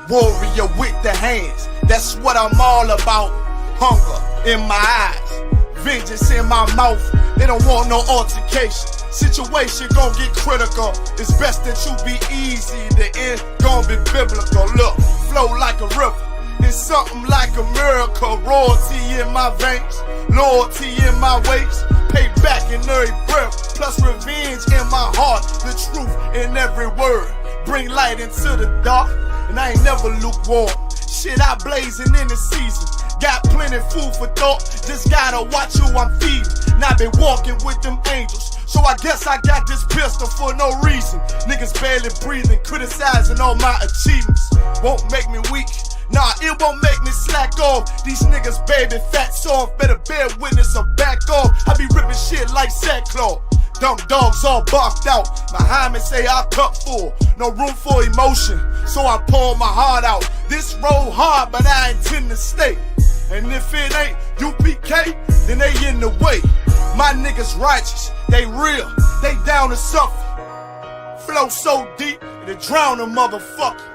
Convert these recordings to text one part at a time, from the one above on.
warrior with the hands. That's what I'm all about. Hunger in my eyes, vengeance in my mouth. They don't want no altercation. Situation gon' get critical. It's best that you be easy. The end gon' be biblical. Look, flow like a river. It's something like a miracle. Royalty in my veins, loyalty in my ways. Pay back in every breath, plus revenge in my heart. The truth in every word. Bring light into the dark, and I ain't never lukewarm. Shit, I blazing in the season. Got plenty food for thought. Just gotta watch who I'm feeding. And I been walking with them angels, so I guess I got this pistol for no reason. Niggas barely breathing, criticizing all my achievements. Won't make me weak. Nah, it won't make me slack off. These niggas baby fat soft. Better bear witness or back off. I be ripping shit like sackcloth. Dumb dogs all barked out. My hymen say I cup full. No room for emotion, so I pour my heart out. This road hard, but I intend to stay. And if it ain't UPK, then they in the way. My niggas righteous, they real, they down to suffer. Flow so deep, it drown a motherfucker.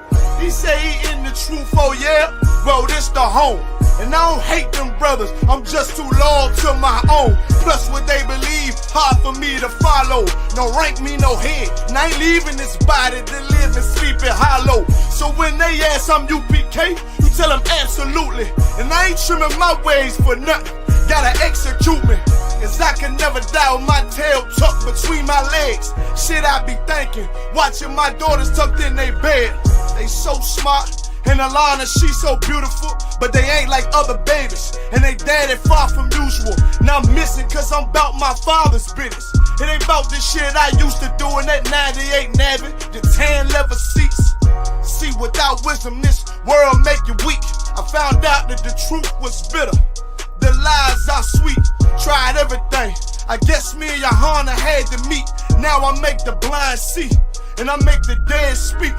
He say he in the truth, oh yeah? Well, this the home. And I don't hate them brothers, I'm just too loyal to my own. Plus what they believe, hard for me to follow. No rank me, no head, and I ain't leaving this body to live and sleep in hollow. So when they ask I'm UPK, you tell them absolutely. And I ain't trimming my ways for nothing, gotta execute me. Cause I can never die with my tail tucked between my legs. Shit I be thinking, watching my daughters tucked in their bed. They so smart, and Alana, she so beautiful, but they ain't like other babies, and they daddy far from usual. Now I'm missing cause I'm about my father's business. It ain't about this shit I used to do in that 98 Navy, the tan leather seats. See, without wisdom, this world make you weak. I found out that the truth was bitter, the lies are sweet. Tried everything, I guess me and Johanna had to meet. Now I make the blind see, and I make the dead speak.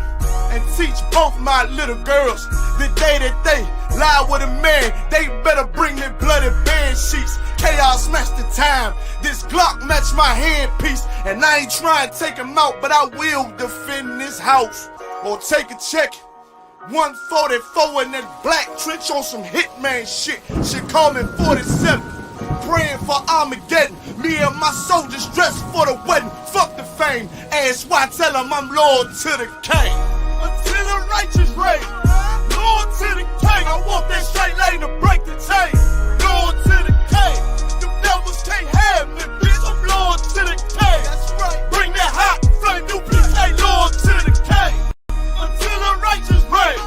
And teach both my little girls the day that they lie with a man, they better bring me bloody bed sheets. Chaos match the time, this Glock match my handpiece. And I ain't trying to take him out, but I will defend this house. Or take a check, 144 in that black trench on some hitman shit. Shit call me 47, praying for Armageddon. Me and my soldiers dressed for the wedding. Fuck the fame, ask why, tell them I'm loyal to the king. Until the righteous reign, loyal to the king. I want that straight lane to break the chain. Loyal to the king, you devils can't have me, bitch. I'm loyal to the king. That's right. Bring that hot flame, UPK, loyal to the king. Until the righteous reign,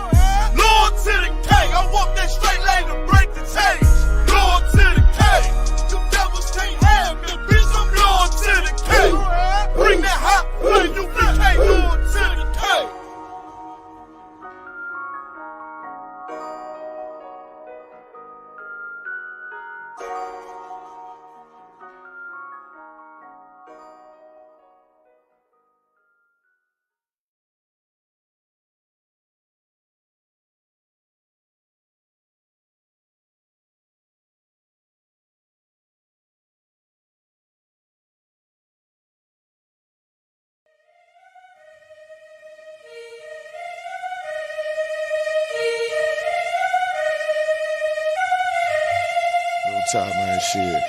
loyal to the king. I want that straight lane to break the chain. Loyal to the king, you devils can't have me, bitch. I'm loyal to the king. Bring that hot flame, UPK, loyal to the king. Top, man, shit.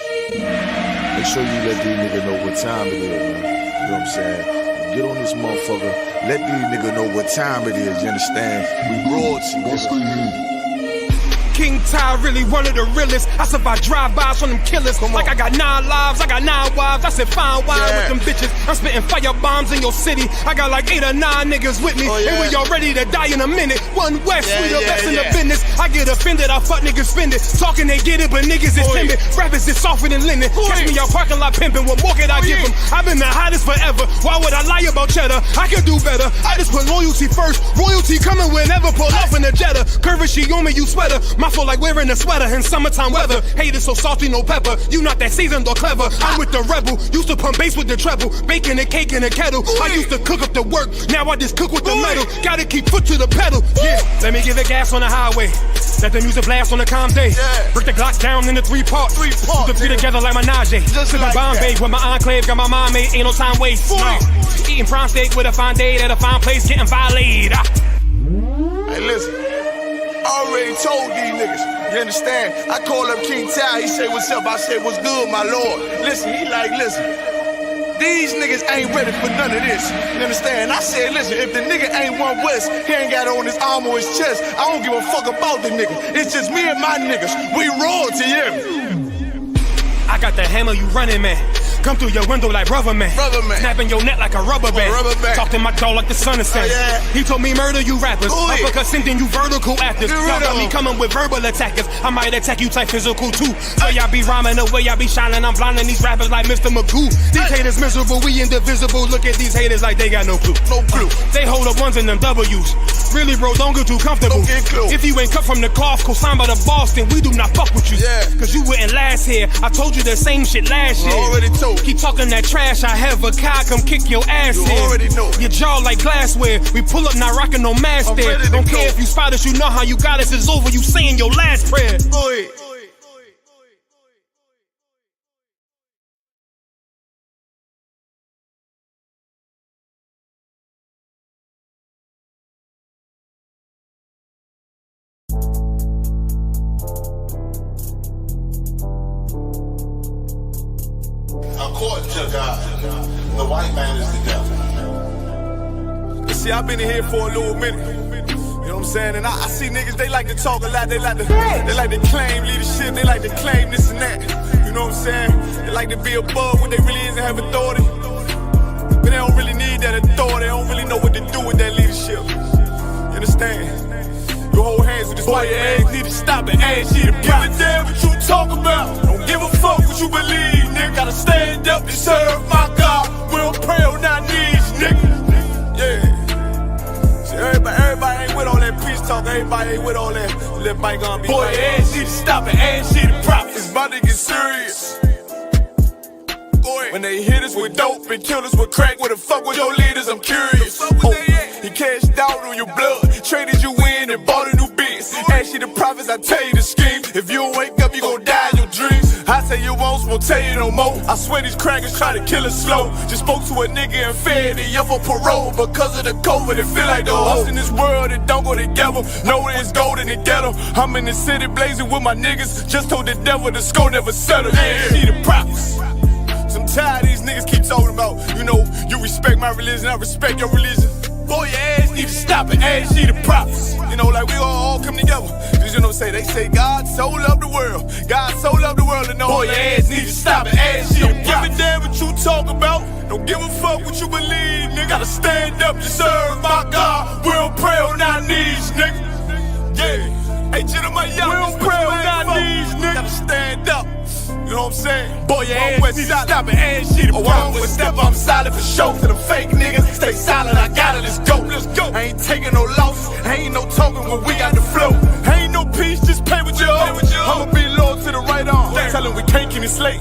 Make sure you let these niggas know what time it is, man. You know what I'm saying? Get on this motherfucker. Let these niggas know what time it is, you understand? We royalty. King Ty really one of the realest. I survive drive-bys from them killers. Like I got 9 lives, I got 9 wives. I said fine wine with them bitches. I'm spitting fire bombs in your city. I got like 8 or 9 niggas with me. And we all ready to die in a minute. One West, we the best in the business. I get offended, I fuck niggas fended. Talking they get it, but niggas is timid. Rappers is softer than linen. Catch me out parking lot pimping. What more could I give them? I've been the hottest forever. Why would I lie about cheddar? I can do better. I just put loyalty first. Royalty coming whenever. Pull off in the Jetta. Curvy, she on me, you sweater. My feel like wearing a sweater in summertime weather. Haters so salty, no pepper. You not that seasoned or clever. I'm with the rebel. Used to pump bass with the treble. Baking a cake in a kettle. I used to cook up the work. Now I just cook with the metal. Gotta keep foot to the pedal. Yeah, let me give it gas on the highway. Let the music blast on the calm day. Break the Glock down into 3 parts. Put the 3 together like my Najee. Sipping like Bombay with my enclave. Got my mind made. Ain't no time waste. Eating prime steak with a fine date at a fine place. Getting violated. Hey, listen. You understand? I call up King Ty, he say, what's up? I say, what's good, my lord? Listen, he like, listen, these niggas ain't ready for none of this. You understand? I said, listen, if the nigga ain't one West, he ain't got it on his arm or his chest, I don't give a fuck about the nigga. It's just me and my niggas. We royalty, yeah. I got the hammer, you running, man. Come through your window like rubber man. Snapping your neck like a rubber band. Talk to my dog like the sun is set. He told me murder you rappers. Uppercut sending you vertical actors. Y'all got me coming with verbal attackers. I might attack you type physical too. So y'all be rhyming the way y'all be shining. I'm blinding these rappers like Mr. Magoo. These haters miserable, we indivisible. Look at these haters like they got no clue. No clue. They hold up ones and them W's. Really, bro, don't get too comfortable. If you ain't cut from the golf coast, signed by the Boston, we do not fuck with you. Cause you wouldn't last here. I told you the same shit last year. Already told. Keep talking that trash, I have a car, come kick your ass in. You already know. Your jaw like glassware. We pull up, not rocking no mask there. Don't care if you spot us, you know how you got us. It's over, you saying your last prayer. Go ahead. According to God, the white man is the devil. See, I've been in here for a little minute. You know what I'm saying? And I see niggas, they like to talk a lot. They like to claim leadership. They like to claim this and that. You know what I'm saying? They like to be above what they really is and have authority. But they don't really need that authority. They don't really know what to do with that leadership. You understand? You hold hands with this white man. Need to stop and ask you to give a damn what you talk about. Don't give a fuck what you believe, nigga. Gotta stand up and serve my God. We don't pray on our knees, nigga. Yeah. See, everybody ain't with all that peace talk. Everybody ain't with all that bygone be. Boy, ask you to stop and ask you to prop. It's about to get serious. When they hit us with dope and kill us with crack, where the fuck with your leaders? I'm curious. He cashed out on your blood, traded you in and bought a new biz. Ask you the prophets, I tell you the scheme. If you don't wake up, you gon' die in your dreams. I say you won't tell you no more. I swear these crackers try to kill us slow. Just spoke to a nigga and fed he up for parole. Because of the COVID, it feel like the host in this world, it don't go together. Know it's golden to get them. I'm in the city blazing with my niggas. Just told the devil the score never settle. Yeah, see the prophets. I'm tired of these niggas keep talking about, you know, you respect my religion, I respect your religion. Boy, your ass need to stop and ask you the prophets. You know, like we all come together. Cause you know, they say God so loved the world. God so loved the world, and know boy, your ass need to stop and ask you the prophets. Don't give a damn what you talk about. Don't give a fuck what you believe, nigga. Gotta stand up to serve my God. We don't pray on our knees, nigga. Yeah. Hey, gentlemen, y'all, we don't pray on our knees, nigga. Gotta stand up. You know what I'm saying? Boy, your ass need to stop and ask you to I don't step, I'm solid for show. To the fake niggas, stay silent, I got it, let's go. I ain't taking no loss, ain't no talking when we got the flow. Ain't no peace, just play with your own. I'ma be loyal to the right arm. Tell him we can't keep it slate.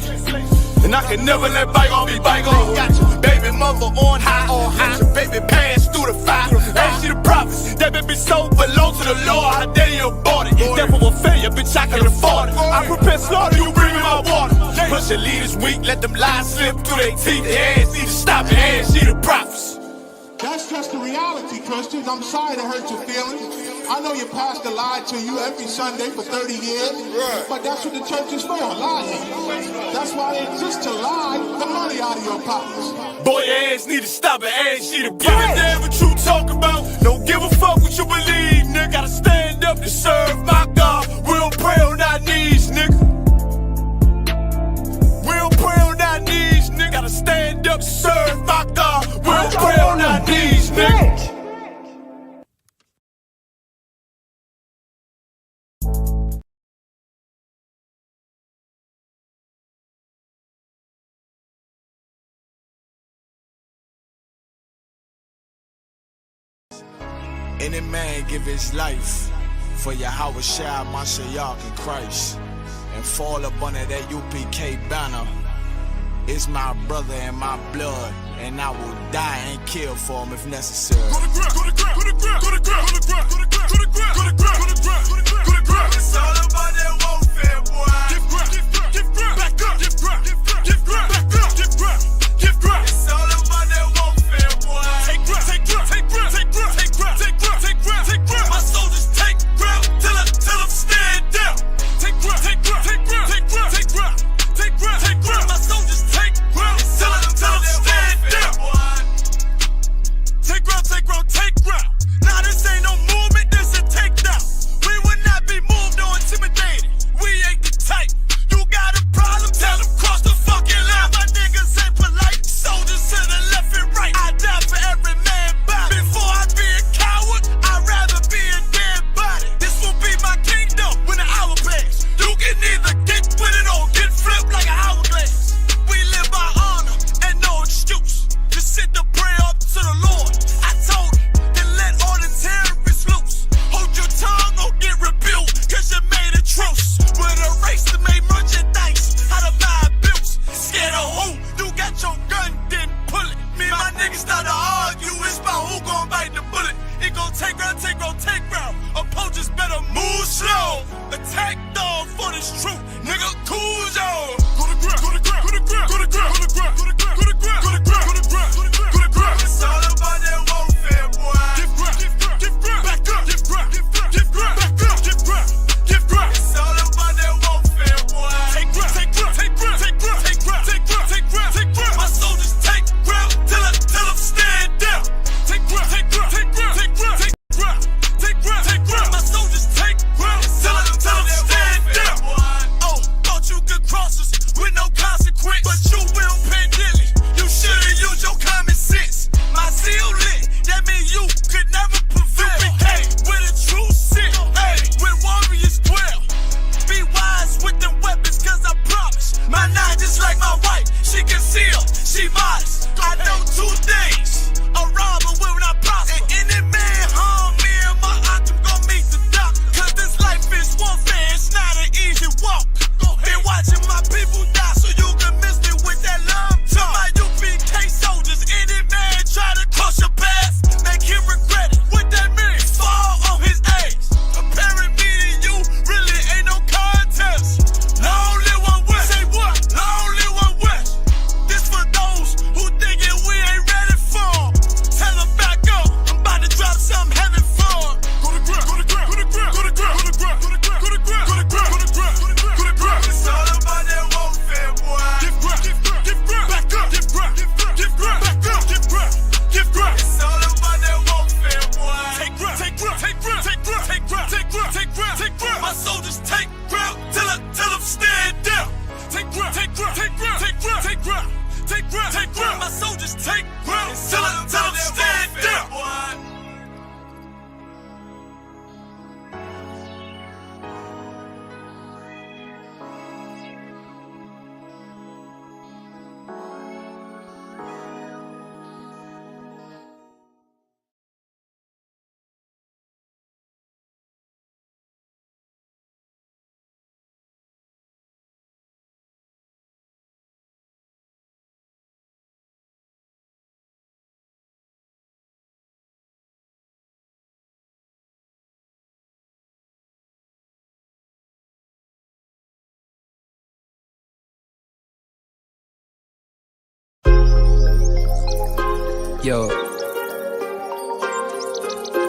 And I can never let bygone be bygone. Got your baby mother on high. Got your baby pass through the fire. Ask you the prophets, that baby so belong to the Lord. How dare you abort it? Devil will fail you, bitch, I can afford it. I prepare slaughter, you bring me my water. Push your leaders weak, let them lies slip through their teeth. Their ass need to stop and ask you the prophets. That's just the reality, Christians. I'm sorry to hurt your feelings. I know your pastor lied to you every Sunday for 30 years, but that's what the church is for, lying. That's why they exist, to lie the money out of your pockets. Boy, your ass need to stop and ask you to give a damn what you talk about. Don't give a fuck what you believe, nigga. Gotta stand up to serve my God. We don't pray on our knees, nigga. We don't pray on our knees, nigga. Gotta stand up to serve my God. We don't pray on our knees, nigga. Any man give his life for Yahweh Shai, Mashiach, and Christ, and fall up under that UPK banner. It's my brother and my blood, and I will die and kill for him if necessary. Go to ground, go to ground, go to ground, go to ground, go to ground, go to ground, go to ground, go to ground, go to ground, go to ground. It's all about that warfare, boy. Give ground, give ground, back up, give ground, give ground, back up, give ground, give ground. It's all about that warfare, boy. Take ground, take ground, take ground, take ground, take ground, take ground, take ground, take ground. My soldiers take ground till them stand down. Yo,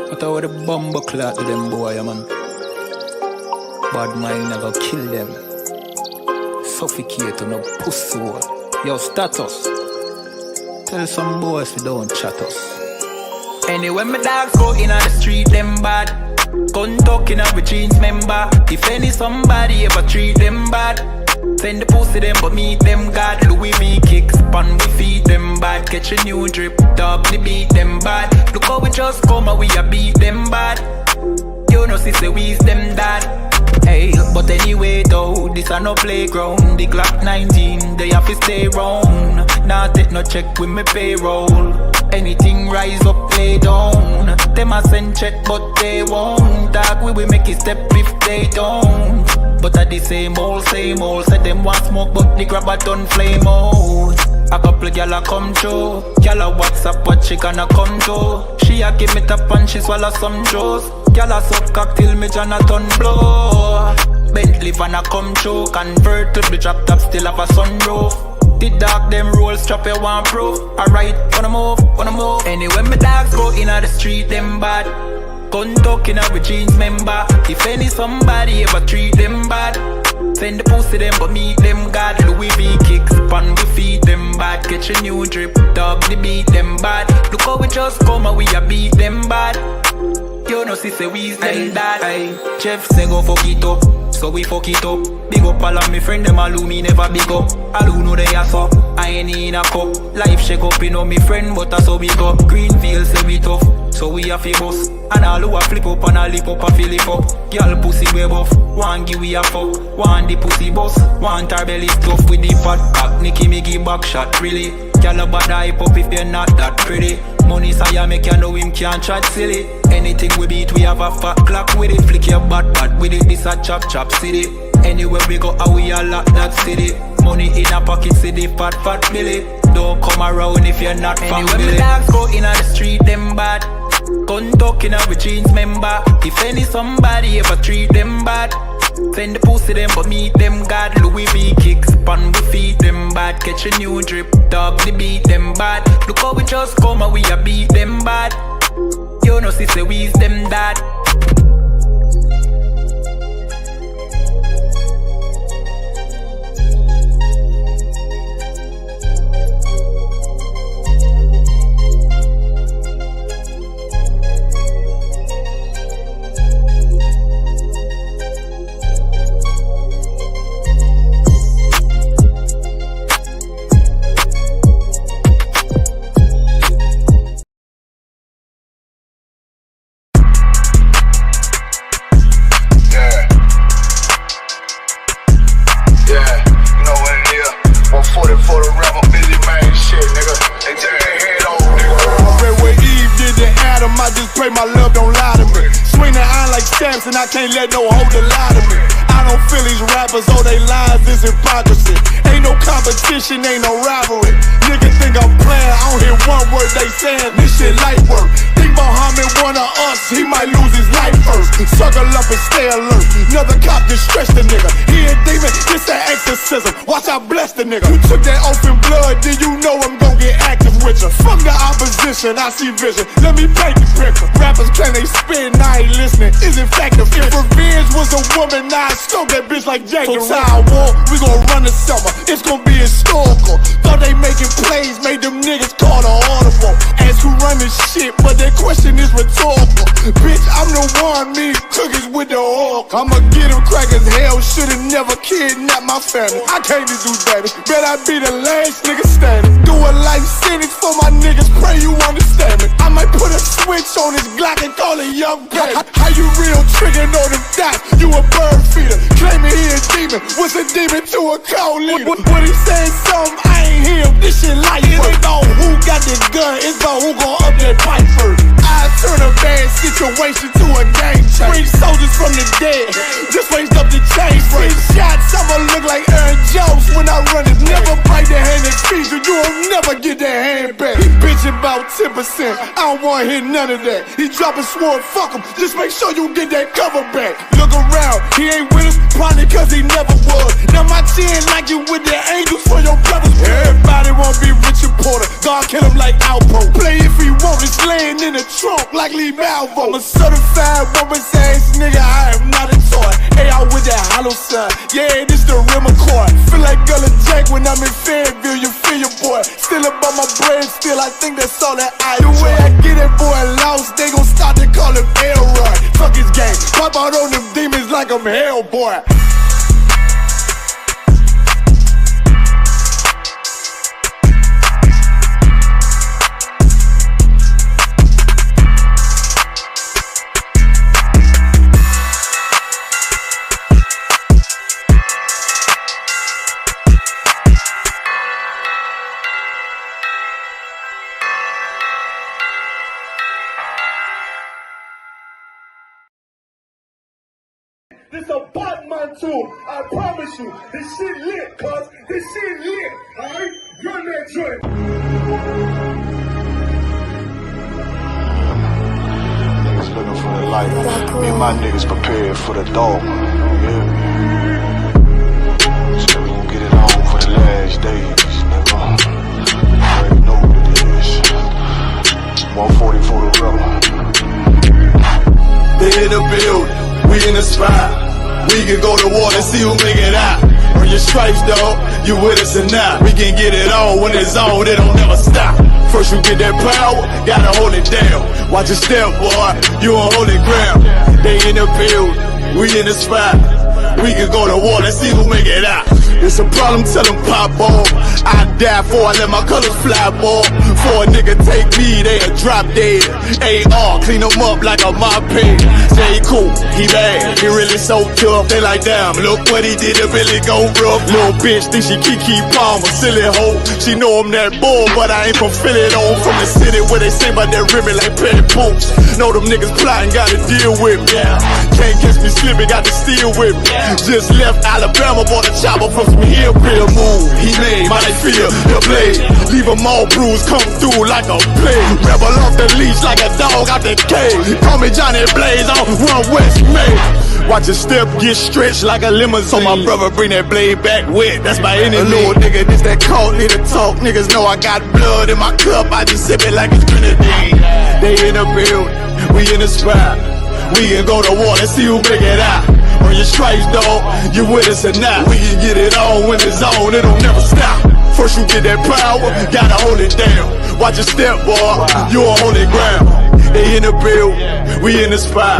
what about the bumble clock to them boy, man? Bad mind never kill them. Suffocate on a pussy wall. Yo, status. Tell some boys we don't chat us. Anyway, my dogs go in on the street, them bad. Gun talking up with jeans member. If any somebody ever treat them bad, send the pussy them but meet them God. Louis V kicks, pan we feed them bad. Catch a new drip, doubly beat them bad. Look how we just come and we a beat them bad. You know sister we's them dad. Hey, but anyway though, this a no playground. The Glock 19, they have to stay round. Nah take no check with me payroll. Anything rise up, lay down. Them a send check but they won't. Dog we make it step if they don't. But at the same old, said them want smoke but the grab a ton flame out. A couple gyal a come through. Gyal a WhatsApp what she gonna come to. She a give me tap and she swallow some juice. Gyal a suck cock till me Jonathan blow. Bentley van a come through. Convert to the drop top still have a sunroof. The dog them roll strap you want proof. Alright, wanna move. Anyway my dogs go in on the street them bad. Gun talking up with jeans member. If any somebody ever treat them bad, send the pussy them but meet them God. Louis V kicks, pan we feed them bad. Catch a new drip, doubly beat them bad. Look how we just come and we a beat them bad. You know sister we's them dad. Jeff say go fuck it up, so we fuck it up. Big up all of me friend them all who me never big up. All who know they are so, I ain't in a cup. Life shake up, you know me friend but that's how we go. Greenfield say we tough, so we a fi bus. And all who a flip up and a lip up a fill it up. Girl pussy we buff, one give we a fuck. One the pussy bus, one her belly stuff with the fat cock. Nicky me give back shot really. Girl a bad hype up if you're not that pretty. Money say make you know him can't chat silly. Anything we beat we have a fat clock with it. Flick your bad with it, this a chop city. Anywhere we go how we a lock that city. Money in a pocket city, fat Billy. Don't come around if you're not family. Anyway, my dogs go in on the street, them bad. Gun talking up with jeans member. If any somebody ever treat them bad, send the pussy them but meet them God. Louis V kicks, pan we feed them bad. Catch a new drip, doubly beat them bad. Look how we just come and we a beat them bad. You know sister we's them dad. And I can't let no hoe to lie to me. I don't feel these rappers, all they lies is hypocrisy. Ain't no competition, ain't no rivalry. Niggas think I'm playing, I don't hear one word they saying. This shit light work. Think Muhammad one of us, he might lose his life first. Suckle up and stay alert. Another cop just stretch the nigga. He a demon, this an exorcism. Watch I bless the nigga. You took that oath in blood, then you know I'm gon' get active with you. From the opposition, I see vision. Let me paint the picture. Rappers claim they spit and I ain't listening. Is it fact if revenge was a woman, now I stole that bitch like Jacob. So I war, we gon' run the summer. It's gon' be historical. Thought they making plays, made them niggas call the audible. Ask who run this shit, but that question is rhetorical. Bitch, I'm the one, me cookies with the oil. I'ma get them crackers, hell should've never kidnapped my family. I can't do that, bet I be the last nigga standing. Do a life sentence for my niggas, pray you understand me. I might put a switch on this Glock and call it young baby. How you real trigger know them dots? You a bird feeder, claiming he a demon. What's a demon to a cold leader? When he saying something, I ain't hear him. This shit light work. It ain't about who got the gun, it's about who gon' up that pipe first. I turn a bad situation to a game changer. Bring soldiers from the dead, just raised up the chain. 6 shots, I'ma look like Aaron Jones when I run it. Never bite the hand that feeds you, you'll never get that hand back. He bitch about about 10%. I don't wanna hear none of that. He dropping sword, fuck him. Just make sure you get that cover back. Look around, he ain't with us, probably cause he never was. Now my chin like you with the angels for your brothers. Everybody wanna be Richard Porter. God kill him like Alpo. Play if he want, it's laying in the trunk like Lee Malvo. I'm a certified woman's ass nigga, I am not a toy. Hey, I with that hollow sign. Yeah, this the rim accord. Feel like Gullah Jack when I'm in Fayetteville, you feel your boy. Still about my brain, still I think that's all that I do. The way I get that boy lost, they gon' start to call him Elroy. Fuck his game, pop out on them demons like I'm Hellboy. This a Batman tool, I promise you. This shit lit, cuz. This shit lit, alright? Run that joint. Niggas looking for the light. Me and my niggas prepared for the dog. Yeah. So we gon' get it on for the last days, nigga. You already know what it is. 140 for the rebel. They in the building, we in the spot. We can go to war and see who make it out. Earn your stripes, dog, you with us or not. We can get it on when it's on, it don't never stop. First you get that power, gotta hold it down. Watch your step, boy, you on holy ground. They in the building, we in the spot. We can go to war and see who make it out. It's a problem, tell them pop off. I die for I let my colors fly, boy. For a nigga take me, they a drop dead. AR, clean them up like a mop pig. Say he cool, he bad, he really so tough. They like, damn, look what he did, it really go rough. Little bitch think she Kiki Palmer, silly hoe. She know I'm that bull, but I ain't from Philly though. From the city where they say about that ribbon like petty poops. Know them niggas plotting, gotta deal with me. Can't catch me slipping, got to steal with me. Just left Alabama, bought a chopper from some hillbilly move. He made my feel the blade. Leave them all bruised, come through like a plague. Rebel off the leash like a dog out the cage. Call me Johnny Blaze, I'm one West May. Watch your step get stretched like a limousine. So my brother bring that blade back wet, that's by any means. Little nigga, this that cult, need to talk. Niggas know I got blood in my cup, I just sip it like it's grenadine. They in the building, we in the spot. We can go to war, let's see who make it out. On your stripes, dog, you with us or not. We can get it on when it's on, it don't never stop. First you get that power, gotta hold it down. Watch your step, boy, you on holy ground. They in the build, we in the spot.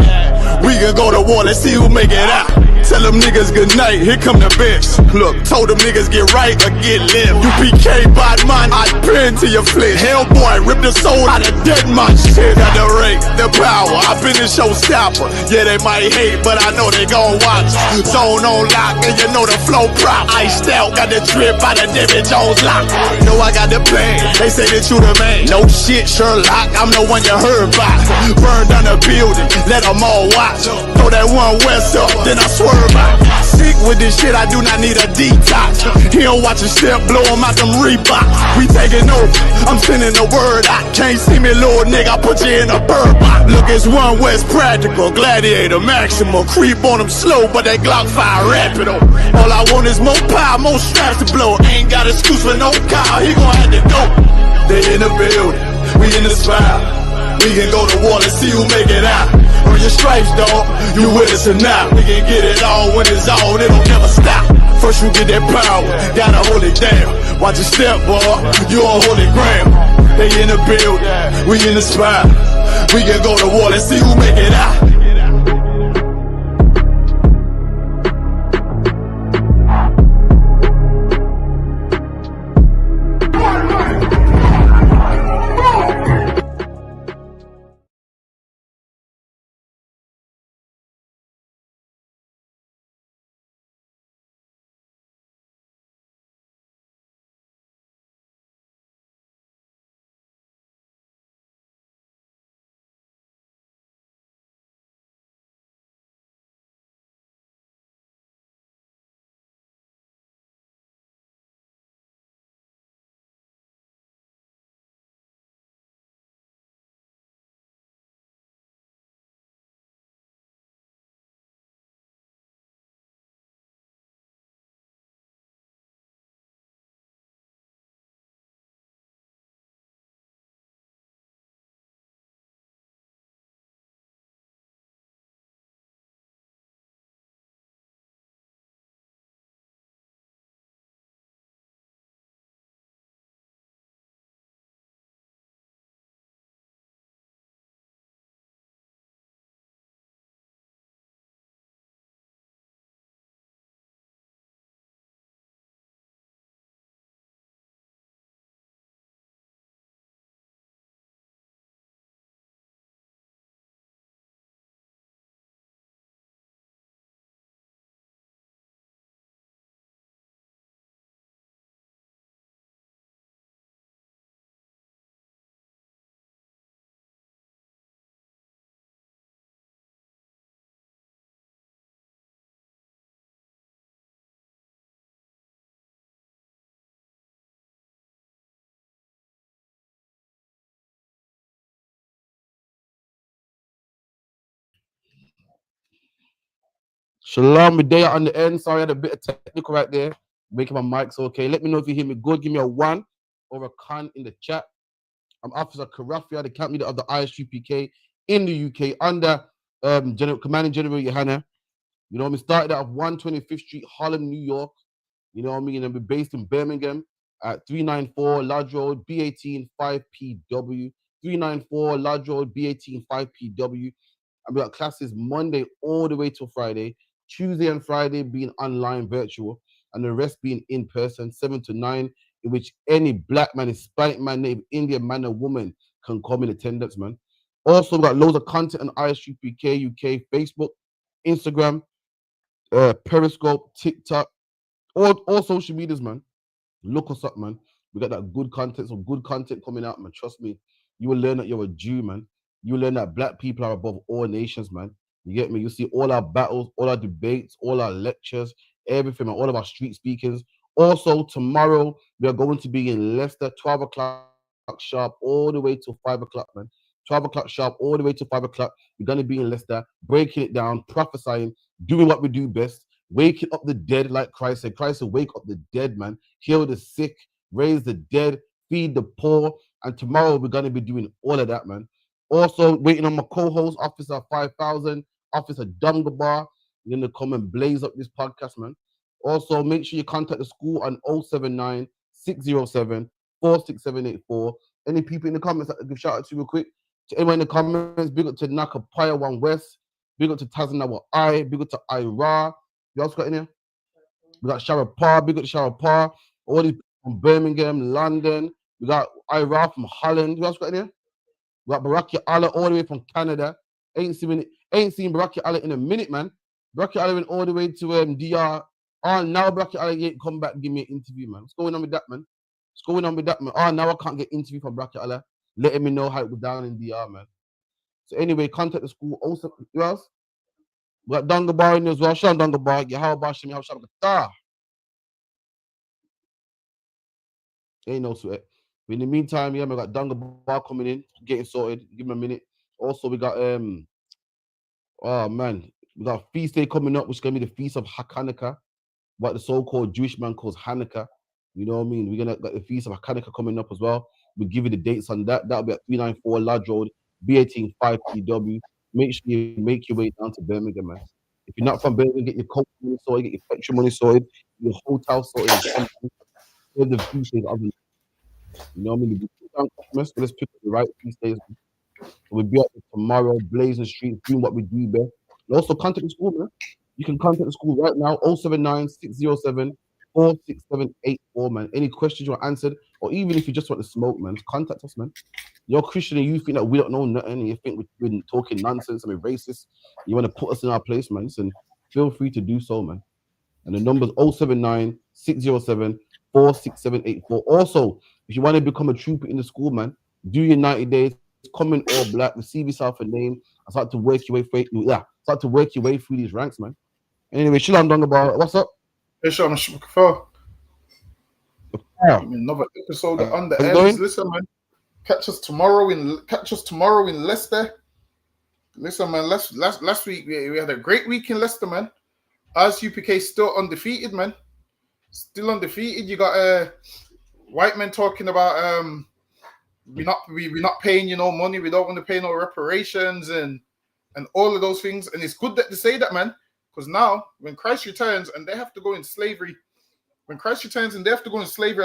We can go to war, let's see who make it out. Tell them niggas good night, here come the best. Look, told them niggas get right or get left. UPK, bad man, I pin to your flesh. Hellboy, rip the soul out of dead man shit. Got the rate, the power, I been the showstopper. Yeah, they might hate, but I know they gon' watch. Zone on lock, and you know the flow prop. Iced out, got the drip by the David Jones lock. Know I got the plan, they say that you the man. No shit, Sherlock, I'm the one you heard about. Burn down the building, let them all watch. Throw that one west up, then I swerve out. Sick with this shit, I do not need a detox. He don't watch a step, blow him out them Reeboks. We taking over, I'm sending the word out. Can't see me, little nigga, I put you in a bird box. Look, it's one West practical, gladiator, maximal. Creep on them slow, but they Glock fire rapido. All I want is more power, more straps to blow. Ain't got excuse for no car, he gon' have to go. They in the building, we in the spot. We can go to war and see who make it out. Earn your stripes, dog, you with us or not. We can get it on when it's on, it don't never stop. First you get that power, gotta hold it down. Watch your step, boy, you on holy ground. They in the building, we in the spot. We can go to war and see who make it out. Shalom, Medea on the end. Sorry, I had a bit of technical right there. Making my mics okay. Let me know if you hear me good. Give me a 1 or a con in the chat. I'm Officer Karafia, the camp leader of the ISUPK in the UK under Commanding General Johanna. You know, we started out of 125th Street, Harlem, New York. You know what I mean? And we're based in Birmingham at 394 Lodge Road, B18 5PW. 394 Lodge Road, B18 5PW. And we got classes Monday all the way till Friday, Tuesday and Friday being online virtual, and the rest being in person, 7 to 9, in which any black man, Hispanic man, Native Indian man, or woman can come in attendance, man. Also, we got loads of content on ISUPK UK, Facebook, Instagram, Periscope, TikTok, all social medias, man. Look us up, man. We got that good content, some good content coming out, man. Trust me. You will learn that you're a Jew, man. You will learn that black people are above all nations, man. You get me? You see all our battles, all our debates, all our lectures, everything, man. All of our street speakers. Also, tomorrow we are going to be in Leicester, 12 o'clock sharp, all the way till 5 o'clock, man. 12 o'clock sharp, all the way to 5 o'clock. We're going to be in Leicester, breaking it down, prophesying, doing what we do best, waking up the dead, like Christ said. Christ said, wake up the dead, man. Heal the sick, raise the dead, feed the poor. And tomorrow we're going to be doing all of that, man. Also, waiting on my co-host, Officer 5000, Officer Dungabar. You're going to come and blaze up this podcast, man. Also, make sure you contact the school on 079 607 46784. Any people in the comments that give shout out to you real quick? To anyone in the comments, big up to Nakapaya One West, big up to Tazanawa I, big up to Ira. You else got in here? We got Sharapar, big up to Sharapar. All these from Birmingham, London. We got Ira from Holland. You else got in here? We got Baraki Allah all the way from Canada. Ain't seen Baraki Allah in a minute, man. Baraki Allah went all the way to DR. Oh, now Baraki Allah ain't come back and give me an interview, man. What's going on with that, man? What's going on with that, man? Oh, now I can't get interview from Baraki Allah. Letting me know how it was down in DR, man. So anyway, contact the school. Also, who else? We got Dungabar in there as well. Sean Dungabar. Yahweh Shemi Shabbat. Ain't no sweat. But in the meantime, yeah, we got Dungabar coming in, getting sorted. Give him a minute. Also, we got oh man, we got a feast day coming up, which is gonna be the feast of Hanukkah, what the so-called Jewish man calls Hanukkah. You know what I mean? We're gonna got the feast of Hanukkah coming up as well. We'll give you the dates on that. That'll be at 394 Lodge Road, B18 5PW. Make sure you make your way down to Birmingham, man. If you're not from Birmingham, get your coach money sorted, get your petrol money sorted, your hotel sorted, and come the feast days. You know what I mean? Let's pick up the right feast days. We'll be up tomorrow, blazing streets, doing what we do best. And also contact the school, man. You can contact the school right now, 079 607 46784, man. Any questions you want answered, or even if you just want to smoke, man, contact us, man. You're Christian and you think that we don't know nothing, and you think we've been talking nonsense and we're racist. You want to put us in our place, man. Listen, feel free to do so, man. And the number's 079 607 46784. Also, if you want to become a trooper in the school, man, do your 90 days, come in all black, receive yourself a name, and start to work your way through these ranks, man. Anyway, Shalom Dungabar, what's up? Hey, Sean, another episode on the ends. Listen, man. Catch us tomorrow in Leicester. Listen, man. Last week we had a great week in Leicester, man. ISUPK still undefeated, man. Still undefeated. You got white men talking about we're not paying money. We don't want to pay no reparations and all of those things. And it's good that they say that, man. Because now when Christ returns and they have to go in slavery, I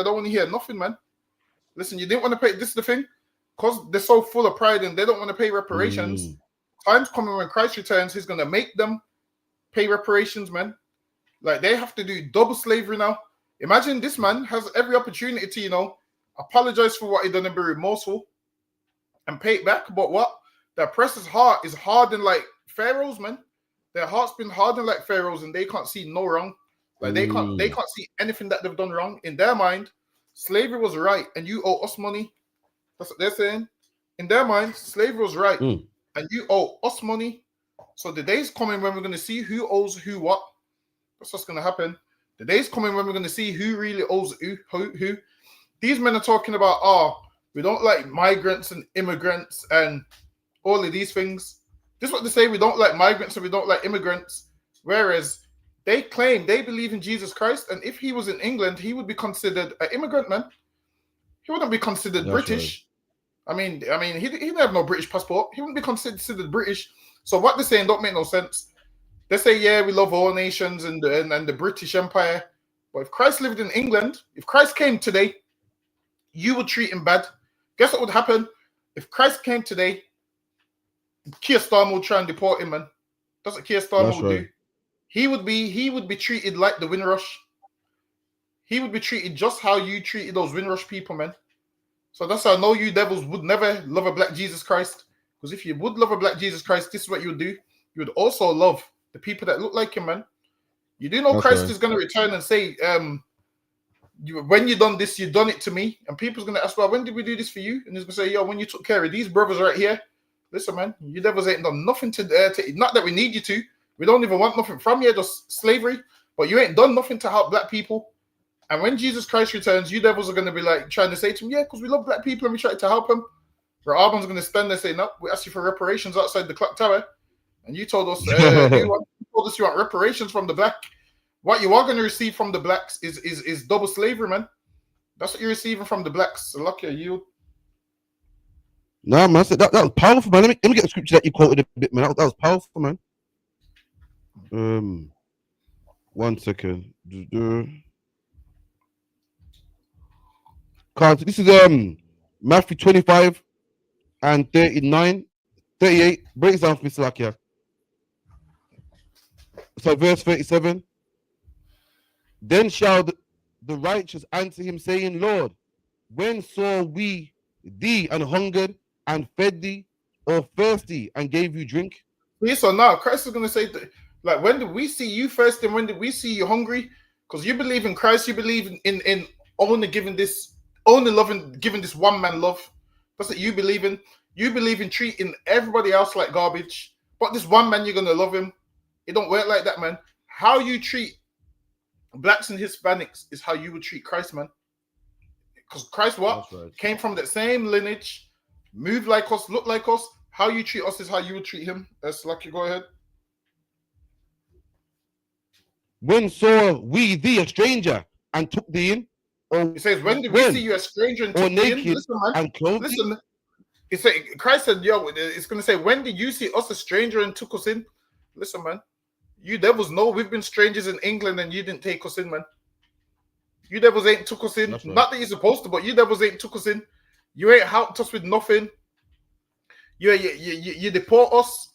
don't want to hear nothing, man. Listen, you didn't want to pay. This is the thing, because they're so full of pride and they don't want to pay reparations. Time's coming when Christ returns, he's gonna make them pay reparations, man. Like they have to do double slavery now. Imagine this man has every opportunity to, apologize for what he done and be remorseful and pay it back. But what? The oppressor's heart is hardened like Pharaoh's, man. Their heart's been hardened like Pharaoh's, and they can't see no wrong. Like they can't see anything that they've done wrong. In their mind, slavery was right, and you owe us money. That's what they're saying. In their mind, slavery was right, and you owe us money. So the day's coming when we're going to see who owes who what. That's what's going to happen. The day's coming when we're going to see who really owes who. These men are talking about, we don't like migrants and immigrants and all of these things. This is what they say, we don't like migrants and we don't like immigrants. Whereas they claim they believe in Jesus Christ, and if he was in England, he would be considered an immigrant, man. He wouldn't be considered British. Right. I mean, he didn't have no British passport. He wouldn't be considered British. So what they're saying don't make no sense. They say, yeah, we love all nations and the British Empire. But if Christ lived in England, if Christ came today, you would treat him bad. Guess what would happen? If Christ came today, Keir Starmer would try and deport him, man. That's what Keir Starmer would do. He would be treated like the Windrush. He would be treated just how you treated those Windrush people, man. So that's how I know you devils would never love a black Jesus Christ. Because if you would love a black Jesus Christ, this is what you would do. You would also love the people that look like him, man. You do know that's Christ is going to return and say, when you done this, you done it to me. And people's going to ask, well, when did we do this for you? And he's going to say, yo, when you took care of these brothers right here. Listen, man, you devils ain't done nothing to not that we need you to. We don't even want nothing from you, just slavery. But you ain't done nothing to help black people. And when Jesus Christ returns, you devils are going to be like trying to say to him, yeah, because we love black people and we try to help them. Where Alban's going to stand there saying, no, we asked you for reparations outside the clock tower. And you told us, you want reparations from the black. What you are going to receive from the blacks is double slavery, man. That's what you're receiving from the blacks. So lucky are you. No, man, that was powerful, man. Let me get the scripture that you quoted a bit, man. That was powerful, man. 1 second. This is Matthew 25 and 39, 38. Break it down for me, Salakia. So verse 37. Then shall the righteous answer him, saying, Lord, when saw we thee and hungered and fed thee, or thirsty and gave you drink? Yes or no? Christ is going to say, like, when did we see you first and when did we see you hungry? Because you believe in Christ, you believe in only giving this one man love. That's what you believe in. You believe in treating everybody else like garbage. But this one man, you're going to love him. It don't work like that, man. How you treat blacks and Hispanics is how you would treat Christ, man. Because Christ came from that same lineage, moved like us, look like us. How you treat us is how you would treat him. That's lucky. Go ahead. When saw we thee a stranger and took thee in? Or he says, when did we see you a stranger and took thee in? Listen, man. And clothed listen. He said, Christ said, yo, it's going to say, when did you see us a stranger and took us in? Listen, man. You devils know we've been strangers in England and you didn't take us in, man. You devils ain't took us in. Right. Not that you're supposed to, but you devils ain't took us in. You ain't helped us with nothing. You deport us.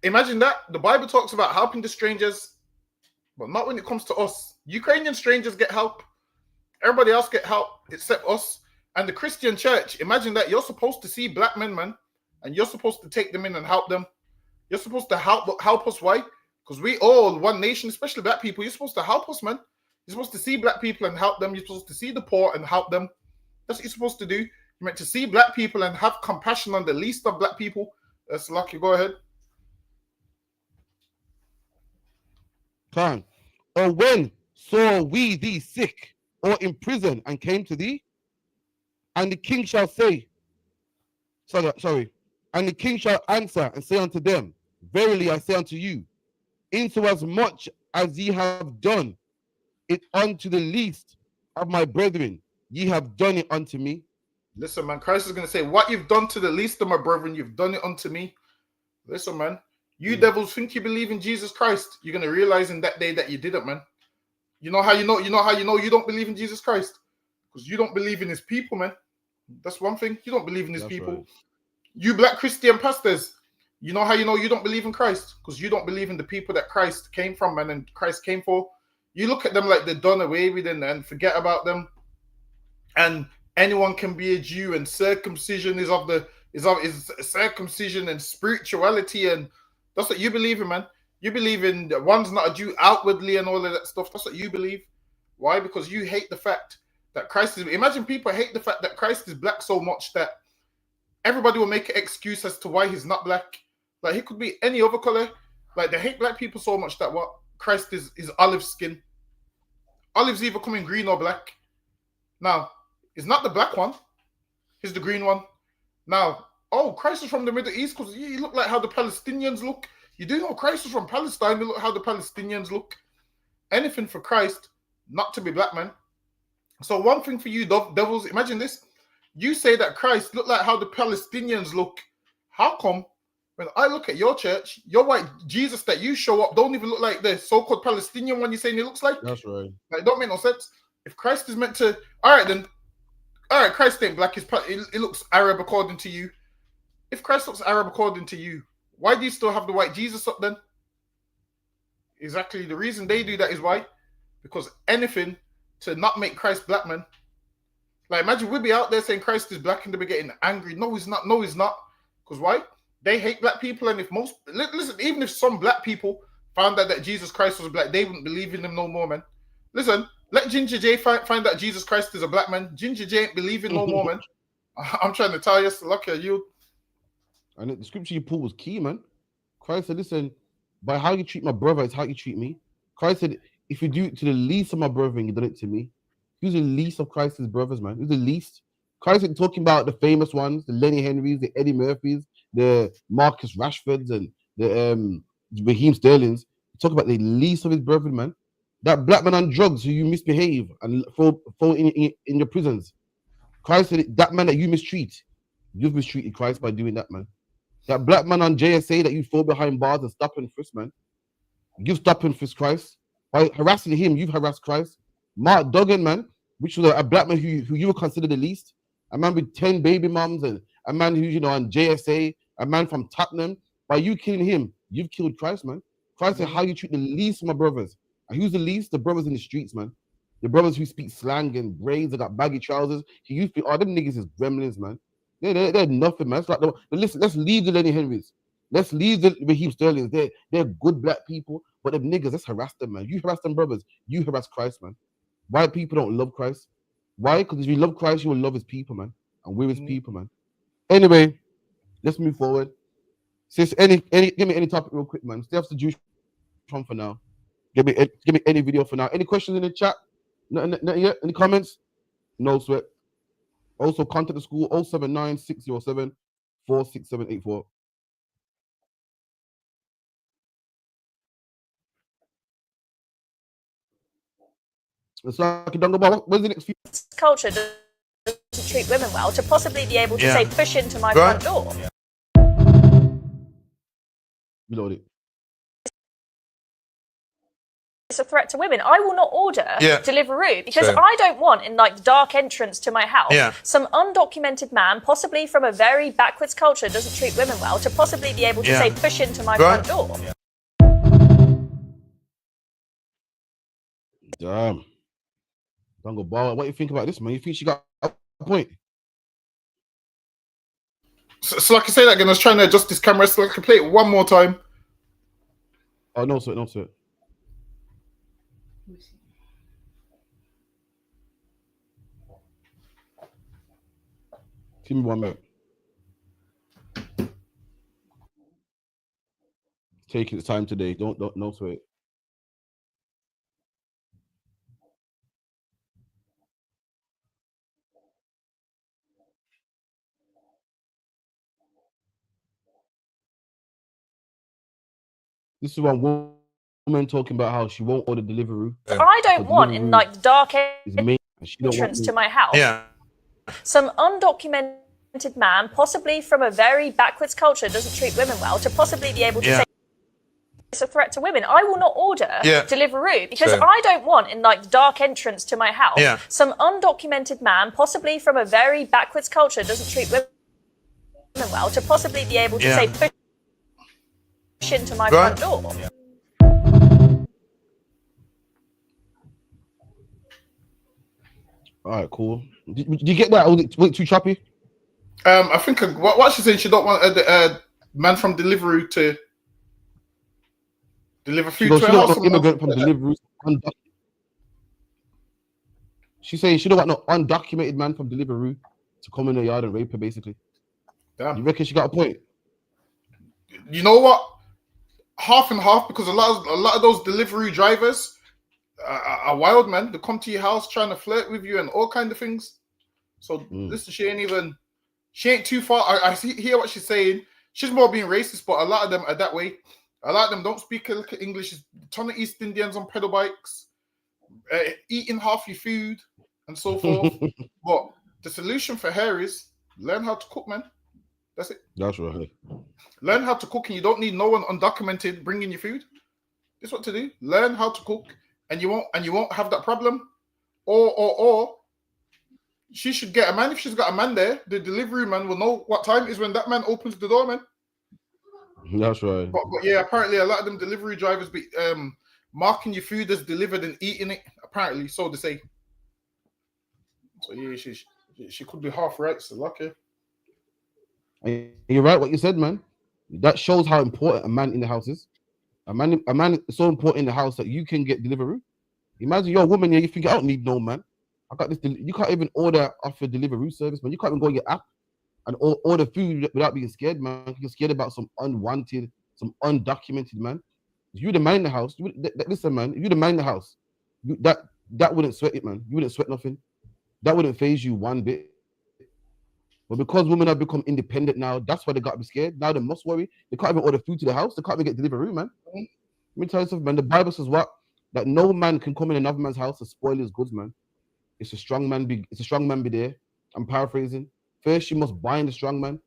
Imagine that. The Bible talks about helping the strangers, but not when it comes to us. Ukrainian strangers get help. Everybody else get help except us. And the Christian church, imagine that. You're supposed to see black men, man, and you're supposed to take them in and help them. You're supposed to help us. Why? Because we all one nation, especially black people. You're supposed to help us, man. You're supposed to see black people and help them. You're supposed to see the poor and help them. That's what you're supposed to do. You're meant to see black people and have compassion on the least of black people. That's lucky. Go ahead. Khan. Or when saw we thee sick or in prison and came to thee? And the king shall say, sorry. And the king shall answer and say unto them, verily I say unto you, insomuch as ye have done it unto the least of my brethren, ye have done it unto me. Listen, man, Christ is going to say, what you've done to the least of my brethren, you've done it unto me. Listen, man, you devils think you believe in Jesus Christ. You're going to realize in that day that you didn't, man. You know how you know you don't believe in Jesus Christ? Because you don't believe in his people, man. That's one thing. You don't believe in his people. Right. You black Christian pastors, you know how you know you don't believe in Christ? Because you don't believe in the people that Christ came from, man, and Christ came for. You look at them like they're done away with and forget about them. And anyone can be a Jew, and circumcision is circumcision and spirituality, and that's what you believe in, man. You believe in one's not a Jew outwardly and all of that stuff. That's what you believe. Why? Because you hate the fact that Christ is. Imagine people hate the fact that Christ is black so much that everybody will make an excuse as to why he's not black. Like, he could be any other color. Like, they hate black people so much that what Christ is olive skin. Olive's either coming green or black. Now, it's not the black one. It's the green one. Now, oh, Christ is from the Middle East because he look like how the Palestinians look. You do know Christ was from Palestine. Look how the Palestinians look. Anything for Christ, not to be black, man. So one thing for you, devils, imagine this. You say that Christ looked like how the Palestinians look. How come when I look at your church, your white Jesus that you show up don't even look like the so-called Palestinian one you're saying he looks like? That's right. Like, it don't make no sense. If Christ is meant to... All right, Christ ain't black. It looks Arab according to you. If Christ looks Arab according to you, why do you still have the white Jesus up then? Exactly. The reason they do that is why? Because anything to not make Christ black, man. Like, imagine we'd be out there saying Christ is black and they'd be getting angry. No, he's not. No, he's not. Because why? They hate black people. And if listen, even if some black people found out that Jesus Christ was black, they wouldn't believe in him no more, man. Listen, let Ginger J find out Jesus Christ is a black man. Ginger J ain't believing no more, man. I'm trying to tell you, lucky you. And the scripture you pulled was key, man. Christ said, listen, by how you treat my brother, it's how you treat me. Christ said, if you do it to the least of my brethren, you done it to me. Who's the least of Christ's brothers, man? Who's the least? Christ ain't talking about the famous ones, the Lenny Henrys, the Eddie Murphys, the Marcus Rashfords, and the Raheem Sterlings. He's talking about the least of his brethren, man. That black man on drugs who you misbehave and throw in your prisons. Christ said, that man that you mistreat, you've mistreated Christ by doing that, man. That black man on JSA that you throw behind bars and stop and frisk, man. You've stopped and frisked Christ. By harassing him, you've harassed Christ. Mark Duggan, man, which was a black man who you would consider the least. A man with 10 baby moms and a man who's, you know, on JSA, a man from Tottenham. By you killing him, you've killed Christ, man. Christ said, how you treat the least of my brothers. And who's the least? The brothers in the streets, man. The brothers who speak slang and braids and got baggy trousers. He used to be, them niggas is gremlins, man. They're nothing, man. It's like, listen, let's leave the Lenny Henrys. Let's leave the Raheem Sterlings. They're good black people, but them niggas, let's harass them, man. You harass them brothers. You harass Christ, man. White people don't love Christ. Why? Because if you love Christ, you will love his people, man. And we're his people, man. Anyway, let's move forward. Sis, give me any topic real quick, man. Stay off the Jewish from for now. Give me any video for now. Any questions in the chat? Nothing yet? Any comments? No sweat. Also, contact the school 079 607 46784. It's like a dungle ball. Where's the next few? Culture doesn't treat women well to possibly be able to say, push into my front door. Reload it. It's a threat to women. I will not order Deliveroo because I don't want, in like the dark entrance to my house, some undocumented man, possibly from a very backwards culture, doesn't treat women well, to possibly be able to say, push into my front door. Damn. Dungle ball. What do you think about this, man? You think she got a point? So like I say that again, I was trying to adjust this camera so I can play it one more time. Oh, no, sir. No, sir. Give me 1 minute. Take its time today. Don't no sweat. This is one woman talking about how she won't order Deliveroo. I don't want, in like the dark entrance to my house, some undocumented man, possibly from a very backwards culture, doesn't treat women well, to possibly be able to say it's a threat to women. I will not order Deliveroo because I don't want, in like the dark entrance to my house, some undocumented man, possibly from a very backwards culture, doesn't treat women well, to possibly be able to say, push into my front door. All right, cool. Did you get that? Was it too choppy? I think what she's saying, she don't want a man from Deliveroo to deliver food to her house. Immigrant from Deliveroo. She's saying she don't want no undocumented man from Deliveroo to come in the yard and rape her, basically. Damn. You reckon she got a point? You know what? Half and half, because a lot of those Deliveroo drivers are wild, man. They come to your house trying to flirt with you and all kind of things. So listen, she ain't too far. I hear what she's saying. She's more being racist, but a lot of them are that way. A lot of them don't speak a lick of English. A ton of East Indians on pedal bikes, eating half your food and so forth. But the solution for her is learn how to cook, man. That's it. That's right. Learn how to cook, and you don't need no one undocumented bringing you food. This is what to do. Learn how to cook, and you won't have that problem. Or she should get a man. If she's got a man there, the delivery man will know what time it is when that man opens the door, man. That's right. But yeah, apparently a lot of them delivery drivers be marking your food as delivered and eating it. Apparently, so they say. So yeah, she could be half right. So lucky. And you're right what you said, man. That shows how important a man in the house is. A man is so important in the house that you can get delivery. Imagine you're a woman here, you think I don't need no man. I got this. You can't even order off a delivery service, man. You can't even go on your app and order food without being scared, man. You're scared about some unwanted, some undocumented man. If you're the man in the house, listen, man. If you're the man in the house, that wouldn't sweat it, man. You wouldn't sweat nothing. That wouldn't phase you one bit. But because women have become independent now, that's why they got to be scared. Now they must worry. They can't even order food to the house. They can't even get delivery, man. Let me tell you something, man. The Bible says what? That no man can come in another man's house to spoil his goods, man. It's a strong man be there. I'm paraphrasing. First, you must bind the strong man.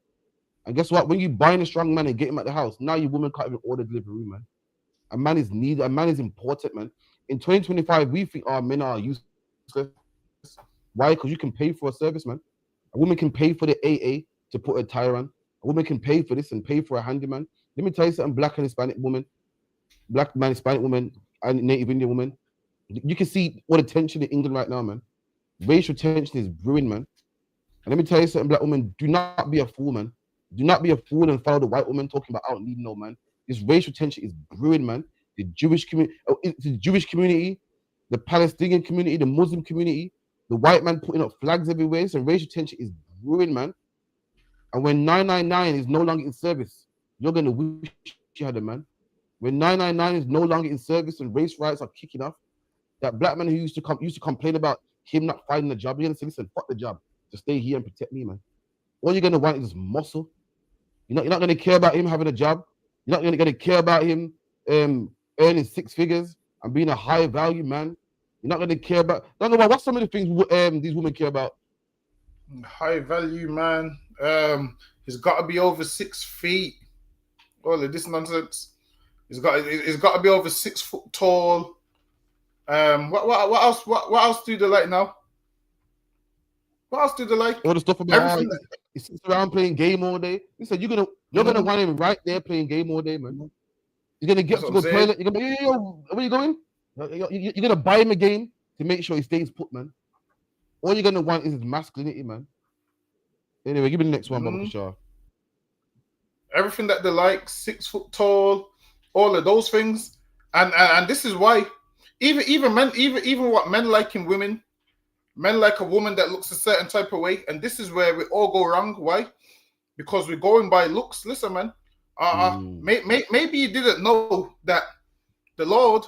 And guess what? When you bind a strong man and get him at the house, now your woman can't even order delivery, man. A man is needed. A man is important, man. In 2025, we think our men are useless. Why? Because you can pay for a service, man. A woman can pay for the AA to put a tire on. A woman can pay for this and pay for a handyman. Let me tell you something, black man, Hispanic woman, and Native Indian woman. You can see all the tension in England right now, man. Racial tension is brewing, man. And let me tell you something, black woman, do not be a fool, man. Do not be a fool and follow the white woman talking about I don't need no man. This racial tension is brewing, man. The Jewish community, the Palestinian community, the Muslim community, the white man putting up flags everywhere. So racial tension is brewing, man. And when 999 is no longer in service, you're going to wish you had a man. When 999 is no longer in service and race riots are kicking off, that black man who used to complain about him not finding a job, you're going to say, listen, fuck the job. Just stay here and protect me, man. All you're going to want is muscle. You're not going to care about him having a job. You're not going to care about him earning 6 figures and being a high value man. You're not going to care about. Don't know what's some of the things these women care about. High value man. He's got to be over 6 feet. All of this nonsense. He's got to be over 6 foot tall. What else? What else do they like now? What else do they like? All the stuff about he sits around playing game all day. He said you're gonna want him right there playing game all day, man. You're gonna get to go toilet. You're gonna be, yo, where you going? You're gonna buy him a game to make sure he stays put, man. All you're gonna want is his masculinity, man. Anyway, give me the next one, Baba Shaw. Everything that they like, 6 foot tall, all of those things, and this is why even what men like in women, men like a woman that looks a certain type of way, and this is where we all go wrong. Why? Because we're going by looks. Listen, man. Maybe you didn't know that the Lord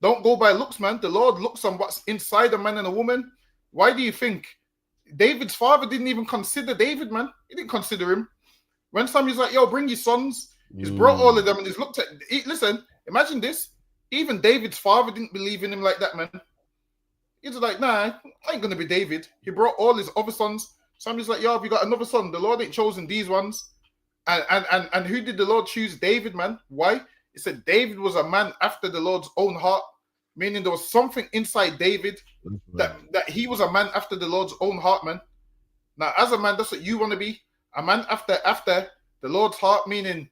don't go by looks, man. The Lord looks on what's inside a man and a woman. Why do you think David's father didn't even consider David, man? He didn't consider him. When somebody's like, yo, bring your sons, he's brought all of them and he's looked at. Listen, imagine this. Even David's father didn't believe in him like that, man. He's like, nah, I ain't gonna be David. He brought all his other sons. Somebody's like, yo, have you got another son? The Lord ain't chosen these ones. And who did the Lord choose? David, man. Why? He said David was a man after the Lord's own heart, meaning there was something inside David that he was a man after the Lord's own heart, man. Now, as a man, that's what you want to be. A man after the Lord's heart, meaning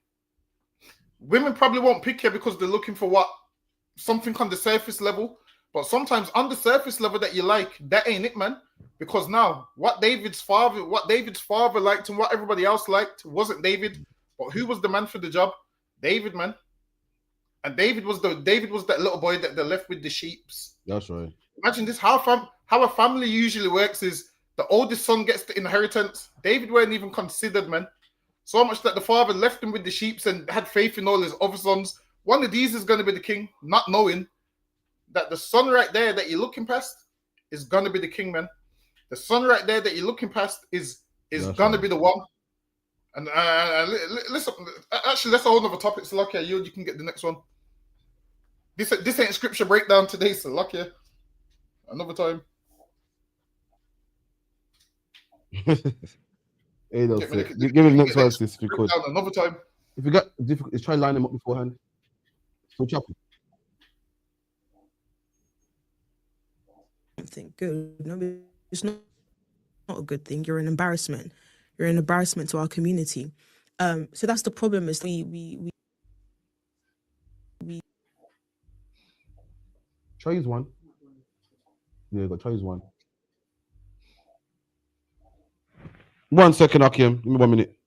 women probably won't pick you because they're looking for what? Something on the surface level. But sometimes on the surface level that you like, that ain't it, man. Because now, what David's father liked and what everybody else liked wasn't David. But who was the man for the job? David, man. And David was that little boy that they left with the sheeps. That's right. Imagine this, how a family usually works is the oldest son gets the inheritance. David weren't even considered, man. So much that the father left him with the sheeps and had faith in all his other sons. One of these is going to be the king, not knowing that the son right there that you're looking past is going to be the king, man. The son right there that you're looking past is going to be the one. And listen, actually, that's a whole other topic. So lucky you can get the next one. This ain't scripture breakdown today. So lucky another time. Hey, give me the next one, sis, if you could. Another time. If you got difficult, try line them up beforehand. Switch up. Something good. No, it's not a good thing. You're an embarrassment. You're an embarrassment to our community. So that's the problem. Is we try use one. Yeah, go try use one. 1 second, Akim. Give me 1 minute.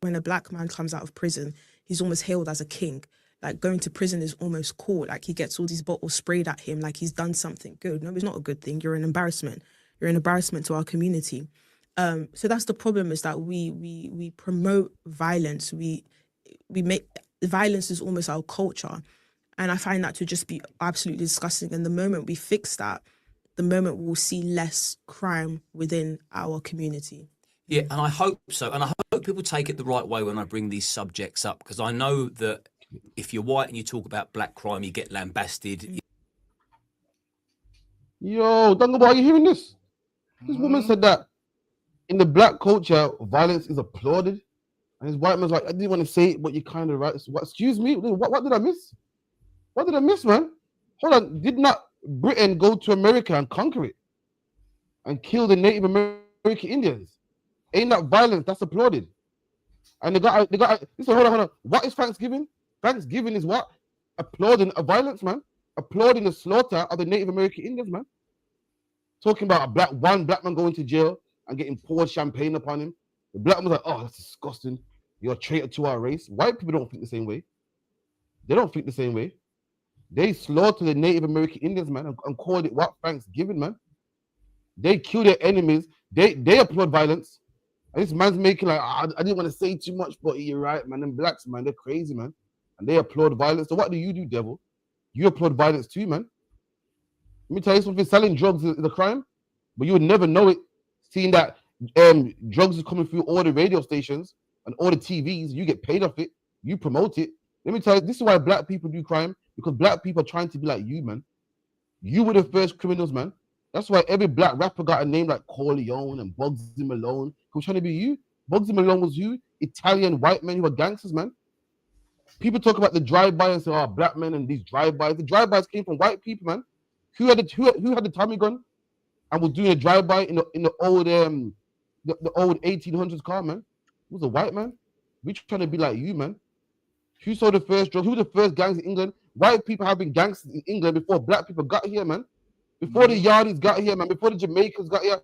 When a black man comes out of prison, he's almost hailed as a king. Like, going to prison is almost cool. Like, he gets all these bottles sprayed at him like he's done something good. No, it's not a good thing. You're an embarrassment. You're an embarrassment to our community. So that's the problem, is that we promote violence. We make violence is almost our culture. And I find that to just be absolutely disgusting. And the moment we fix that, the moment we'll see less crime within our community. Yeah, and I hope so. And I hope people take it the right way when I bring these subjects up, because I know that if you're white and you talk about black crime, you get lambasted. Yo, Dunga, are you hearing this? This woman said that in the black culture, violence is applauded. And his white man's like, I didn't want to say it, but you kind of right. So what, excuse me? What did I miss? What did I miss, man? Hold on. Did not Britain go to America and conquer it and kill the Native American Indians? Ain't that violence? That's applauded. And they got. Listen, hold on. What is Thanksgiving? Thanksgiving is what? Applauding a violence, man. Applauding the slaughter of the Native American Indians, man. Talking about one black man going to jail and getting poured champagne upon him. The black man was like, oh, that's disgusting. You're a traitor to our race. White people don't think the same way. They don't think the same way. They slaughtered the Native American Indians, man, and called it what? Thanksgiving, man. They kill their enemies. They applaud violence. And this man's making like, I didn't want to say too much, but you're right, man. Them blacks, man, they're crazy, man. And they applaud violence. So what do you do, devil? You applaud violence too, man. Let me tell you something. Selling drugs is a crime, but you would never know it. Seeing that drugs is coming through all the radio stations and all the TVs, you get paid off it. You promote it. Let me tell you, this is why black people do crime, because black people are trying to be like you, man. You were the first criminals, man. That's why every black rapper got a name like Corleone and Bugsy Malone. Who's trying to be you? Bugsy Malone was you. Italian white men who were gangsters, man. People talk about the drive-by and say, oh, black men and these drive-bys. The drive-bys came from white people, man. Who had the Tommy gun and was doing a drive-by in the old the old 1800s car, man? It was a white man. We trying to be like you, man. Who saw the first drug? Who were the first gangs in England? White people have been gangsters in England before black people got here, man. Before the Yardies got here, man. Before the Jamaicans got here.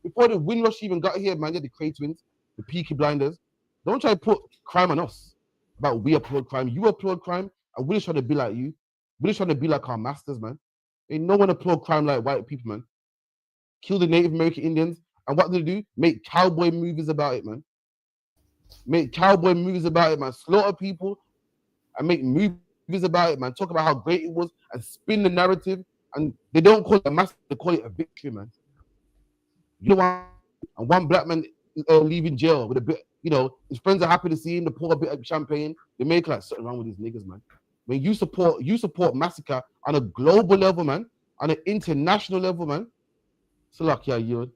Before the Windrush even got here, man. Yeah, the Cray Twins, the Peaky Blinders. Don't try to put crime on us. About we applaud crime. You applaud crime, and we're just trying to be like you. We're just trying to be like our masters, man. Ain't no one applaud crime like white people, man. Kill the Native American Indians, and what do they do? Make cowboy movies about it, man. Make cowboy movies about it, man. Slaughter people and make movies about it, man. Talk about how great it was and spin the narrative. And they don't call it a massacre, they call it a victory, man. You know what? And one black man leaving jail with a bit, you know, his friends are happy to see him, they pour a bit of champagne. They make like something wrong with these niggas, man. When you support massacre on a global level, man, on an international level, man. So like, yeah, you.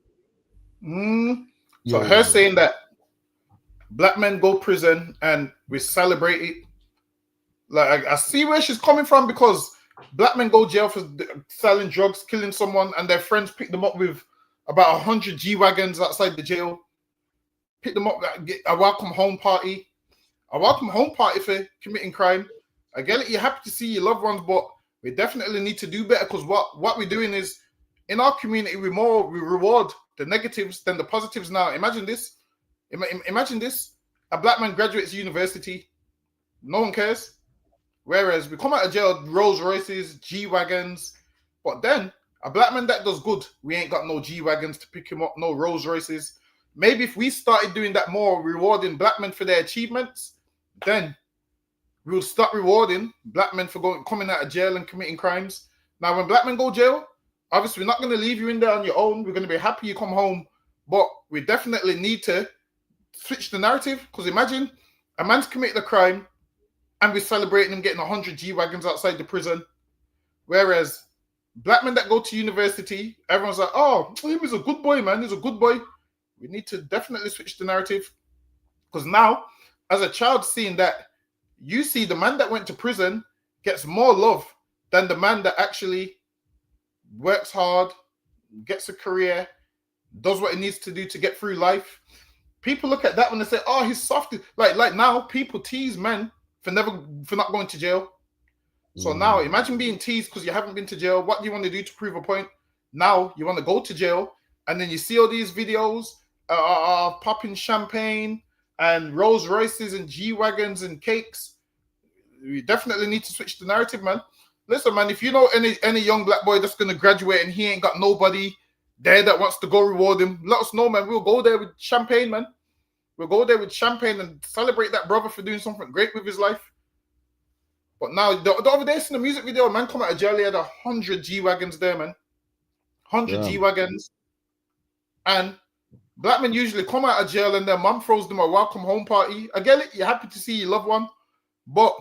So her saying that black men go prison and we celebrate it. Like, I see where she's coming from, because black men go jail for selling drugs, killing someone, and their friends pick them up with about 100 G-Wagons outside the jail. Pick them up, get a welcome home party. A welcome home party for committing crime. I get it, you're happy to see your loved ones, but we definitely need to do better, because what we're doing is, in our community, we reward the negatives than the positives now. Imagine this. Imagine this. A black man graduates university. No one cares. Whereas we come out of jail, Rolls Royces, G-Wagons. But then, a black man that does good, we ain't got no G-Wagons to pick him up, no Rolls Royces. Maybe if we started doing that more, rewarding black men for their achievements, then we would start rewarding black men for coming out of jail and committing crimes. Now, when black men go jail, obviously we're not going to leave you in there on your own. We're going to be happy you come home, but we definitely need to switch the narrative. Because imagine a man's committed a crime and we're celebrating him getting 100 G-Wagons outside the prison. Whereas black men that go to university, everyone's like, oh, he's a good boy, man. He's a good boy. We need to definitely switch the narrative. Because now, as a child seeing that, you see the man that went to prison gets more love than the man that actually works hard, gets a career, does what he needs to do to get through life. People look at that when they say, oh, he's soft. Like now, people tease men for not going to jail. So now, imagine being teased because you haven't been to jail. What do you want to do to prove a point? Now, you want to go to jail, and then you see all these videos popping champagne and Rolls Royces and G-Wagons and cakes. We definitely need to switch the narrative, man. Listen, man, if you know any young black boy that's going to graduate and he ain't got nobody there that wants to go reward him, let us know, man. We'll go there with champagne, man. We'll go there with champagne and celebrate that brother for doing something great with his life. But now, the other day, in the music video, man come out of jail, he had 100 G-Wagons there, man. 100 G-Wagons. And black men usually come out of jail and their mum throws them a welcome home party. I get it, you're happy to see your loved one. But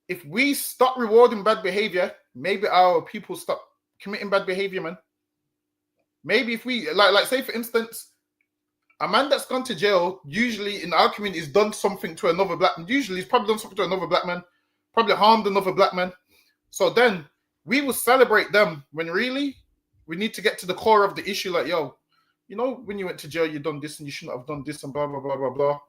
if we stop rewarding bad behavior, maybe our people stop committing bad behavior, man. Maybe if we, like say for instance, a man that's gone to jail, usually in our community, has done something to another black man. Usually he's probably done something to another black man, probably harmed another black man. So then we will celebrate them when really we need to get to the core of the issue. Like, yo, you know, when you went to jail, you done this and you shouldn't have done this and blah, blah, blah, blah, blah.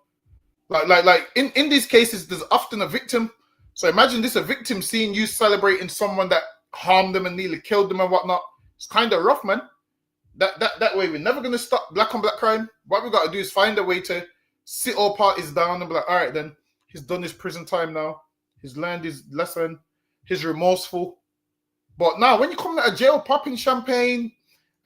Like in these cases, there's often a victim. So imagine this, a victim seeing you celebrating someone that harmed them and nearly killed them and whatnot. It's kind of rough, man. That way, we're never going to stop black on black crime. What we got to do is find a way to sit all parties down and be like, all right, then, he's done his prison time now. He's learned his lesson. He's remorseful. But now, when you're coming out of jail, popping champagne,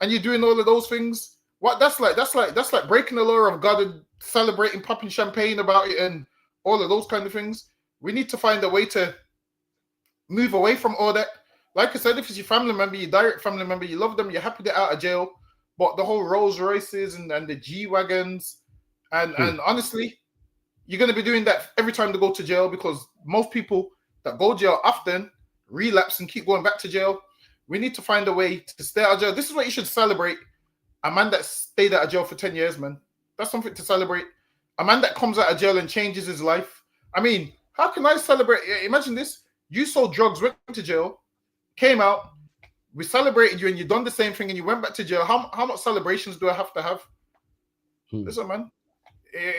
and you're doing all of those things, what that's like breaking the law of God and celebrating, popping champagne about it and all of those kind of things. We need to find a way to move away from all that. Like I said, if it's your family member, your direct family member, you love them, you're happy they're out of jail, but the whole Rolls Royces and the G-Wagons, and honestly, you're going to be doing that every time they go to jail, because most people that go to jail often relapse and keep going back to jail. We need to find a way to stay out of jail. This is what you should celebrate. A man that stayed out of jail for 10 years, man. That's something to celebrate. A man that comes out of jail and changes his life. I mean, how can I celebrate? Imagine this. You sold drugs, went to jail, came out, we celebrated you, and you done the same thing and you went back to jail. How much celebrations do I have to have? Listen, man.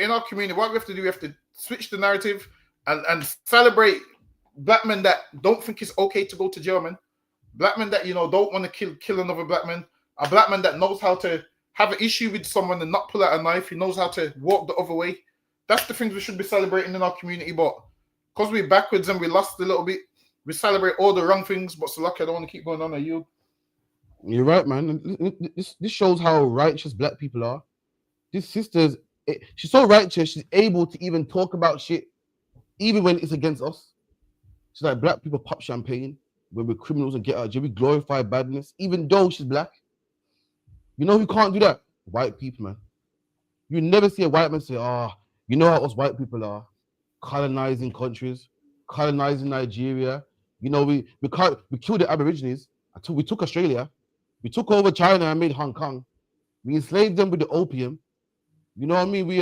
In our community, what we have to do, we have to switch the narrative and celebrate black men that don't think it's okay to go to jail, man. Black men that, don't want to kill another black man. A black man that knows how to have an issue with someone and not pull out a knife. He knows how to walk the other way. That's the things we should be celebrating in our community. But because we're backwards and we lost a little bit, we celebrate all the wrong things. But so lucky, I don't want to keep going on at you. You're right, man. This shows how righteous black people are. This sister's, she's so righteous, she's able to even talk about shit, even when it's against us. She's like, black people pop champagne when we're criminals and get out of jail. We glorify badness, even though she's black. You know who can't do that? White people, man. You never see a white man say, you know how us white people are, colonizing countries, colonizing Nigeria. We killed the Aborigines. We took Australia. We took over China and made Hong Kong. We enslaved them with the opium. You know what I mean? We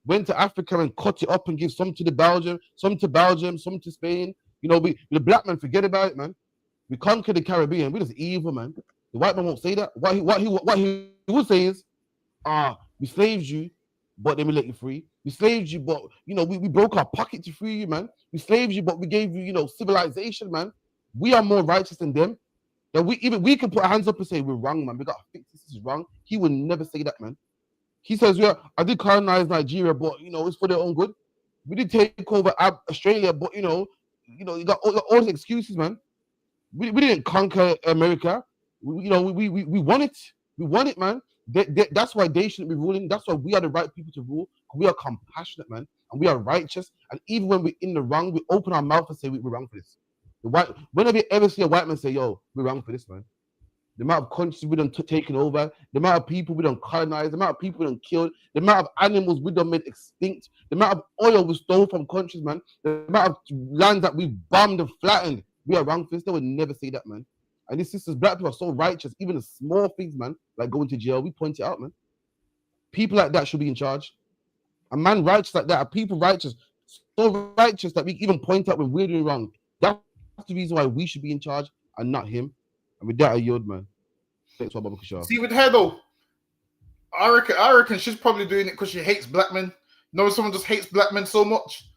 went to Africa and cut it up and give some to Belgium, some to Spain. The black man, forget about it, man. We conquered the Caribbean. We're just evil, man. The white man won't say that. What he would say is, we slaved you, but then we let you free. We slaved you, but we broke our pocket to free you, man. We slaved you, but we gave you, civilization, man. We are more righteous than them. That we can put our hands up and say we're wrong, man. We got to fix this is wrong. He would never say that, man. He says, I did colonize Nigeria, but it's for their own good. We did take over Australia, but you got all the excuses, man. We didn't conquer America. We won it. We won it, man. That's why they shouldn't be ruling. That's why we are the right people to rule. We are compassionate, man, and we are righteous. And even when we're in the wrong, we open our mouth and say we're wrong for this. Whenever you ever see a white man say, "Yo, we're wrong for this, man," the amount of countries we done taken over, the amount of people we done colonized, the amount of people we done killed, the amount of animals we done made extinct, the amount of oil we stole from countries, man, the amount of land that we bombed and flattened. We are wrong for this. They would never say that, man. And these sisters, black people are so righteous, even the small things, man, like going to jail, we point it out, man. People like that should be in charge. A man righteous like that, a people righteous, so righteous that we even point out when we're doing wrong. That's the reason why we should be in charge and not him. And with that, I yield, man. Thanks for Baba Kushar. See, with her though, I reckon she's probably doing it because she hates black men. You know, someone just hates black men so much.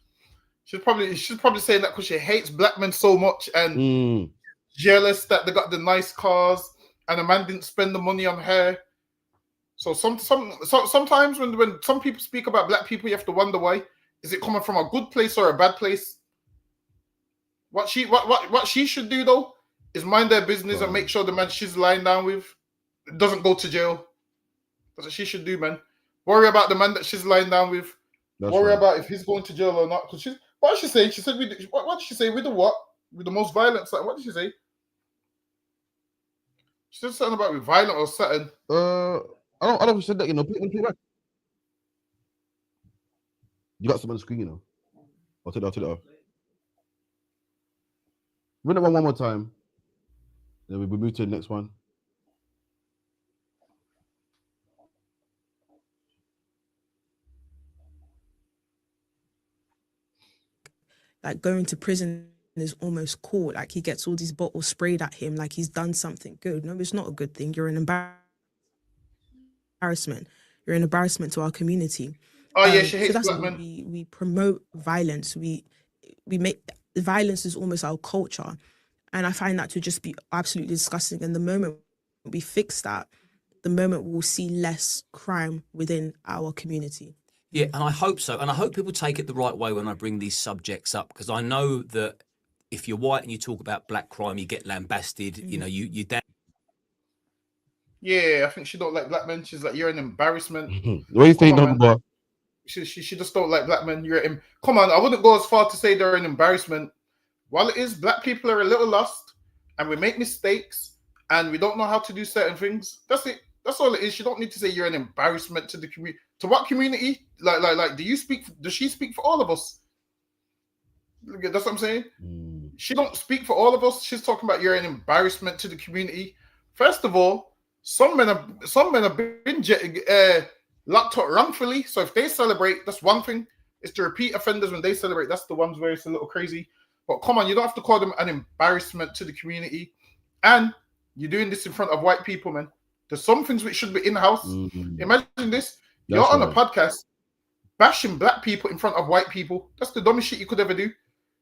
She's probably saying that because she hates black men so much and jealous that they got the nice cars and a man didn't spend the money on her. So sometimes when some people speak about black people, you have to wonder why. Is it coming from a good place or a bad place? What she should do though is mind their business and make sure the man she's lying down with doesn't go to jail. That's what she should do, man. Worry about the man that she's lying down with. Worry about if he's going to jail or not. Because what did she say? She said, what did she say? With the what? With the most violence? What did she say? She said something about with violent or something. I don't know if you said that, you know. Put it back. You got some on the screen, you know. I'll take it off. Run it one more time. Then we move to the next one. Like going to prison is almost cool. Like he gets all these bottles sprayed at him like he's done something good. No, it's not a good thing. You're an embarrassment. You're an embarrassment to our community. Oh yeah, she hates so that's black why men. we promote violence. We make violence is almost our culture, and I find that to just be absolutely disgusting. And the moment we fix that, the moment we'll see less crime within our community. Yeah, and I hope so. And I hope people take it the right way when I bring these subjects up, because I know that if you're white and you talk about black crime, you get lambasted. You know, you down. Yeah, I think she don't like black men. She's like, you're an embarrassment. What do you think, number? She just don't like black men. Come on, I wouldn't go as far to say they're an embarrassment. While it is, black people are a little lost, and we make mistakes, and we don't know how to do certain things. That's it. That's all it is. You don't need to say you're an embarrassment to the community. To what community? Like, does she speak for all of us? That's what I'm saying. She don't speak for all of us. She's talking about you're an embarrassment to the community. First of all, some men have been locked up wrongfully. So if they celebrate, that's one thing. It's the repeat offenders when they celebrate. That's the ones where it's a little crazy. But come on, you don't have to call them an embarrassment to the community. And you're doing this in front of white people, man. There's some things which should be in-house. Imagine this. You're on a podcast bashing black people in front of white people. That's the dumbest shit you could ever do.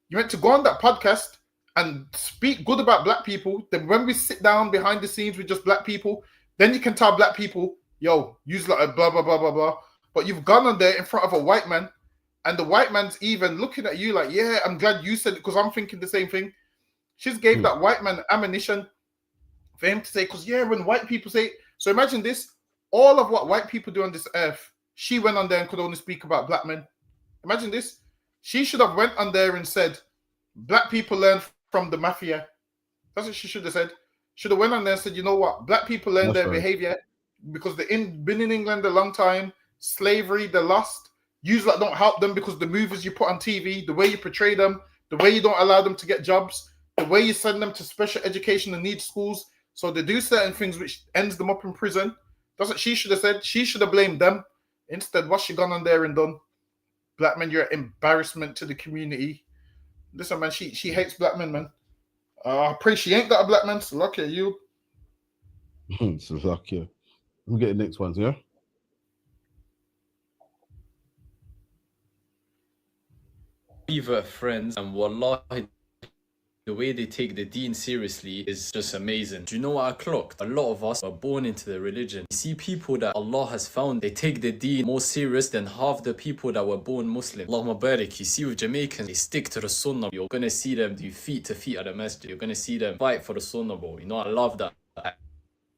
You meant to go on that podcast and speak good about black people. Then when we sit down behind the scenes with just black people, then you can tell black people, yo, use like a blah, blah, blah, blah, blah. But you've gone on there in front of a white man, and the white man's even looking at you like, yeah, I'm glad you said it because I'm thinking the same thing. She's gave that white man ammunition for him to say, because yeah, when white people say, so imagine this, all of what white people do on this earth, she went on there and could only speak about black men. Imagine this. She should have went on there and said, black people learn from the mafia. That's what she should have said. Should have went on there and said, you know what? Black people learn their behavior because they've been in England a long time. Slavery, they're lost. You like don't help them because the movies you put on TV, the way you portray them, the way you don't allow them to get jobs, the way you send them to special education and need schools. So they do certain things which ends them up in prison. That's what she should have said. She should have blamed them. Instead, what's she gone on there and done? Black men, you're an embarrassment to the community. Listen, man, she hates black men, man. I pray she ain't got a black man. So lucky you. So lucky. We'll get the next ones, yeah? Either friends, and wallahi, the way they take the deen seriously is just amazing. Do you know what I clocked? A lot of us are born into the religion. You see people that Allah has found, they take the deen more serious than half the people that were born Muslim. Allahumma barik. You see with Jamaicans, they stick to the sunnah. You're going to see them do feet to feet at the masjid. You're going to see them fight for the sunnah, bro. You know, I love that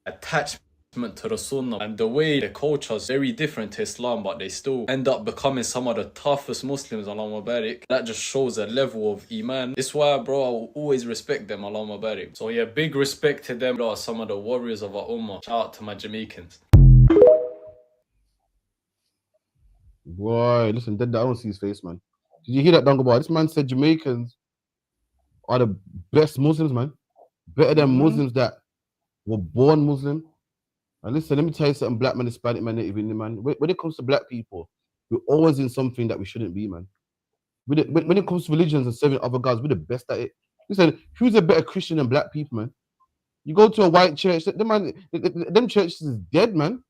attachment to the Sunnah, and the way the culture is very different to Islam, but they still end up becoming some of the toughest Muslims, Allahumma barik. That just shows a level of Iman. This is why, bro, I will always respect them, Allahumma barik. So yeah, big respect to them. They are some of the warriors of our ummah. Shout out to my Jamaicans. Boy, listen, I don't see his face, man. Did you hear that, Dunga boy? This man said Jamaicans are the best Muslims, man. Better than Muslims that were born Muslim. And listen, let me tell you something, black man, Hispanic man, Native Indian man. When it comes to black people, we're always in something that we shouldn't be, man. When it comes to religions and serving other gods, we're the best at it. Listen, who's a better Christian than black people, man? You go to a white church, them churches is dead, man.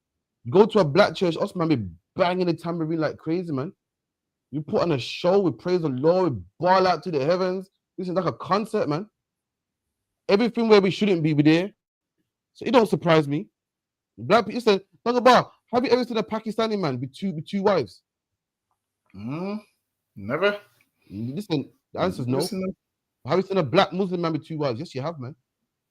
You go to a black church, us man be banging the tambourine like crazy, man. You put on a show, we praise the Lord, we ball out to the heavens. This is like a concert, man. Everything where we shouldn't be, we're there. So it don't surprise me. Black people, listen, talk about, have you ever seen a Pakistani man with two wives? Never. Listen, the answer is no. Have you seen a black Muslim man with two wives? Yes, you have, man.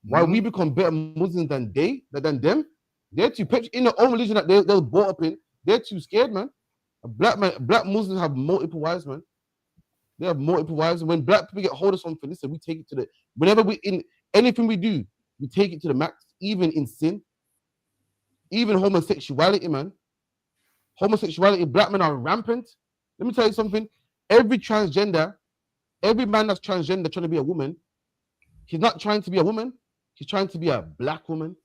Why we become better Muslims than them? They're too in their own religion that they were brought up in. They're too scared, man. Black Muslims have multiple wives, man. They have multiple wives, and when black people get hold of something, listen, we take it to the. Whenever we in anything we do, we take it to the max. Even in sin, even homosexuality, man. Homosexuality, black men are rampant. Let me tell you something. Every transgender, every man that's transgender trying to be a woman, he's not trying to be a woman. He's trying to be a black woman.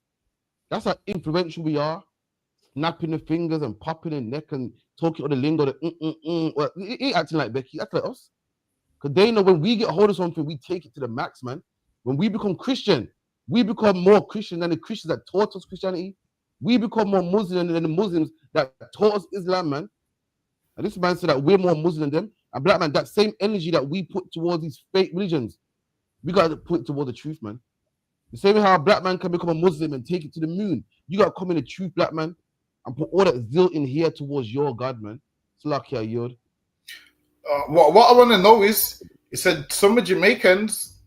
That's how influential we are. Snapping the fingers and popping the neck and talking on the lingo. Well, he ain't acting like Becky. That's like us. Because they know when we get hold of something, we take it to the max, man. When we become Christian, we become more Christian than the Christians that taught us Christianity. We become more Muslim than the Muslims that taught us Islam, man. And this man said that we're more Muslim than them. And black man, that same energy that we put towards these fake religions, we got to put it towards the truth, man. The same way how a black man can become a Muslim and take it to the moon. You got to come in the truth, black man, and put all that zeal in here towards your God, man. It's lucky, Yod. What I want to know is, he said some of Jamaicans,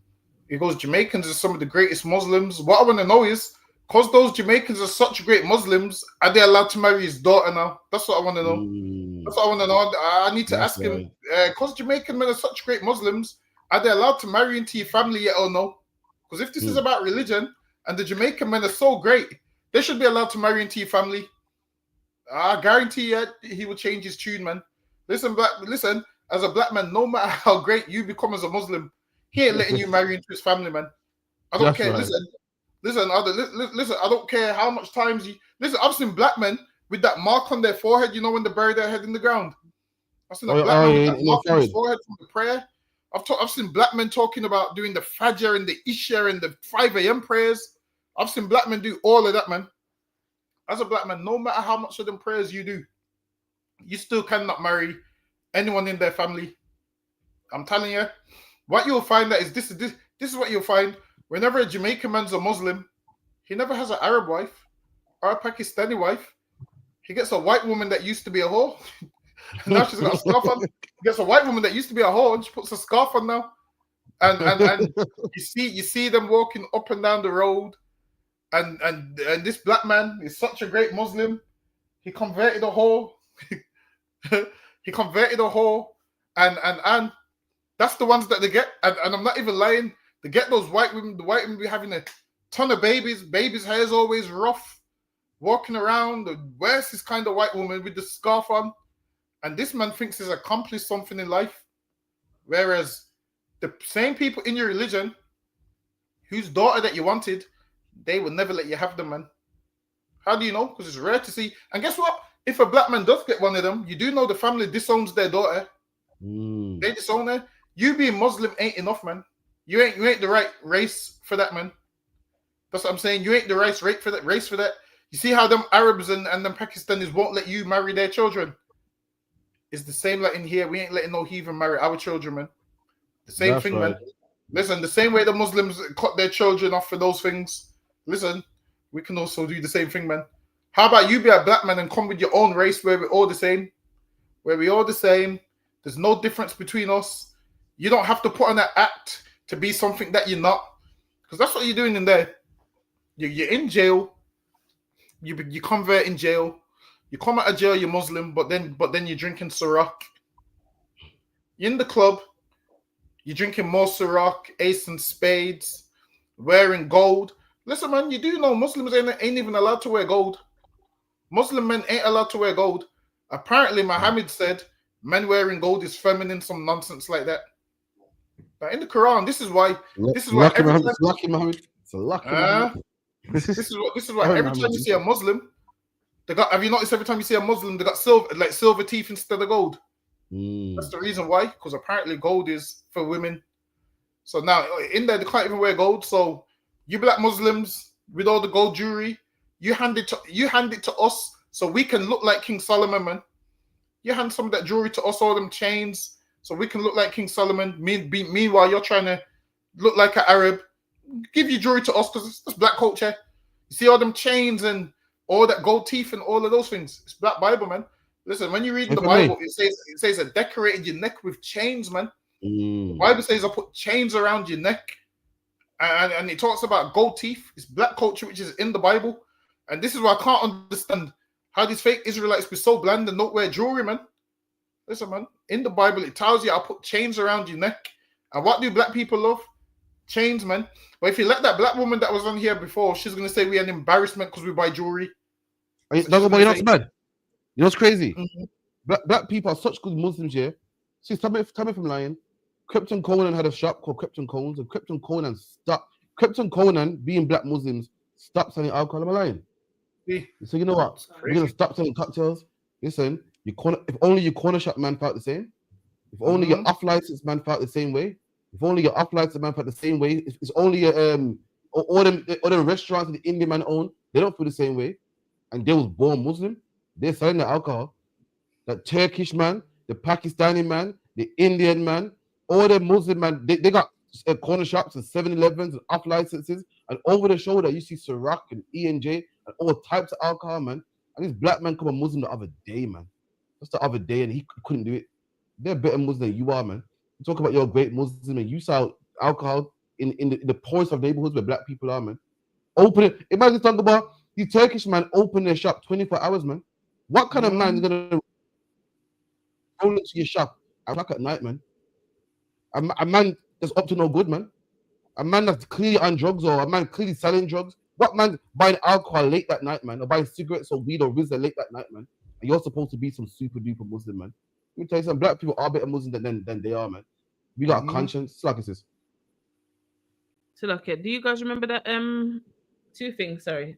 he goes, Jamaicans are some of the greatest Muslims. What I want to know is, because those Jamaicans are such great Muslims, are they allowed to marry his daughter now? That's what I want to know. That's what I want to know. I need to ask him, because Jamaican men are such great Muslims, are they allowed to marry into your family yet or no? Because if this is about religion, and the Jamaican men are so great, they should be allowed to marry into your family. I guarantee you, he will change his tune, man. Listen, as a black man, no matter how great you become as a Muslim, he ain't letting you marry into his family, man. I don't care. Right. Listen, I don't care how much times you listen. I've seen black men with that mark on their forehead, you know, when they bury their head in the ground. I've seen a black man with that mark on his forehead from the prayer. I've seen black men talking about doing the Fajr and the Isha and the 5 a.m. prayers. I've seen black men do all of that, man. As a black man, no matter how much of them prayers you do, you still cannot marry anyone in their family. I'm telling you, what you'll find that is this is what you'll find. Whenever a Jamaican man's a Muslim, he never has an Arab wife or a Pakistani wife. He gets a white woman that used to be a whore. Now she's got a scarf on. He gets a white woman that used to be a whore and she puts a scarf on now. And you see them walking up and down the road. And this black man is such a great Muslim. He converted a whore. He converted a whore. And that's the ones that they get. And I'm not even lying. They get those white women. The white women be having a ton of babies. Baby's hair is always rough. Walking around. The worst is kind of white woman with the scarf on. And this man thinks he's accomplished something in life. Whereas the same people in your religion, whose daughter that you wanted, they will never let you have them, man. How do you know? Because it's rare to see. And guess what? If a black man does get one of them, you do know the family disowns their daughter. They disown her. You being Muslim ain't enough, man. You ain't the right race for that, man. That's what I'm saying. You ain't the right race for that. You see how them Arabs and them Pakistanis won't let you marry their children? It's the same like in here. We ain't letting no heathen marry our children, man. The same thing, right, man. Listen, the same way the Muslims cut their children off for those things, listen, we can also do the same thing, man. How about you be a black man and come with your own race where we're all the same? Where we're all the same. There's no difference between us. You don't have to put on an act to be something that you're not. Because that's what you're doing in there. You're in jail. You convert in jail. You come out of jail, you're Muslim, but then you're drinking Ciroc. You're in the club, you're drinking more Ciroc, ace and spades, wearing gold. Listen, man, you do know Muslims ain't even allowed to wear gold. Muslim men ain't allowed to wear gold. Apparently, Muhammad said men wearing gold is feminine, some nonsense like that. But in the Quran, this is why every time, it's lucky Muhammad. It's a lucky Muhammad. this is why every time you see a Muslim, have you noticed every time you see a Muslim, they got silver teeth instead of gold? That's the reason why, because apparently gold is for women. So now in there they can't even wear gold. So you black Muslims with all the gold jewelry, you hand it to us so we can look like King Solomon, man. You hand some of that jewelry to us, all them chains, so we can look like King Solomon. Meanwhile, you're trying to look like an Arab. Give your jewelry to us because it's black culture. You see all them chains and all that gold teeth and all of those things. It's Black Bible, man. Listen, when you read the Bible, it says I decorated your neck with chains, man. The Bible says I put chains around your neck. And it talks about gold teeth. It's black culture, which is in the Bible. And this is why I can't understand how these fake Israelites be so bland and don't wear jewelry, man. Listen, man, in the Bible, it tells you I'll put chains around your neck. And what do black people love? Chains, man. But if you let that black woman that was on here before, she's going to say we're an embarrassment because we buy jewelry. You know what's bad? You know what's crazy? Black people are such good Muslims here. See, tell me if I'm lying. Krypton Conan had a shop called Krypton Cones, and Krypton Conan, being black Muslims, stopped selling alcohol. Am I lying? So you know what? We're gonna stop selling cocktails. Listen, if only your corner shop man felt the same. If only your off-license man felt the same way. If only your off-license man felt the same way. If it's only all them restaurants that the Indian man own, they don't feel the same way. And they was born Muslim. They're selling the alcohol. That Turkish man, the Pakistani man, the Indian man, all the Muslim man, they got corner shops and 7-Elevens and off licenses, and over the shoulder you see Ciroc and E&J and all types of alcohol, man. And this black man come a Muslim the other day, man. Just the other day, and he couldn't do it. They're better Muslim than you are, man. You talk about your great Muslim, and you sell alcohol in the poorest of neighborhoods where black people are, man. Open it. Imagine talking about the Turkish man open their shop 24 hours, man. What kind of man is gonna roll into your shop at night, man? A man that's up to no good, man. A man that's clearly on drugs, or a man clearly selling drugs. What man buying alcohol late that night, man? Or buying cigarettes or weed or Rizla late that night, man? And you're supposed to be some super duper Muslim, man. Let me tell you something, black people are better Muslim than they are, man. We got a conscience. It's like this. So look, do you guys remember that two things, sorry.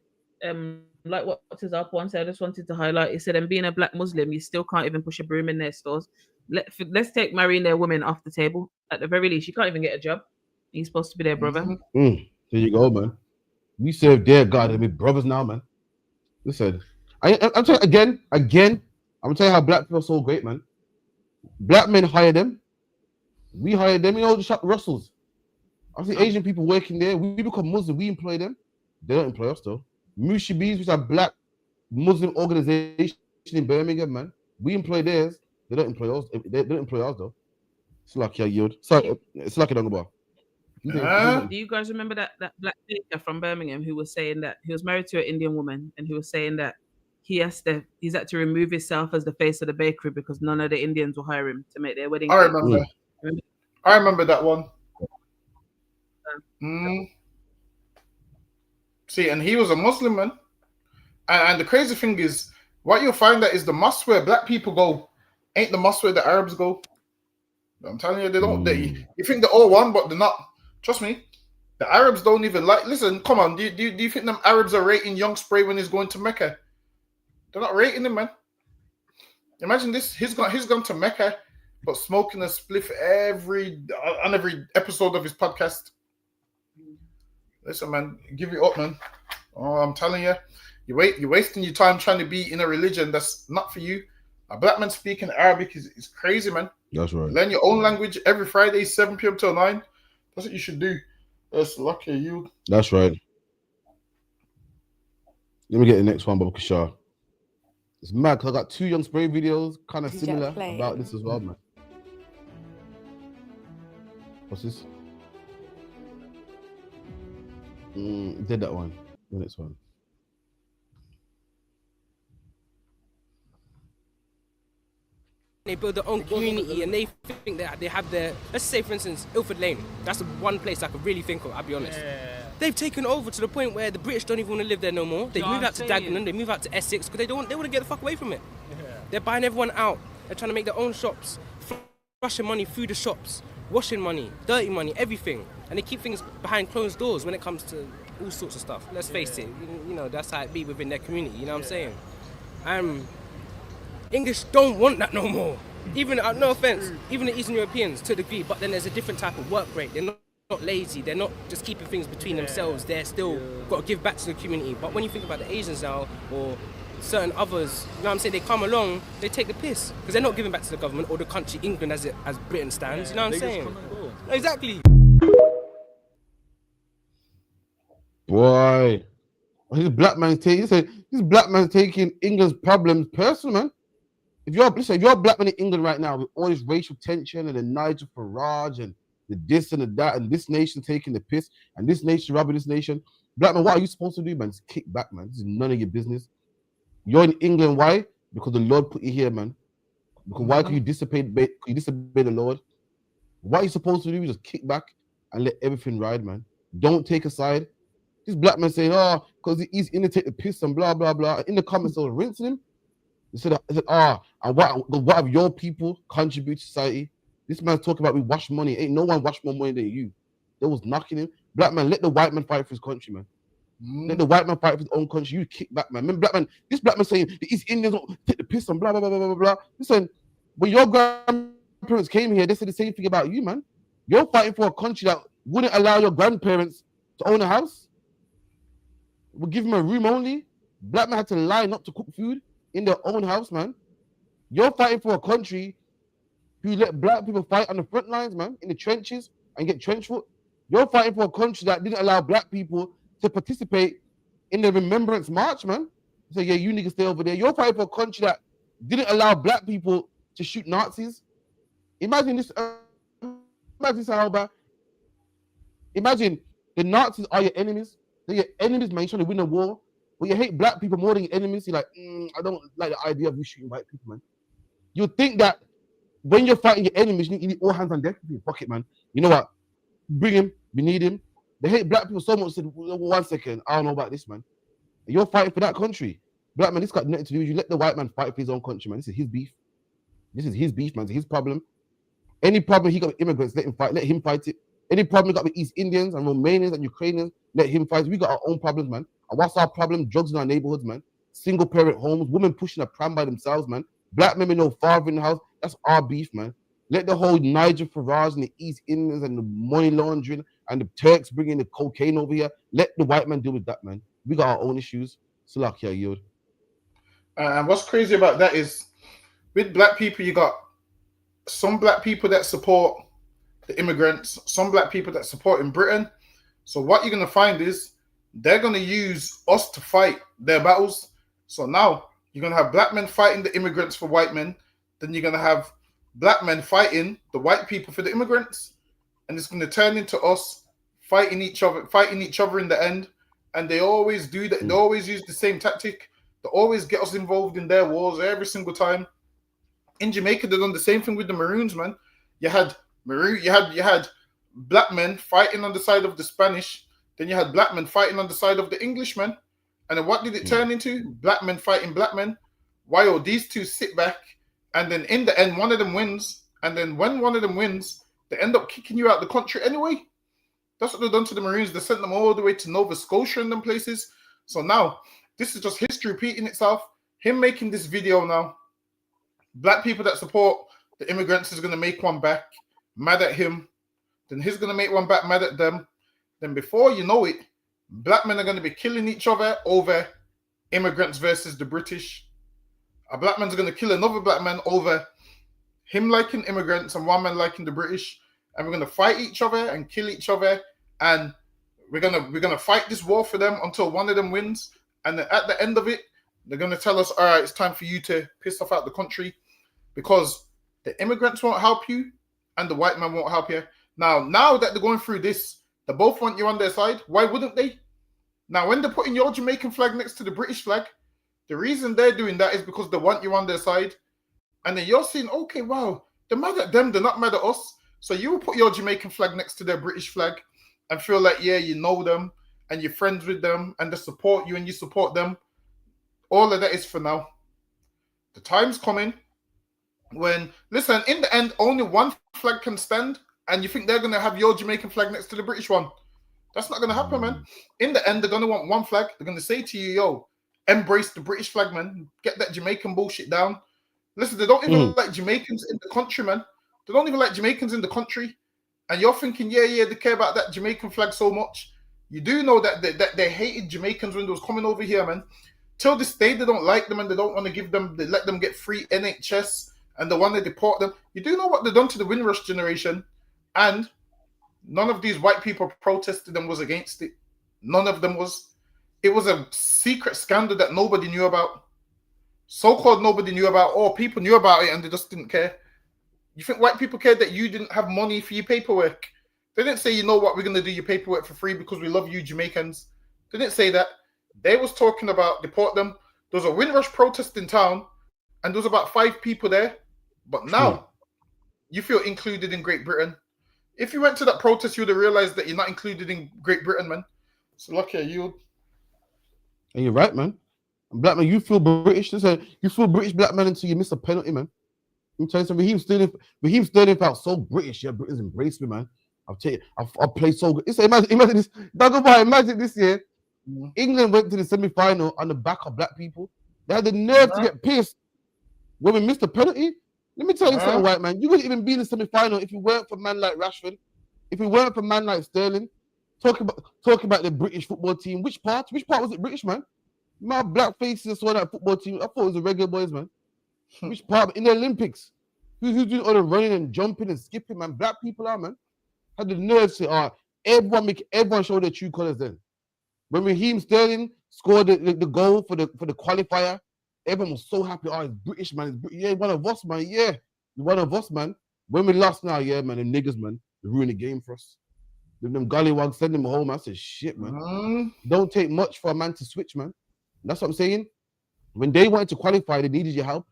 Like what is up once, I just wanted to highlight, it said, and being a black Muslim, you still can't even push a broom in their stores. Let's take marrying their women off the table. At the very least, you can't even get a job. You're supposed to be their brother. There you go, man. We serve their God and we brothers now, man. Listen, I'm telling you again, I'm gonna tell you how black people are so great, man. Black men hire them, we hire them. You know, the shop Russells. I see Asian people working there. We become Muslim, we employ them. They don't employ us though. Mushibis, which are black Muslim organization in Birmingham, man. We employ theirs. They don't employ us. They don't employ us though. It's like yield. Sorry, it's like a dongle. Do you guys remember that black baker from Birmingham who was saying that he was married to an Indian woman and he was saying that he's had to remove himself as the face of the bakery because none of the Indians will hire him to make their wedding cake. I remember that one. See, and he was a Muslim, man. And the crazy thing is, what you'll find that is the mosque where black people go ain't the mosque where the Arabs go. I'm telling you, they don't. You think they're all one, but they're not. Trust me, the Arabs don't even like. Listen, come on. Do you think them Arabs are rating Young Spray when he's going to Mecca? They're not rating him, man. Imagine this. He's gone to Mecca, but smoking a spliff on every episode of his podcast. Listen, man, give it up, man. Oh, I'm telling you, you're wasting your time trying to be in a religion that's not for you. A black man speaking Arabic is crazy, man. That's right. Learn your own language every Friday, 7 p.m. till 9. That's what you should do. That's lucky you. That's right. Let me get the next one, Baba Kishar. It's mad because I got 2 Young Spray videos kind of similar about this as well, man. What's this? Did that one. The next one. they build their own community and they think that they have their, let's say for instance, Ilford Lane. That's the one place I could really think of, I'll be honest. Yeah. They've taken over to the point where the British don't even want to live there no more. They move out to Dagenham, they move out to Essex because they want to get the fuck away from it. Yeah. They're buying everyone out. They're trying to make their own shops, flushing money through the shops, washing money, dirty money, everything. And they keep things behind closed doors when it comes to all sorts of stuff. Let's face it, you know, that's how it be within their community, you know what I'm saying? English don't want that no more. Even, no offense, even the Eastern Europeans to a degree, but then there's a different type of work rate. They're not lazy, they're not just keeping things between themselves, they're still got to give back to the community. But when you think about the Asians now, or certain others, you know what I'm saying, they come along, they take the piss, because they're not giving back to the government or the country, England as Britain stands, you know what I'm saying? Exactly. Boy, this black man's taking England's problems personal, man. If you're a black man in England right now with all this racial tension and the Nigel Farage and the this and the that and this nation taking the piss and this nation robbing this nation, black man, what are you supposed to do, man? Just kick back, man. This is none of your business. You're in England, why? Because the Lord put you here, man. Because why could you disobey the Lord? What are you supposed to do? Just kick back and let everything ride, man. Don't take a side. This black man saying, oh, because he's in to take the piss and blah, blah, blah. In the comments, they were rinsing him. They said, and what have your people contributed to society? This man's talking about we wash money. Ain't no one wash more money than you. They was knocking him. Black man, let the white man fight for his country, man. Let the white man fight for his own country. You kick back, man. Remember, this black man saying the East Indians don't take the piss and blah, blah, blah, blah, blah, blah. Listen, when your grandparents came here, they said the same thing about you, man. You're fighting for a country that wouldn't allow your grandparents to own a house. We'll give them a room only. Black man had to line up to cook food in their own house, man. You're fighting for a country who let black people fight on the front lines, man, in the trenches and get trench foot. You're fighting for a country that didn't allow black people to participate in the Remembrance March, man. So yeah, you niggas stay over there. You're fighting for a country that didn't allow black people to shoot Nazis. Imagine this. Imagine how bad. Imagine the Nazis are your enemies. They're your enemies, man. You're trying to win a war. But you hate black people more than your enemies. You're like, I don't like the idea of you shooting white people, man. You think that when you're fighting your enemies, you need all hands on deck. Fuck it, man. You know what? Bring him. We need him. They hate black people so much. Said, 1 second, I don't know about this, man. You're fighting for that country. Black man, this got nothing to do with you. Let the white man fight for his own country, man. This is his beef. This is his beef, man. It's his problem. Any problem he got with immigrants, let him fight. Let him fight it. Any problem he got with East Indians and Romanians and Ukrainians, let him fight. We got our own problems, man. And what's our problem? Drugs in our neighborhoods, man. Single parent homes, women pushing a pram by themselves, man. Black men with no father in the house. That's our beef, man. Let the whole Nigel Farage and the East Indians and the money laundering and the Turks bringing the cocaine over here. Let the white man deal with that, man. We got our own issues. Salakia, yield. And what's crazy about that is, with black people, you got some black people that support the immigrants, some black people that support in Britain. So what you're going to find is they're going to use us to fight their battles. So now you're going to have black men fighting the immigrants for white men. Then you're going to have black men fighting the white people for the immigrants. And it's going to turn into us fighting each other in the end. And they always do that. They always use the same tactic. They always get us involved in their wars every single time. In Jamaica, they've done the same thing with the Maroons, man. You had black men fighting on the side of the Spanish. Then you had black men fighting on the side of the Englishmen. And then what did it turn into? Black men fighting black men. While these two sit back, and then in the end, one of them wins. And then when one of them wins, they end up kicking you out the country anyway. That's what they've done to the Marines. They sent them all the way to Nova Scotia and them places. So now, this is just history repeating itself. Him making this video now, black people that support the immigrants is going to make one back, mad at him. Then he's going to make one back, mad at them. Then before you know it, black men are going to be killing each other over immigrants versus the British. A black man's going to kill another black man over him liking immigrants and one man liking the British. And we're going to fight each other and kill each other. And we're gonna fight this war for them until one of them wins. And then at the end of it, they're going to tell us, all right, it's time for you to piss off out the country because the immigrants won't help you and the white man won't help you. Now that they're going through this, they both want you on their side. Why wouldn't they? Now, when they're putting your Jamaican flag next to the British flag, the reason they're doing that is because they want you on their side. And then you're saying, okay, wow, they're mad at them, they're not mad at us. So you will put your Jamaican flag next to their British flag and feel like, yeah, you know them and you're friends with them and they support you and you support them. All of that is for now. The time's coming when, listen, in the end, only one flag can stand, and you think they're going to have your Jamaican flag next to the British one. That's not going to happen, man. In the end, they're going to want one flag. They're going to say to you, yo, embrace the British flag, man. Get that Jamaican bullshit down. Listen, they don't even like Jamaicans in the country, man. They don't even like Jamaicans in the country. And you're thinking, yeah, they care about that Jamaican flag so much. You do know that they hated Jamaicans when they was coming over here, man. Till this day, they don't like them and they don't want to give them, they let them get free NHS and they want to deport them. You do know what they've done to the Windrush generation, and none of these white people protested and was against it. None of them was. It was a secret scandal that nobody knew about. So-called nobody knew about, or people knew about it and they just didn't care. You think white people cared that you didn't have money for your paperwork? They didn't say, you know what, we're going to do your paperwork for free because we love you Jamaicans. They didn't say that. They was talking about deport them. There was a Windrush protest in town and there was about 5 people there. But now you feel included in Great Britain. If you went to that protest, you would have realized that you're not included in Great Britain, man. So lucky you. And you're right, man. Black man, you feel British. Listen, you feel British, black man, until you miss a penalty, man. I'm telling you something. Raheem Sterling felt so British. Yeah, Britain's embraced me, man. I'll play so good. Imagine this. Imagine this year. England went to the semi-final on the back of black people. They had the nerve to get pissed when we missed a penalty. Let me tell you something, white man. You wouldn't even be in the semi-final if you weren't for a man like Rashford. If you weren't for a man like Sterling. Talking about the British football team. Which part was it British, man? My black faces saw that football team. I thought it was the regular boys, man. Which part in the Olympics? Who's doing all the running and jumping and skipping, man? Black people are, man. Had the nerve to say, everyone show their true colors then. When Raheem Sterling scored the goal for the qualifier, everyone was so happy. Oh, it's British, man. Yeah, one of us, man. Yeah, one of us, man. When we lost now, yeah, man, the niggas, man, they ruined the game for us. Them gollywogs send them home. I said, shit, man. Don't take much for a man to switch, man. That's what I'm saying. When they wanted to qualify, they needed your help.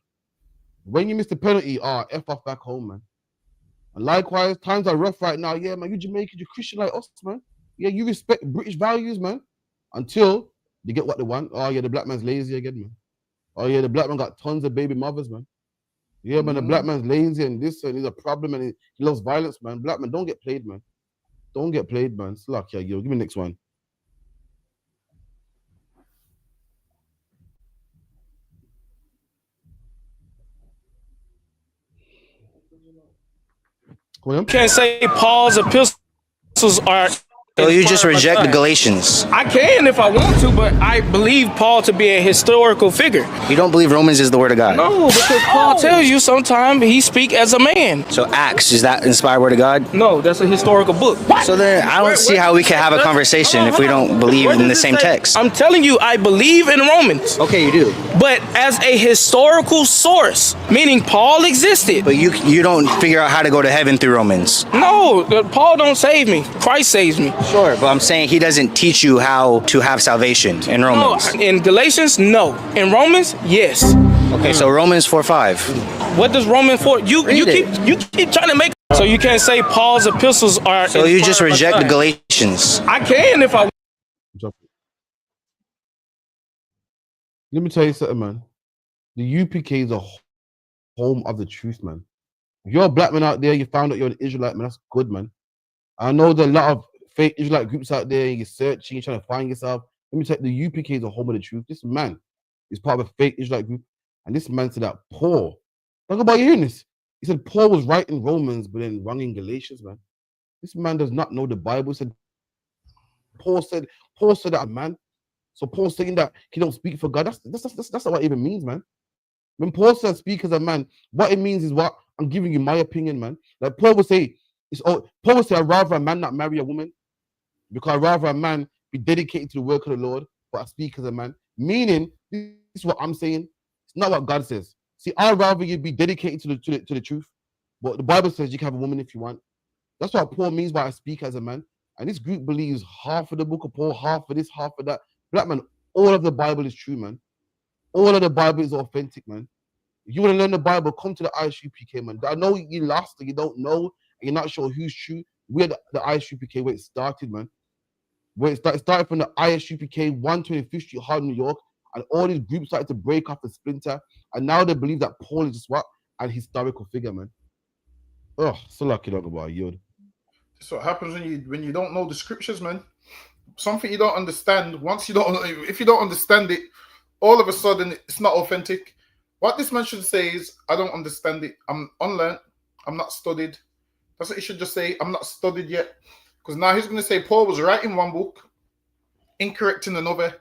When you miss the penalty, F off back home, man. And likewise, times are rough right now. Yeah, man, you Jamaican, you're Christian like us, man. Yeah, you respect British values, man. Until they get what they want. Oh, yeah, the black man's lazy again, man. Oh, yeah, the black man got tons of baby mothers, man. Yeah, man, the black man's lazy and this and he's a problem and he loves violence, man. Black man, don't get played, man. Don't get played, man. Slack, yeah, yo. Give me the next one. You can't say Paul's epistles are. So you just reject the Galatians? I can if I want to, but I believe Paul to be a historical figure. You don't believe Romans is the word of God? No, because Paul tells you sometimes he speak as a man. So Acts, is that inspired word of God? No, that's a historical book. So then I don't see how we can have a conversation if we don't believe in the same text. I'm telling you, I believe in Romans. Okay, you do. But as a historical source, meaning Paul existed. But you don't figure out how to go to heaven through Romans? No, Paul don't save me. Christ saves me. Sure, but I'm saying he doesn't teach you how to have salvation in Romans. No, in Galatians, no. In Romans, yes. Okay, so Romans 4:5. What does Romans 4? You keep trying to make. So you can't say Paul's epistles are. So you just reject the Galatians? I can if I. Let me tell you something, man. The UPK is a home of the truth, man. If you're a black man out there, you found out you're an Israelite, man. That's good, man. I know there are a lot of fake Israelite groups out there, you're searching, you're trying to find yourself. Let me tell you, the UPK is a home of the truth. This man is part of a fake Israelite group, and this man said that Paul, talk about hearing this. He said Paul was right in Romans, but then wrong in Galatians, man. This man does not know the Bible. He said Paul said that, man. So Paul saying that he don't speak for God. That's not what it even means, man. When Paul says speak as a man, what it means is what I'm giving you my opinion, man. Like Paul would say, I'd rather a man not marry a woman. Because I'd rather a man be dedicated to the work of the Lord, but I speak as a man. Meaning, this is what I'm saying. It's not what God says. See, I'd rather you be dedicated to the truth. But the Bible says you can have a woman if you want. That's what Paul means by I speak as a man. And this group believes half of the book of Paul, half of this, half of that. Black man, all of the Bible is true, man. All of the Bible is authentic, man. You want to learn the Bible, come to the ISUPK, man. I know you lost and you don't know, and you're not sure who's true. We're the ISUPK where it started, man. Where it started from the ISUPK 125th Street, Harlem, New York, and all these groups started to break off and splinter, and now they believe that Paul is just what? An historical figure, man. Oh, so lucky, don't about you. That's what happens when you don't know the scriptures, man. Something you don't understand. If you don't understand it, all of a sudden it's not authentic. What this man should say is, I don't understand it. I'm unlearned. I'm not studied. That's what he should just say. I'm not studied yet. Because now he's going to say Paul was right in one book, incorrect in another.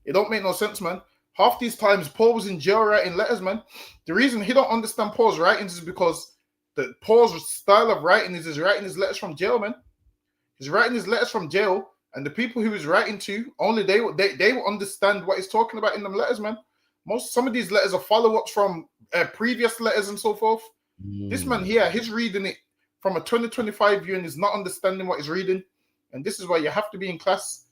It don't make no sense, man. Half these times Paul was in jail writing letters, man. The reason he don't understand Paul's writings is because Paul's style of writing is he's writing his letters from jail, man. He's writing his letters from jail, and the people who he's writing to, only they will understand what he's talking about in them letters, man. Some of these letters are follow-ups from previous letters and so forth. This man here, he's reading it from a 2025 view and is not understanding what he's reading. And this is why you have to be in class.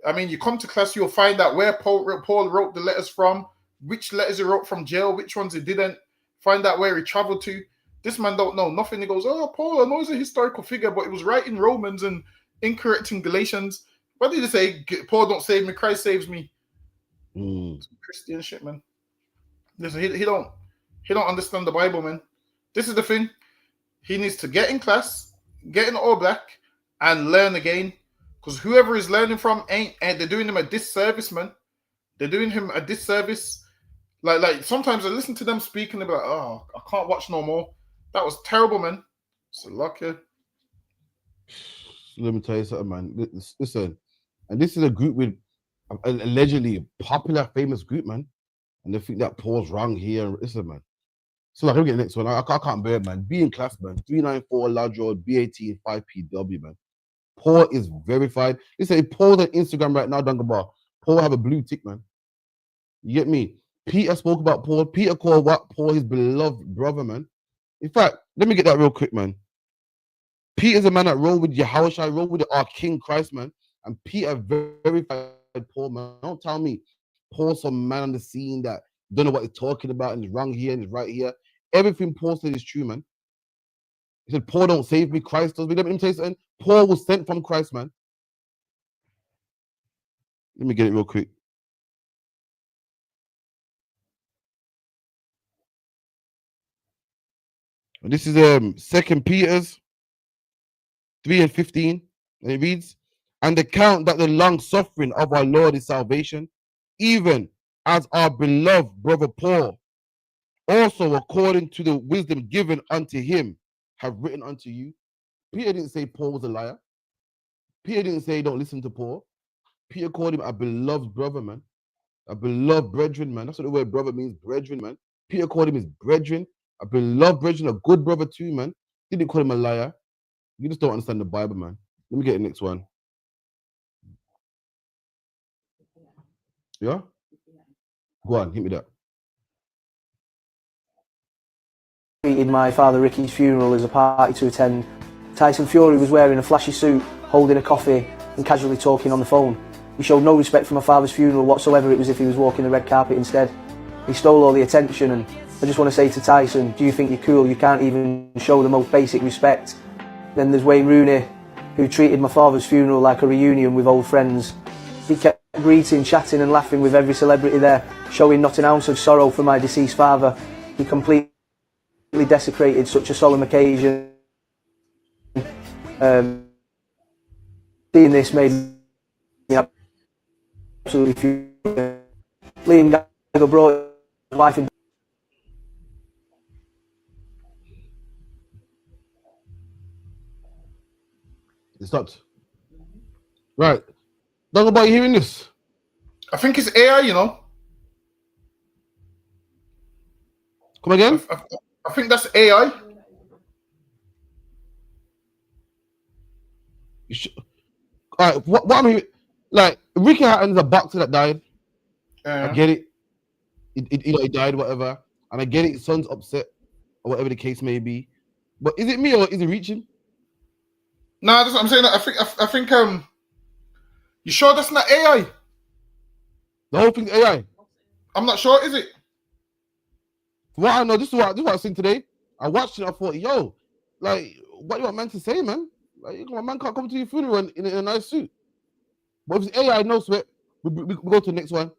I mean, you come to class, you'll find out where Paul wrote the letters from, which letters he wrote from jail, which ones he didn't. Find out where he traveled to. This man don't know nothing. He goes, oh, Paul, I know he's a historical figure, but he was right in Romans and incorrect in Galatians. What did he say? Paul don't save me, Christ saves me. Christian shit, man. Listen, he don't understand the Bible, man. This is the thing. He needs to get in class, get in all black, and learn again. Because whoever is learning from they're doing him a disservice, man. They're doing him a disservice. Like sometimes I listen to them speaking about, oh, I can't watch no more. That was terrible, man. So lucky. Let me tell you something, man. Listen, and this is a group with allegedly a popular, famous group, man. And they think that Paul's wrong here. Listen, man. So like, let me get the next one. I can't bear it, man. Be in class, man. 394 Lodge Road, BAT 5PW, man. Paul is verified. Listen, if Paul's on Instagram right now, Dungabar, Paul have a blue tick, man. You get me? Peter spoke about Paul. Peter called what? Paul his beloved brother, man. In fact, let me get that real quick, man. Peter's a man that rolled with Yahushua, rolled with our King Christ, man. And Peter verified Paul, man. Don't tell me Paul's some man on the scene that don't know what he's talking about and is wrong here and is right here. Everything Paul said is true, man. He said, Paul don't save me, Christ does me. Let me tell you something. Paul was sent from Christ, man. Let me get it real quick. And this is 2 Peter's 3:15, and it reads, and account that the long suffering of our Lord is salvation, even as our beloved brother Paul, also according to the wisdom given unto him, have written unto you. Peter didn't say Paul was a liar. Peter didn't say don't listen to Paul. Peter called him a beloved brother, man. A beloved brethren, man. That's what the word brother means, brethren, man. Peter called him his brethren, a beloved brethren, a good brother too, man. Didn't call him a liar. You just don't understand the Bible, man. Let me get the next one. Yeah? Go on, hit me that. Treated my father Ricky's funeral as a party to attend. Tyson Fury was wearing a flashy suit, holding a coffee and casually talking on the phone. He showed no respect for my father's funeral whatsoever. It was as if he was walking the red carpet instead. He stole all the attention, and I just want to say to Tyson, do you think you're cool? You can't even show the most basic respect. Then there's Wayne Rooney, who treated my father's funeral like a reunion with old friends. He kept greeting, chatting and laughing with every celebrity there, showing not an ounce of sorrow for my deceased father. He completely desecrated such a solemn occasion. Seeing this made me absolutely furious. Liam Gallagher brought his wife in. It stopped. Right. Don't about you hearing this? I think it's AI, you know. Come again? I think that's AI. All right, what I'm hearing, like, Ricky Hatton's a boxer that died. I get it. He died, whatever. And I get it, his son's upset, or whatever the case may be. But is it me or is it reaching? No, that's what I'm saying. I think you sure that's not AI? The whole thing's AI. I'm not sure, is it? Well, I know this is what I seen today. I watched it. I thought, yo, like, what you want man to say, man? Like, my man can't come to your funeral in a nice suit. But if it's AI, no sweat. We go to the next one.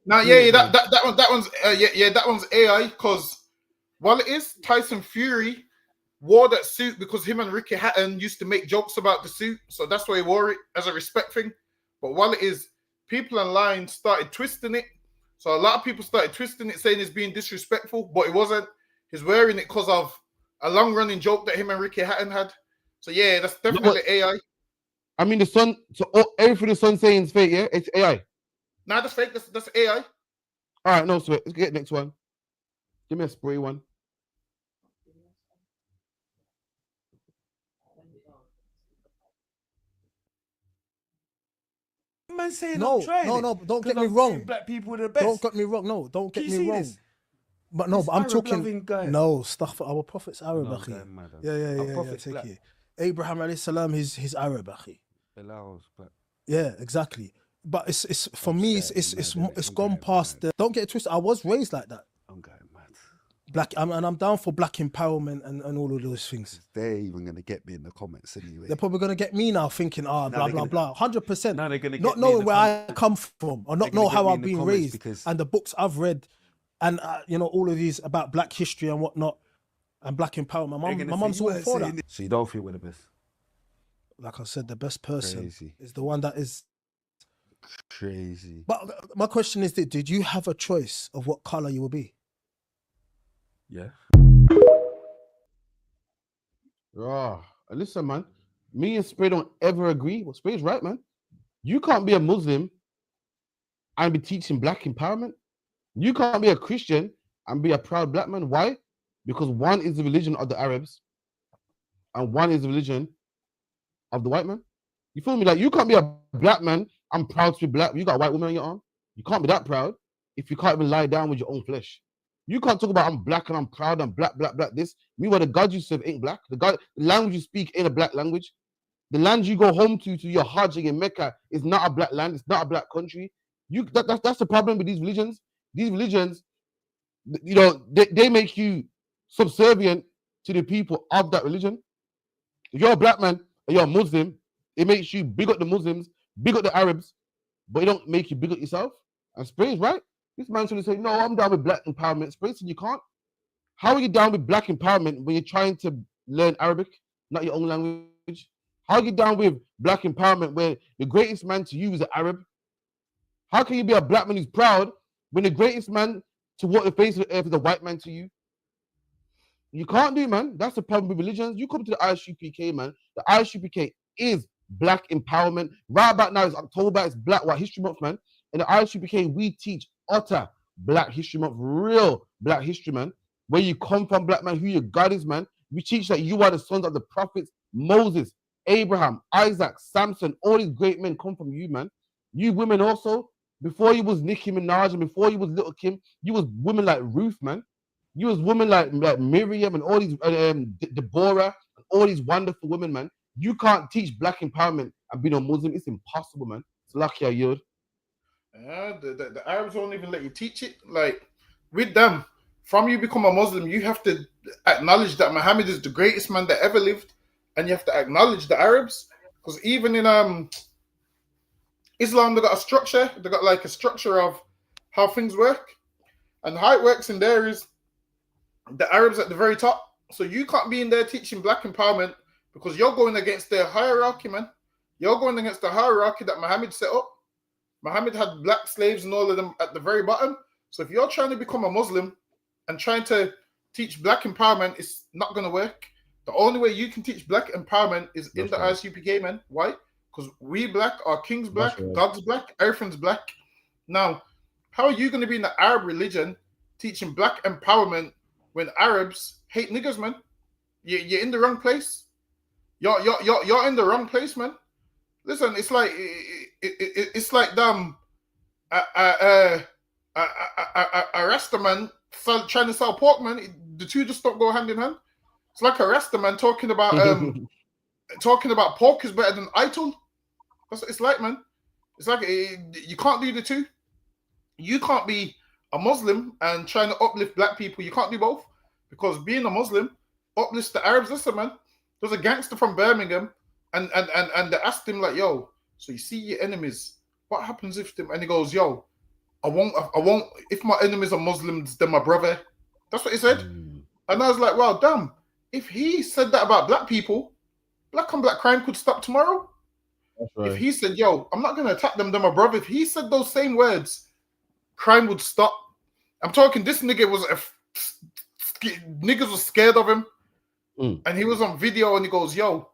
Now, that one's AI because while it is Tyson Fury wore that suit because him and Ricky Hatton used to make jokes about the suit, so that's why he wore it as a respect thing. But while it is, people online started twisting it. So a lot of people started twisting it, saying it's being disrespectful, but it wasn't. He's wearing it because of a long-running joke that him and Ricky Hatton had. So yeah, that's definitely AI. I mean, the sun. So everything the sun's saying is fake. Yeah, it's AI. Nah, that's fake. That's AI. All right, no sweat. Let's get next one. Give me a spray one. Man saying no, I'm trying no, don't get me wrong. Black people are the best. Don't get me wrong. No, don't get me wrong. This? But no, This but I'm Arab-loving talking. guy. No, stuff for our prophet's Arab, No, akhi. guy, madam. Yeah. prophet's Take black. it. Abraham alayhi salam, he's Arab, akhi. Bilal's black. Yeah, exactly. But it's for me, it's gone past the. Don't get it twisted. I was raised like that. I'm going mad. Black, and I'm down for black empowerment and all of those things. They're even going to get me in the comments anyway. They're probably going to get me now thinking, blah, blah. 100%. Now they're going to not knowing where I come from or not know how I've been raised and the books I've read and, all of these about black history and whatnot and black empowerment. My mum's all for that. So you don't feel we're the best? Like I said, the best person Crazy. is the one that is crazy. But my question is, did you have a choice of what color you will be? Yeah. Listen, man. Me and Spray don't ever agree. Well, Spray's right, man. You can't be a Muslim and be teaching black empowerment. You can't be a Christian and be a proud black man. Why? Because one is the religion of the Arabs and one is the religion of the white man. You feel me? Like, you can't be a black man. I'm proud to be black. You got a white woman on your arm. You can't be that proud if you can't even lie down with your own flesh. You can't talk about I'm black and I'm proud and black. This. Meanwhile, the God you serve ain't black. The language you speak ain't a black language. The land you go home to your Hajj in Mecca is not a black land. It's not a black country. That's the problem with these religions. These religions, they make you subservient to the people of that religion. If you're a black man and you're a Muslim, it makes you big up the Muslims, big up the Arabs, but it don't make you big up yourself. And Spray is right. This man's trying to say, no, I'm down with black empowerment. Spray said you can't. How are you down with black empowerment when you're trying to learn Arabic, not your own language? How are you down with black empowerment where the greatest man to you is an Arab? How can you be a black man who's proud when the greatest man to walk the face of the earth is a white man to you? You can't do, man. That's the problem with religions. You come to the ISUPK, man. The ISUPK is black empowerment. Right about now, it's October. It's Black White History Month, man. In the ISUPK, we teach utter Black History Month, real Black history, man. Where you come from, black man, who your God is, man. We teach that you are the sons of the prophets, Moses, Abraham, Isaac, Samson. All these great men come from you, man. You women also, before you was Nicki Minaj and before you was Little Kim, you was women like Ruth, man. You was women like Miriam and all these Deborah and all these wonderful women, man. You can't teach black empowerment and be no Muslim. It's impossible, man. It's lucky I yield. The Arabs won't even let you teach it. Like, with them, from you become a Muslim, you have to acknowledge that Muhammad is the greatest man that ever lived, and you have to acknowledge the Arabs. Because even in Islam, they got a structure. They got like a structure of how things work, and how it works in there is the Arabs at the very top. So you can't be in there teaching black empowerment because you're going against their hierarchy, man. You're going against the hierarchy that Muhammad set up. Muhammad had black slaves and all of them at the very bottom. So if you're trying to become a Muslim and trying to teach black empowerment, it's not going to work. The only way you can teach black empowerment is in the ISUPK, man. Why? Because we black, our king's black, God's black, everything's black. Now, how are you going to be in the Arab religion teaching black empowerment when Arabs hate niggas, man? You're in the wrong place. You're in the wrong place, man. Listen, it's like a Rastaman trying to sell pork, man. The two just don't go hand in hand. It's like a Rastaman talking about pork is better than idol. That's what it's like, man. It's like you can't do the two. You can't be a Muslim and trying to uplift black people. You can't do both, because being a Muslim uplifts the Arabs. Listen, man, there's a gangster from Birmingham, and they asked him like, "Yo, so you see your enemies? What happens if them?" And he goes, "Yo, I won't. If my enemies are Muslims, they're my brother." That's what he said. And I was like, "Wow, damn! If he said that about black people, black on black crime could stop tomorrow." Right. If he said, "Yo, I'm not gonna attack them, they're my brother," if he said those same words, crime would stop. I'm talking. This nigga was niggas was scared of him, and he was on video, and he goes, "Yo,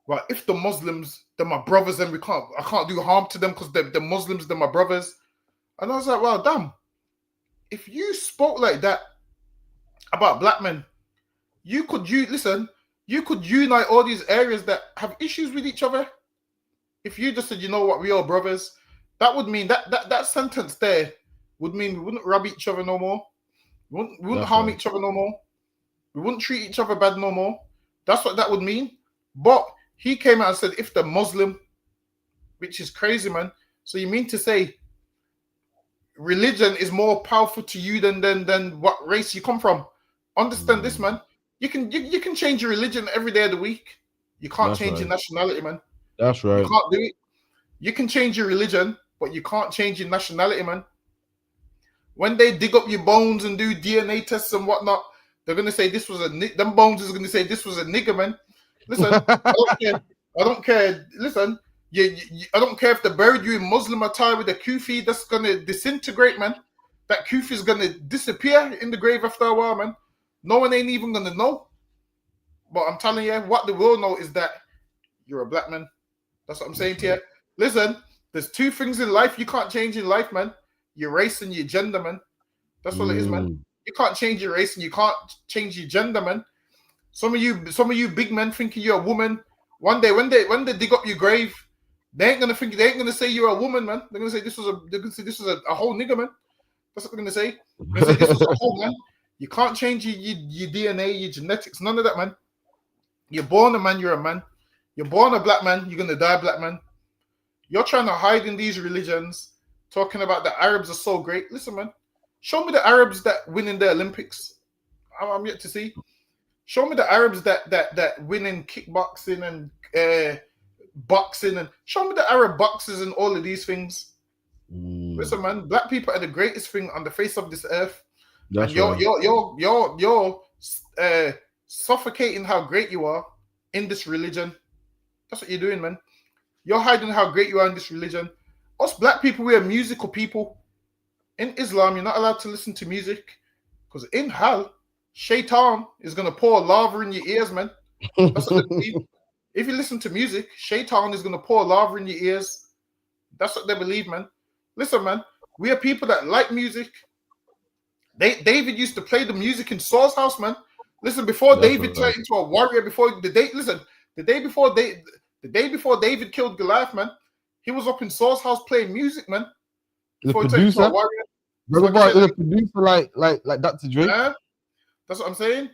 well, if the Muslims, they're my brothers, then I can't do harm to them because they're Muslims, they're my brothers." And I was like, "Wow, damn! If you spoke like that about black men, you could unite all these areas that have issues with each other. If you just said, you know what, we are brothers, that would mean that sentence there would mean we wouldn't rob each other no more. We wouldn't harm each other no more. We wouldn't treat each other bad no more. That's what that would mean." But he came out and said, if they're Muslim, which is crazy, man. So you mean to say religion is more powerful to you than what race you come from? Understand this, man. You can change your religion every day of the week. You can't change your nationality, man. That's right. You can't do it. You can change your religion, but you can't change your nationality, man. When they dig up your bones and do DNA tests and whatnot, they're gonna say this was them bones is gonna say this was a nigger, man. Listen, I don't care. Listen, I don't care if they buried you in Muslim attire with a kufi. That's gonna disintegrate, man. That kufi is gonna disappear in the grave after a while, man. No one ain't even gonna know. But I'm telling you, what they will know is that you're a black man. That's what I'm saying to you. Listen, there's two things in life you can't change in life, man. Your race and your gender, man. That's what it is, man. You can't change your race and you can't change your gender, man. Some of you big men thinking you're a woman. One day when they dig up your grave, they ain't gonna say you're a woman, man. They're gonna say this was a whole nigger, man. That's what they're gonna say. They're gonna say this was a whole man. You can't change your DNA, your genetics, none of that, man. You're born a man, you're a man. You're born a black man, you're gonna die a black man. You're trying to hide in these religions, talking about the Arabs are so great. Listen, man, show me the Arabs that win in the Olympics. I'm yet to see. Show me the Arabs that win in kickboxing and boxing, and show me the Arab boxers and all of these things. Listen, man, black people are the greatest thing on the face of this earth. That's and right. you're suffocating how great you are in this religion. That's what you're doing, man. You're hiding how great you are in this religion. Us black people, we are musical people. In Islam, you're not allowed to listen to music because in hell, Shaitan is going to pour lava in your ears, man. That's what they believe. If you listen to music, Shaitan is going to pour lava in your ears. That's what they believe, man. Listen, man, we are people that like music. David used to play the music in Saul's house, man. Listen, before David turned into a warrior, the day before David killed Goliath, man, he was up in Saul's house playing music, man. The producer, a producer like Dr. Dre. That's what I'm saying.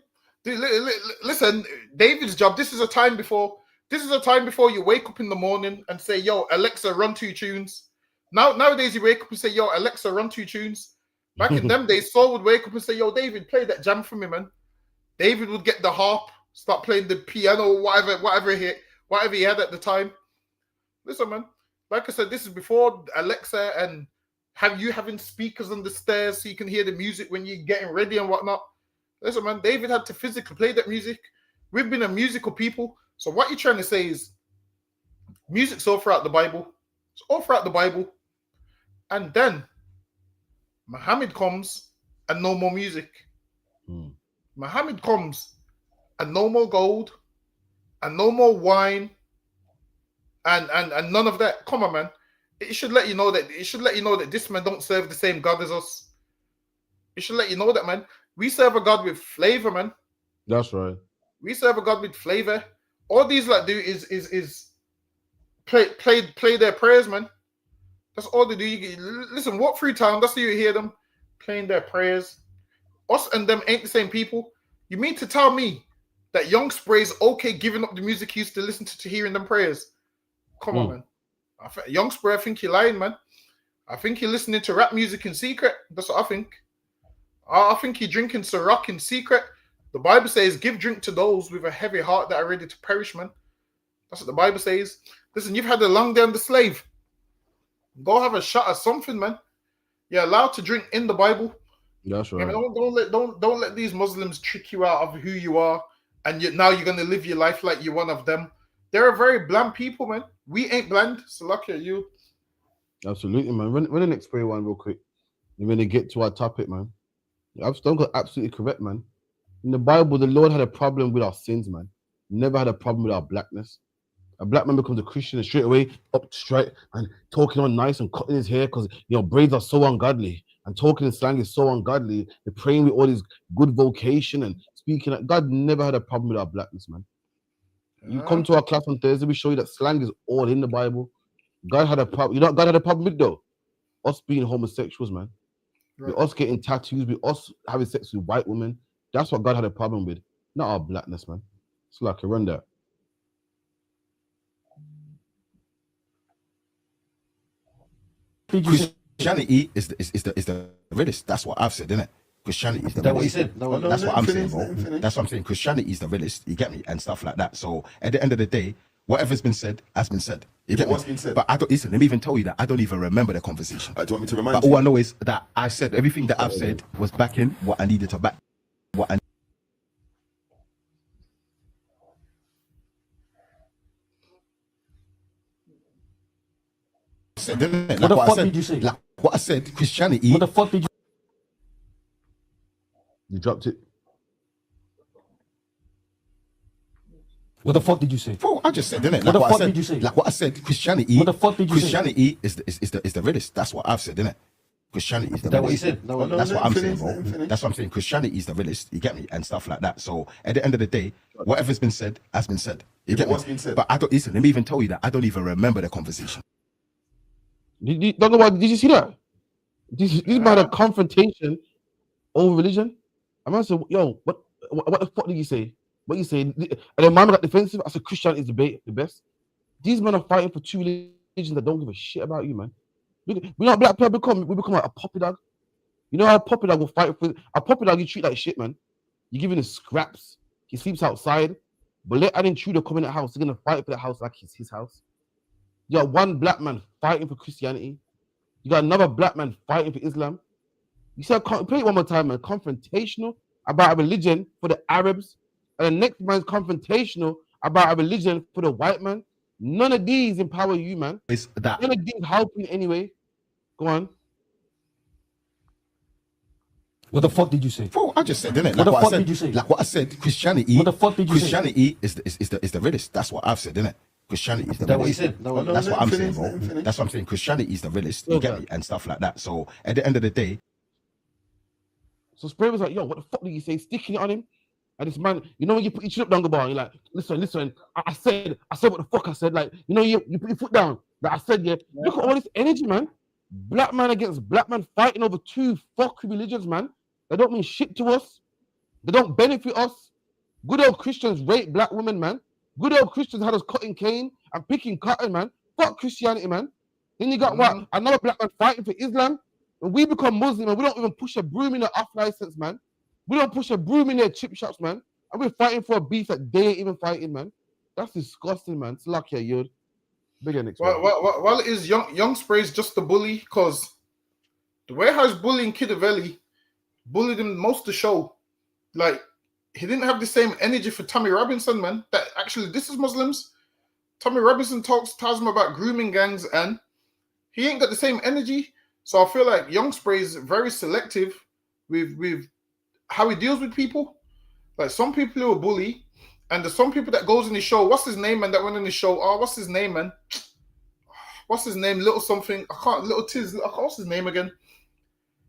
Listen, David's job. This is a time before you wake up in the morning and say, "Yo, Alexa, run 2 tunes." Nowadays, you wake up and say, "Yo, Alexa, run 2 tunes." Back in them days, Saul would wake up and say, "Yo, David, play that jam for me, man." David would get the harp, start playing the piano, whatever he had at the time. Listen, man. Like I said, this is before Alexa and having speakers on the stairs so you can hear the music when you're getting ready and whatnot. Listen, man, David had to physically play that music. We've been a musical people. So what you're trying to say is music's all throughout the Bible. It's all throughout the Bible. And then Muhammad comes and no more music. Muhammad comes and no more gold and no more wine and none of that. Come on, man. It should let you know that this man don't serve the same God as us. It should let you know that, man. We serve a God with flavor, man. That's right. We serve a God with flavor. All these like do is play their prayers, man. That's all they do. Listen, walk through town. That's how you hear them playing their prayers. Us and them ain't the same people. You mean to tell me that Young Spray's okay giving up the music he used to listen to hearing them prayers? Come on, man. Young Spray, I think you're lying, man. I think you're listening to rap music in secret. That's what I think. I think he drinking Ciroc in secret. The Bible says, give drink to those with a heavy heart that are ready to perish, man. That's what the Bible says. Listen, you've had a long day on the slave. Go have a shot at something, man. You're allowed to drink in the Bible. That's right. I mean, don't let these Muslims trick you out of who you are, and now you're gonna live your life like you're one of them. They're a very bland people, man. We ain't bland. So lucky at you. Absolutely, man. Run the next prayer one real quick. And when they get to our topic, man. I've still got absolutely correct, man. In the Bible, the Lord had a problem with our sins, man. Never had a problem with our blackness. A black man becomes a Christian and straight away up straight and talking on nice and cutting his hair because braids are so ungodly and talking in slang is so ungodly. They're praying with all this good vocation and speaking. God never had a problem with our blackness, man. You come to our class on Thursday, we show you that slang is all in the Bible. God had a problem. You know what God had a problem with though? Us being homosexuals, man. Right. With us getting tattoos, with us having sex with white women. That's what God had a problem with, not our blackness, man. It's like a run that. Christianity is the realest. That's what I've said, isn't it? Christianity is the realest. What he said? No, that's what I'm saying, bro. That's what I'm saying. Christianity is the realest. You get me? And stuff like that. So at the end of the day, whatever's been said has been said. You get what's been said? But I don't listen. Let me even tell you that I don't even remember the conversation. Do you want me to remind you? But all I know is that I said everything that I've said was backing what I needed to back. What I said, didn't it? Like what the fuck did you say? Like what I said, Christianity. What the fuck did you? You dropped it. What the fuck did you say? Bro, I just said, didn't it? Like what the fuck did you say? Like what I said, Christianity. What the fuck did you say? Christianity is the realest. That's what I've said, didn't it? Christianity is the realest. What he said? No, that's what I'm saying, bro. That's what I'm saying. Christianity is the realest. You get me? And stuff like that. So at the end of the day, whatever's been said has been said. You get what's been said? But I don't listen. Let me even tell you that I don't even remember the conversation. Did you see that? This about a confrontation over religion. I man said, yo, what the fuck did you say? What you say? And then man got defensive. I said Christianity is the best. These men are fighting for two religions that don't give a shit about you, man. We not black people become like a puppy dog. You know how a puppy dog will fight for a puppy dog you treat like shit, man. You give him the scraps. He sleeps outside. But let an intruder come in the house, they're gonna fight for the house like it's his house. You got one black man fighting for Christianity. You got another black man fighting for Islam. You said, play it one more time, man. Confrontational about a religion for the Arabs. And the next man's confrontational about a religion for the white man. None of these empower you, man. Is that none of these helping anyway? Go on. What the fuck did you say? Bro, I just said, didn't it? Like what the fuck did you say? Like what I said, Christianity. What the fuck did you say? Christianity is the realest. That's what I've said, didn't it? Christianity is the realest. What he said? No, that's what I'm saying, bro. That's what I'm saying. Christianity is the realest. You get me? And stuff like that. So at the end of the day. So Spray was like, yo, what the fuck did you say? Sticking it on him. And this man, you know when you put your chin up down the bar, you're like, listen, I said what the fuck I said. Like, you know, you put your foot down. Like I said, yeah. Look at all this energy, man. Black man against black man fighting over two fucking religions, man. They don't mean shit to us. They don't benefit us. Good old Christians rape black women, man. Good old Christians had us cutting cane and picking cotton, man. Fuck Christianity, man. Then you got what? Another black man fighting for Islam. When we become Muslim, and we don't even push a broom in the off license, man. We don't push a broom in their chip shops, man. And we're fighting for a beef that they ain't even fighting, man. That's disgusting, man. It's lucky, Yud. Bigger next. Well, it is young Spray's just a bully, because the way how he's bullying Kidavelli bullied him most of the show. Like, he didn't have the same energy for Tommy Robinson, man. That actually, this is Muslims. Tommy Robinson tells him about grooming gangs, and he ain't got the same energy. So I feel like Young Spray is very selective with how he deals with people. Like, some people who are bully, and there's some people that goes in the show. What's his name, man? That went in the show. Oh, what's his name, man? What's his name? Little something. What's his name again?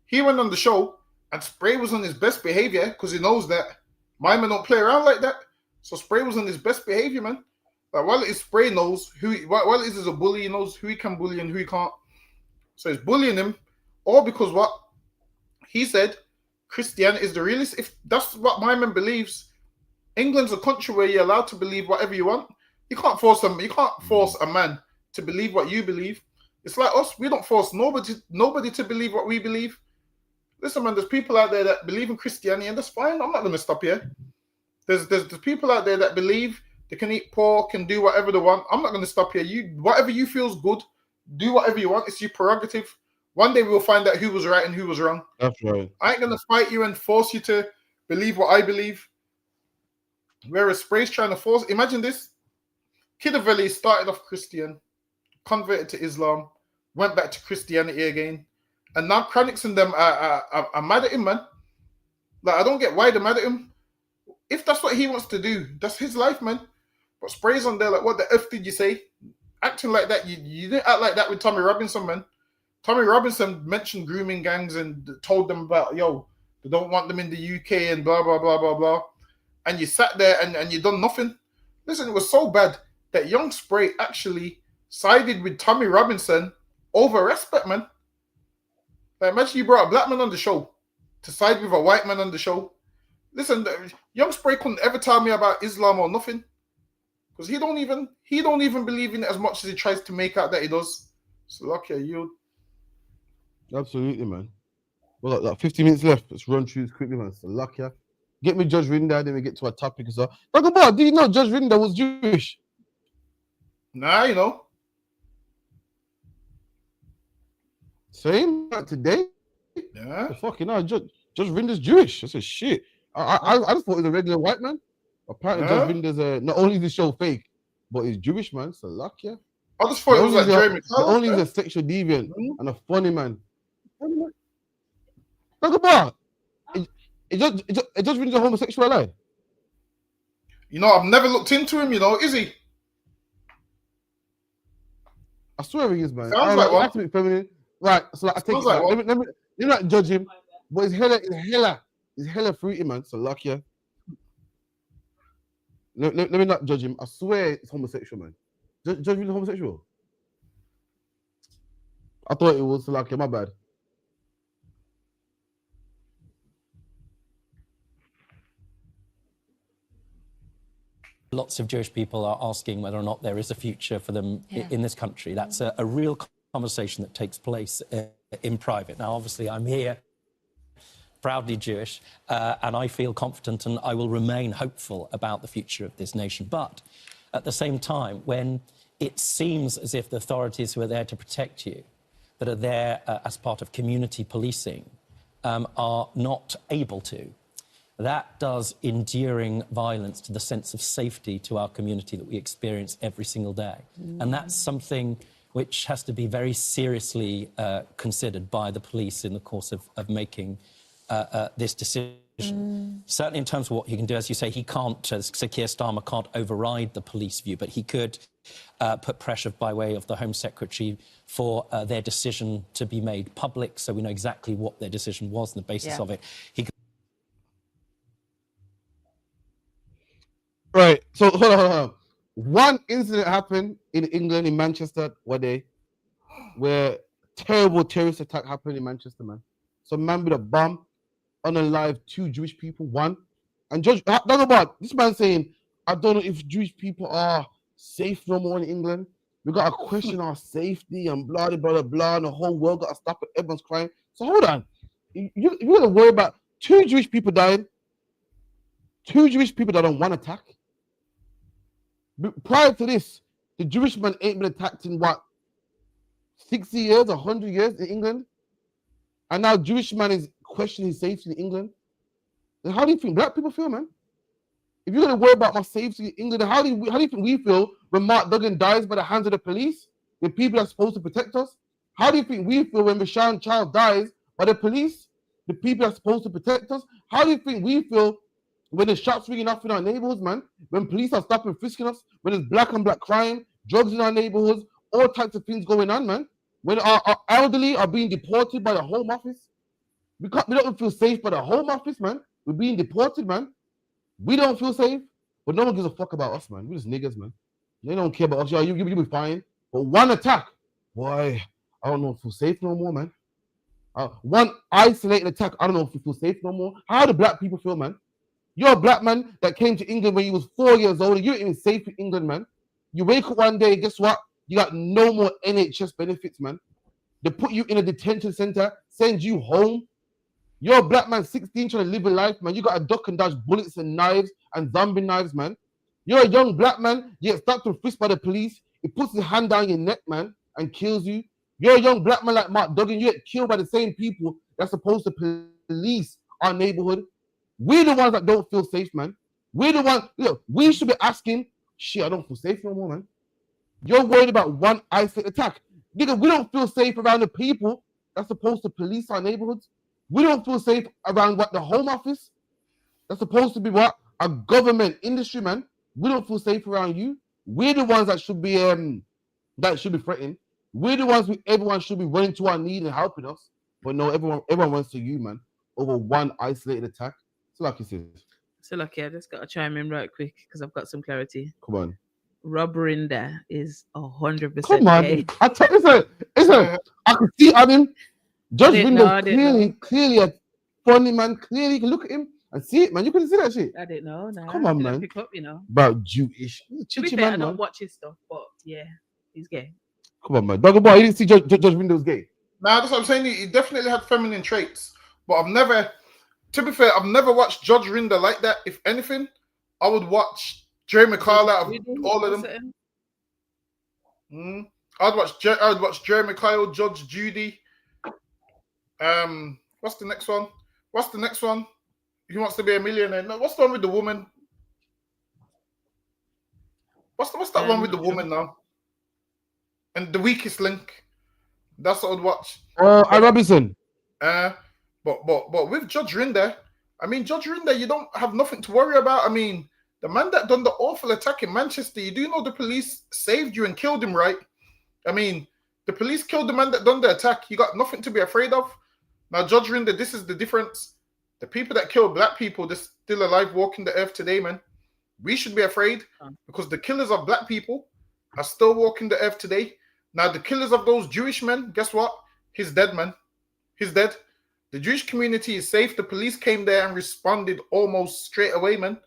He went on the show, and Spray was on his best behavior because he knows that my man don't play around like that. So Spray was on his best behavior, man. Like, while it is Spray knows while it is a bully, he knows who he can bully and who he can't. So he's bullying him, all because what he said. Christianity is the realest. If that's what my man believes, England's a country where you're allowed to believe whatever you want. You can't force them. You can't force a man to believe what you believe. It's like us. We don't force nobody to believe what we believe. Listen, man, there's people out there that believe in Christianity, and that's fine. I'm not going to stop here. There's people out there that believe they can eat pork and do whatever they want. I'm not going to stop here. Whatever you feels good, do whatever you want. It's your prerogative. One day we'll find out who was right and who was wrong. That's right. I ain't going to fight you and force you to believe what I believe. Whereas Spray's trying to force. Imagine this. Kidavelli started off Christian, converted to Islam, went back to Christianity again, and now Chronix and them are mad at him, man. Like, I don't get why they're mad at him. If that's what he wants to do, that's his life, man. But Spray's on there like, what the F did you say? Acting like that, you didn't act like that with Tommy Robinson, man. Tommy Robinson mentioned grooming gangs and told them about, yo, they don't want them in the UK and blah, blah, blah, blah, blah. And you sat there and you done nothing. Listen, it was so bad that young Spray actually sided with Tommy Robinson over respect, man. Like, imagine you brought a black man on the show to side with a white man on the show. Listen, young Spray couldn't ever tell me about Islam or nothing, because he don't even believe in it as much as he tries to make out that he does. So lucky you. Absolutely, man. Well, like 15 minutes left. Let's run through this quickly, man. So lucky. Get me Judge Rinda, then we get to our topic as well. Talk about, do you know Judge Rinda was Jewish? Nah, you know. Same like today. Yeah. Oh, fucking hell, Judge Rinda's Jewish. I said shit. I just thought he was a regular white man. Apparently, Judge Rinda's not only is the show fake, but he's Jewish, man. So lucky. I just thought it was like Jeremy. Not only is a sexual deviant and a funny man. Talk about. It just brings a homosexual lie. You know, I've never looked into him, you know, is he? I swear he is, man. Sounds like one. To be feminine. Right, so like, I take it like back. Let me not judge him, but he's hella fruity, man. So lucky. Yeah. Let me not judge him. I swear it's homosexual, man. Judge me homosexual. I thought it was, so lucky. My bad. Lots of Jewish people are asking whether or not there is a future for them in this country. That's a real conversation that takes place in private. Now, obviously, I'm here, proudly Jewish, and I feel confident and I will remain hopeful about the future of this nation. But at the same time, when it seems as if the authorities who are there to protect you, that are there as part of community policing, are not able to, that does enduring violence to the sense of safety to our community that we experience every single day. And that's something which has to be very seriously considered by the police in the course of making this decision. Certainly in terms of what he can do, as you say, he can't, Sir Keir Starmer can't override the police view, but he could put pressure by way of the Home Secretary for their decision to be made public, so we know exactly what their decision was and the basis of it. He could... Right, so hold on. One incident happened in England, in Manchester, one day, where terrible terrorist attack happened in Manchester, man. Some man with a bomb, unalive 2 Jewish people, 1. And Judge, talk about this man saying, I don't know if Jewish people are safe no more in England. We got to question our safety and blah, blah, blah, blah, and the whole world got to stop it. Everyone's crying. So hold on. You're going to worry about 2 Jewish people dying, 2 Jewish people that on 1 attack. Prior to this, the Jewish man ain't been attacked in what, 60 years, 100 years in England? And now Jewish man is questioning his safety in England? Then how do you think black people feel, man? If you're going to worry about my safety in England, how do you think we feel when Mark Duggan dies by the hands of the police, when people are supposed to protect us? How do you think we feel when Rashawn Child dies by the police, the people are supposed to protect us? How do you think we feel when the shots ringing off in our neighborhoods, man? When police are stopping frisking us, when there's black on black crime, drugs in our neighborhoods, all types of things going on, man. When our elderly are being deported by the Home Office. We don't feel safe by the Home Office, man. We're being deported, man. We don't feel safe, but no one gives a fuck about us, man. We're just niggas, man. They don't care about us. You'll be fine. But 1 attack, boy, I don't know if we feel safe no more, man. 1 isolated attack, I don't know if we feel safe no more. How do black people feel, man? You're a black man that came to England when you was 4 years old. You ain't even safe in England, man. You wake up one day, guess what? You got no more NHS benefits, man. They put you in a detention center, send you home. You're a black man, 16, trying to live a life, man. You got to duck and dodge bullets and knives and zombie knives, man. You're a young black man, you get stopped and frisked by the police. He puts his hand down your neck, man, and kills you. You're a young black man like Mark Duggan, you get killed by the same people that's supposed to police our neighborhood. We're the ones that don't feel safe, man. We're the ones, look, we should be asking, shit, I don't feel safe no more, man. You're worried about one isolated attack. Nigga, we don't feel safe around the people that's supposed to police our neighborhoods. We don't feel safe around what the Home Office that's supposed to be what a government industry, man. We don't feel safe around you. We're the ones that should be threatened. We're the ones everyone should be running to our need and helping us. But no, everyone runs to you, man, over one isolated attack. So like you said. So lucky, I just got to chime in right quick because I've got some clarity. Come on. Rob Rinda is 100%. Come on, gay. I tell you, I can see him. Judge Rinda clearly a funny man. Clearly, you can look at him and see it, man. You couldn't see that shit. I didn't know. Nah, come on, man. Pick up, you know. About Jewish. To be fair, I don't watch his stuff, but yeah, he's gay. Come on, man. Dogger boy, you didn't see Judge Rinda was gay. Nah, that's what I'm saying. He definitely had feminine traits, but I've never. To be fair, I've never watched Judge Rinda like that. If anything, I would watch Jeremy Kyle out of all of them. I'd watch Jeremy Kyle, Judge Judy. What's the next one? Who Wants to Be a Millionaire? No, what's the one with the woman? What's that one with the woman now? And The Weakest Link. That's what I'd watch. I Robinson. But with Judge Rinda, I mean, Judge Rinda, you don't have nothing to worry about. I mean, the man that done the awful attack in Manchester, you do know the police saved you and killed him, right? I mean, the police killed the man that done the attack. You got nothing to be afraid of. Now, Judge Rinda, this is the difference. The people that kill black people, they're still alive walking the earth today, man. We should be afraid because the killers of black people are still walking the earth today. Now, the killers of those Jewish men, guess what? He's dead, man. He's dead. The Jewish community is safe. The police came there and responded almost straight away, man.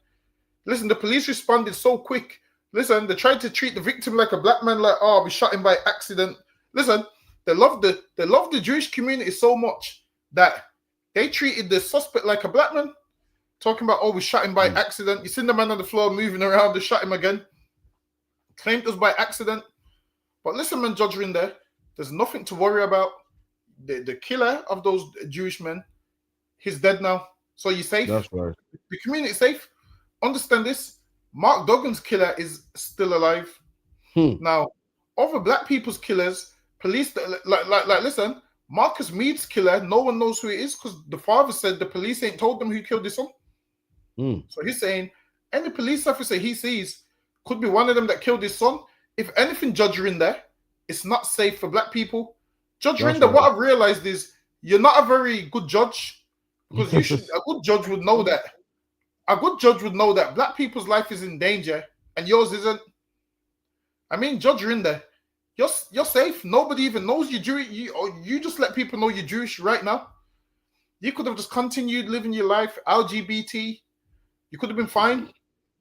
Listen, the police responded so quick. Listen, they tried to treat the victim like a black man, like, oh, we shot him by accident. Listen, they love the Jewish community so much that they treated the suspect like a black man. Talking about, oh, we shot him by accident. You seen the man on the floor moving around, they shot him again. Claimed it was by accident. But listen, man, Judge Rinda, there's nothing to worry about. The killer of those Jewish men, he's dead now. So you're safe. That's right. The community is safe. Understand this. Mark Duggan's killer is still alive. Now, other black people's killers, police, listen, Marcus Mead's killer, no one knows who it is because the father said the police ain't told them who killed his son. So he's saying any police officer he sees could be one of them that killed his son. If anything, Judge Rinda, it's not safe for black people. Judge Rinda, what I've realized is you're not a very good judge because a good judge would know that. A good judge would know that black people's life is in danger and yours isn't. I mean, Judge Rinda, you're safe. Nobody even knows you're Jewish. You just let people know you're Jewish right now. You could have just continued living your life. LGBT, you could have been fine.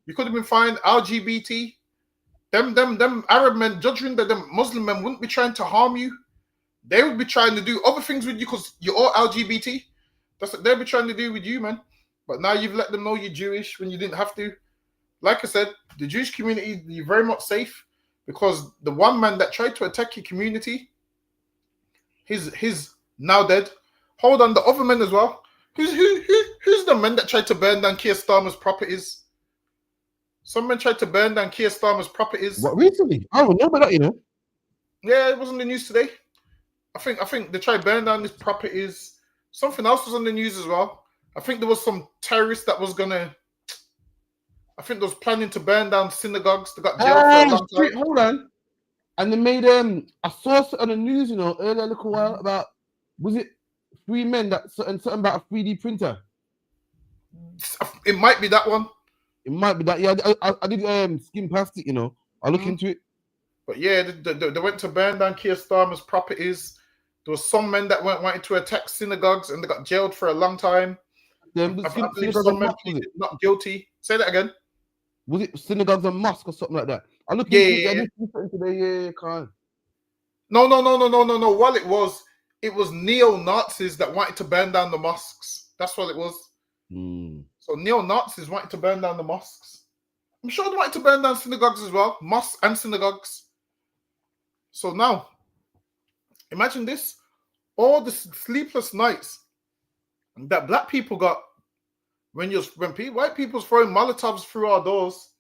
You could have been fine. LGBT, them Arab men, Judge Rinda, them Muslim men wouldn't be trying to harm you. They would be trying to do other things with you because you're all LGBT. That's what they'll be trying to do with you, man. But now you've let them know you're Jewish when you didn't have to. Like I said, the Jewish community, you're very much safe because the one man that tried to attack your community, he's now dead. Hold on, the other men as well. Who's the men that tried to burn down Keir Starmer's properties? Some men tried to burn down Keir Starmer's properties. What, recently? I don't know about that, you know. Yeah, it was on the news today. I think they tried burning down his properties. Something else was on the news as well. I think there was some terrorist that was planning to burn down synagogues. They got jailed for a long time. Hold on. And they made I saw it on the news, you know, earlier a little while about, was it 3 men that something about a 3D printer? It might be that one. It might be that. Yeah, I did skim past it, you know. I'll look into it. But yeah, they went to burn down Keir Starmer's properties. There was some men that wanted to attack synagogues and they got jailed for a long time. I believe some men pleaded not guilty. Say that again. Was it synagogues and mosques or something like that? I looked into it today. Yeah, Khan. No. Well, it was neo-Nazis that wanted to burn down the mosques. That's what it was. Mm. So neo-Nazis wanted to burn down the mosques. I'm sure they wanted to burn down synagogues as well, mosques and synagogues. So now, imagine this: all the sleepless nights that black people got when white people's throwing Molotovs through our doors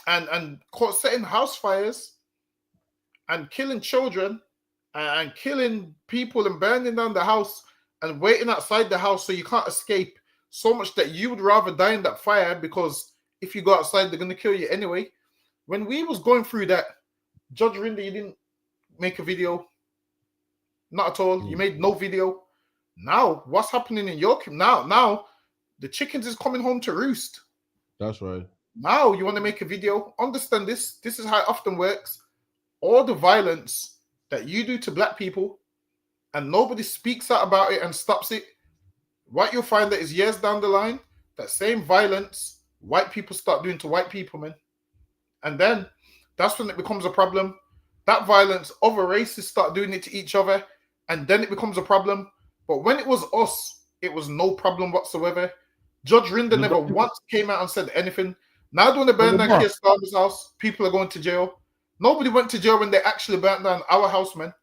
and setting house fires and killing children and killing people and burning down the house and waiting outside the house so you can't escape, so much that you would rather die in that fire because if you go outside, they're going to kill you anyway. When we was going through that, Judge Rinder, you didn't make a video. Not at all. You made no video. Now, what's happening in your now the chickens is coming home to roost. That's right. Now you want to make a video. Understand this. This is how it often works. All the violence that you do to black people and nobody speaks out about it and stops it, what you'll find that is years down the line, that same violence white people start doing to white people, man. And then that's when it becomes a problem. That violence, other races start doing it to each other, and then it becomes a problem. But when it was us, it was no problem whatsoever. Judge Rinder never once came out and said anything. Now when they burn down Keir Starmer's house, people are going to jail. Nobody went to jail when they actually burnt down our house, man.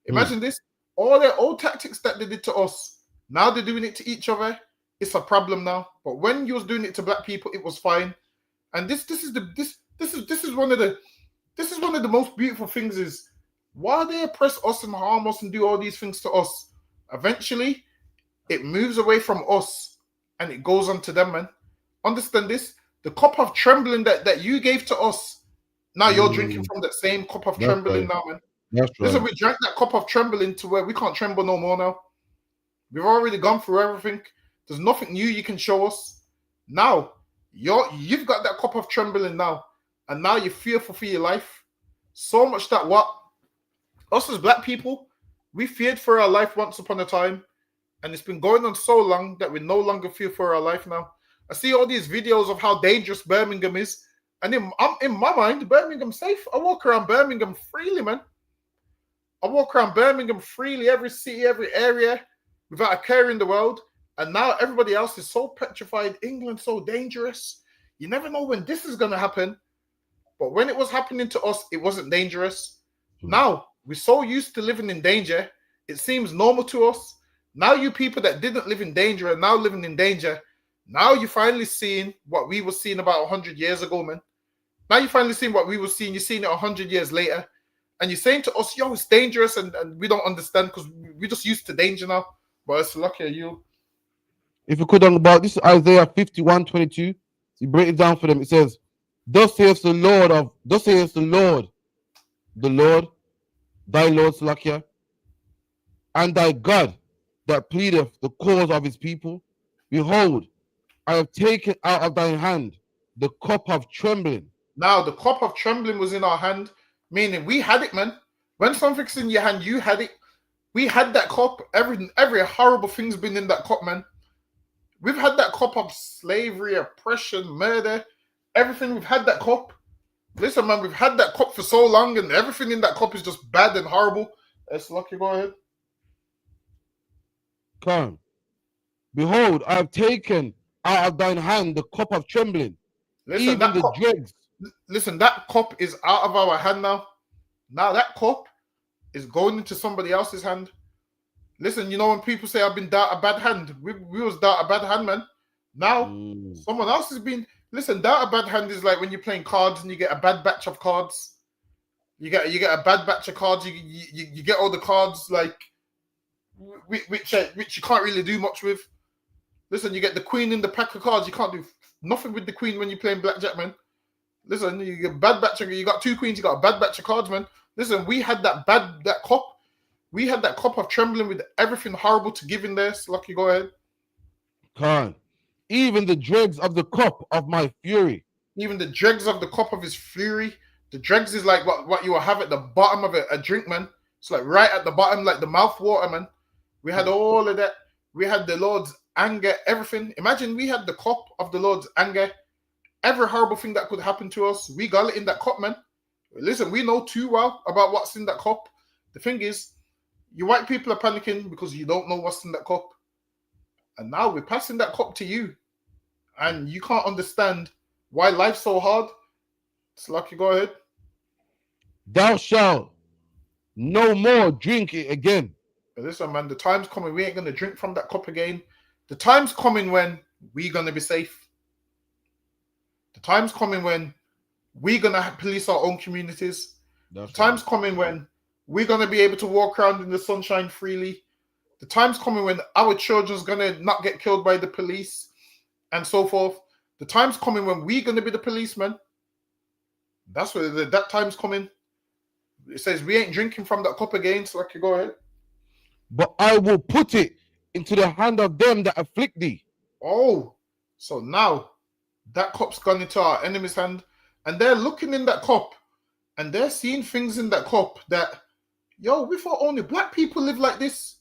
Imagine this. All their old tactics that they did to us, now they're doing it to each other. It's a problem now. But when you was doing it to black people, it was fine. And this is one of the most beautiful things is why they oppress us and harm us and do all these things to us. Eventually, it moves away from us and it goes on to them, man. Understand this? The cup of trembling that you gave to us, now you're drinking from that same cup of trembling now, man. That's right. Listen, we drank that cup of trembling to where we can't tremble no more now. We've already gone through everything. There's nothing new you can show us. Now, you've got that cup of trembling now, and now you're fearful for your life. So much that us as black people, we feared for our life once upon a time, and it's been going on so long that we no longer fear for our life now. I see all these videos of how dangerous Birmingham is, and in my mind, Birmingham's safe. I walk around Birmingham freely, man. I walk around Birmingham freely, every city, every area, without a care in the world. And now everybody else is so petrified. England's so dangerous. You never know when this is going to happen. But when it was happening to us, it wasn't dangerous. Now, we're so used to living in danger, it seems normal to us. Now you people that didn't live in danger are now living in danger. Now you're finally seeing what we were seeing about 100 years ago, man. Now you're finally seeing what we were seeing. You're seeing it 100 years later. And you're saying to us, yo, it's dangerous, and we don't understand because we're just used to danger now. But it's lucky you. If you could talk about this, Isaiah 51:22, you break it down for them. It says, "Thus says the Lord, the Lord, thy Lord Slakia, and thy God that pleadeth the cause of his people. Behold, I have taken out of thine hand the cup of trembling." Now the cup of trembling was in our hand, meaning we had it, man. When something's in your hand, you had it. We had that cup. Every horrible thing's been in that cup, man. We've had that cup of slavery, oppression, murder, everything. We've had that cup. Listen, man, we've had that cup for so long, and everything in that cup is just bad and horrible. It's lucky. Go ahead. Come. Behold, I have taken out of thine hand the cup of trembling, Listen, even the dregs. Listen, that cup is out of our hand now. Now that cup is going into somebody else's hand. Listen, you know when people say I've been dealt a bad hand, we was dealt a bad hand, man. Now someone else has been. Listen, dealt a bad hand is like when you're playing cards and you get a bad batch of cards. You get a bad batch of cards. You get all the cards like which you can't really do much with. Listen, you get the queen in the pack of cards. You can't do nothing with the queen when you're playing blackjack, man. Listen, you get a bad batch of. You got two queens. You got a bad batch of cards, man. Listen, we had that cup. We had that cup of trembling with everything horrible to give in there. So lucky, go ahead. Khan, even the dregs of the cup of my fury. Even the dregs of the cup of his fury. The dregs is like what you will have at the bottom of a drink, man. It's like right at the bottom, like the mouth water, man. We had all of that. We had the Lord's anger, everything. Imagine we had the cup of the Lord's anger. Every horrible thing that could happen to us, we got it in that cup, man. Listen, we know too well about what's in that cup. The thing is, you white people are panicking because you don't know what's in that cup. And now we're passing that cup to you. And you can't understand why life's so hard. It's lucky, go ahead. Thou shalt no more drink it again. But listen, man, the time's coming. We ain't going to drink from that cup again. The time's coming when we're going to be safe. The time's coming when we're going to police our own communities. The time's coming when we're going to be able to walk around in the sunshine freely. The time's coming when our children's going to not get killed by the police and so forth. The time's coming when we're going to be the policemen. That's where that time's coming. It says we ain't drinking from that cup again, so I can go ahead. But I will put it into the hand of them that afflict thee. Oh, so now that cup's gone into our enemy's hand, and they're looking in that cup, and they're seeing things in that cup that, yo, we thought only black people live like this.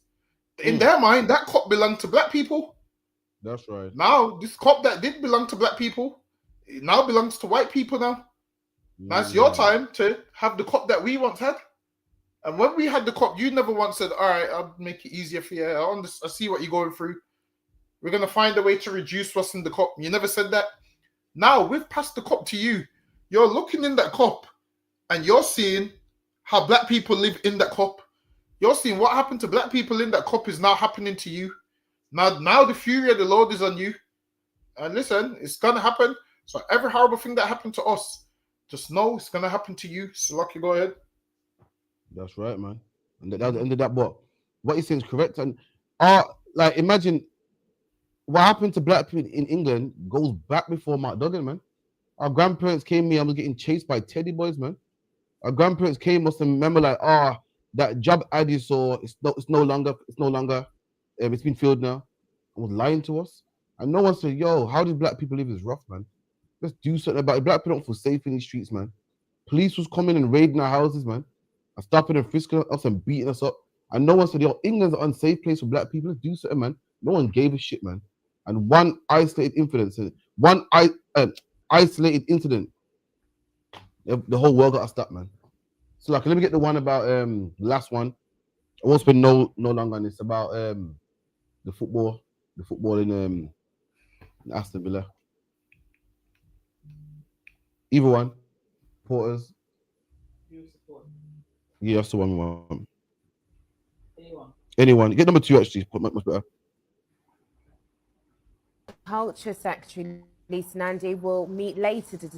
In their mind, that cup belonged to black people. That's right. Now, this cup that did belong to black people, it now belongs to white people now. Now it's your time to have the cup that we once had. And when we had the cup, you never once said, all right, I'll make it easier for you. I see what you're going through. We're going to find a way to reduce what's in the cup. You never said that. Now we've passed the cup to you. You're looking in that cup and you're seeing how black people live in that cup. You're seeing what happened to black people in that cup is now happening to you. Now the fury of the Lord is on you. And listen, it's going to happen. So every horrible thing that happened to us, just know it's going to happen to you. So lucky, go ahead. That's right, man. And that the end of that. But what he's saying is correct. And like imagine what happened to black people in England goes back before Mark Duggan, man. Our grandparents came here and was getting chased by teddy boys, man. Our grandparents came, must remember like, that job ID saw it's no longer, it's been filled now. And was lying to us. And no one said, yo, how do black people live is rough, man. Let's do something about it. Black people don't feel safe in these streets, man. Police was coming and raiding our houses, man. And stopping and frisking us and beating us up. And no one said, yo, England's an unsafe place for black people. Let's do something, man. No one gave a shit, man. And one isolated incident, the whole world got us stuck, man. So like, let me get the one about the last one. I won't spend no longer on this. About the football in Aston Villa. Either one, Porters. Yeah, that's the one we want. Anyone. Get number 2 actually. Much better. Culture Secretary Lisa Nandy will meet later to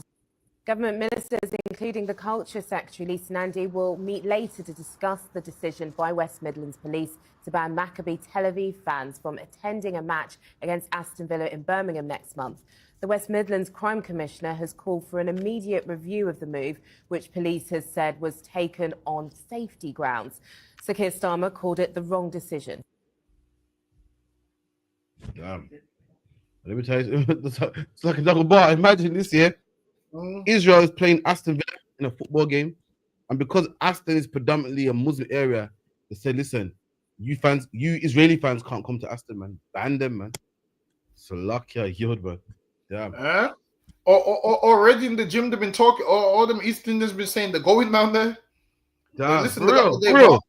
government ministers, including the Culture Secretary Lisa Nandy, will meet later to discuss the decision by West Midlands Police to ban Maccabi Tel Aviv fans from attending a match against Aston Villa in Birmingham next month. The West Midlands Crime Commissioner has called for an immediate review of the move, which police has said was taken on safety grounds. Sir Keir Starmer called it the wrong decision. Damn. Let me tell you, it's like a double bar. Imagine this year, Israel is playing Aston Villa in a football game, and because Aston is predominantly a Muslim area, they said, listen, you Israeli fans can't come to Aston, man. Ban them, man. Salakia Yod, man. Damn. Already in the gym, they've been talking, all them East Indians been saying they're going down there. Damn, listen, real.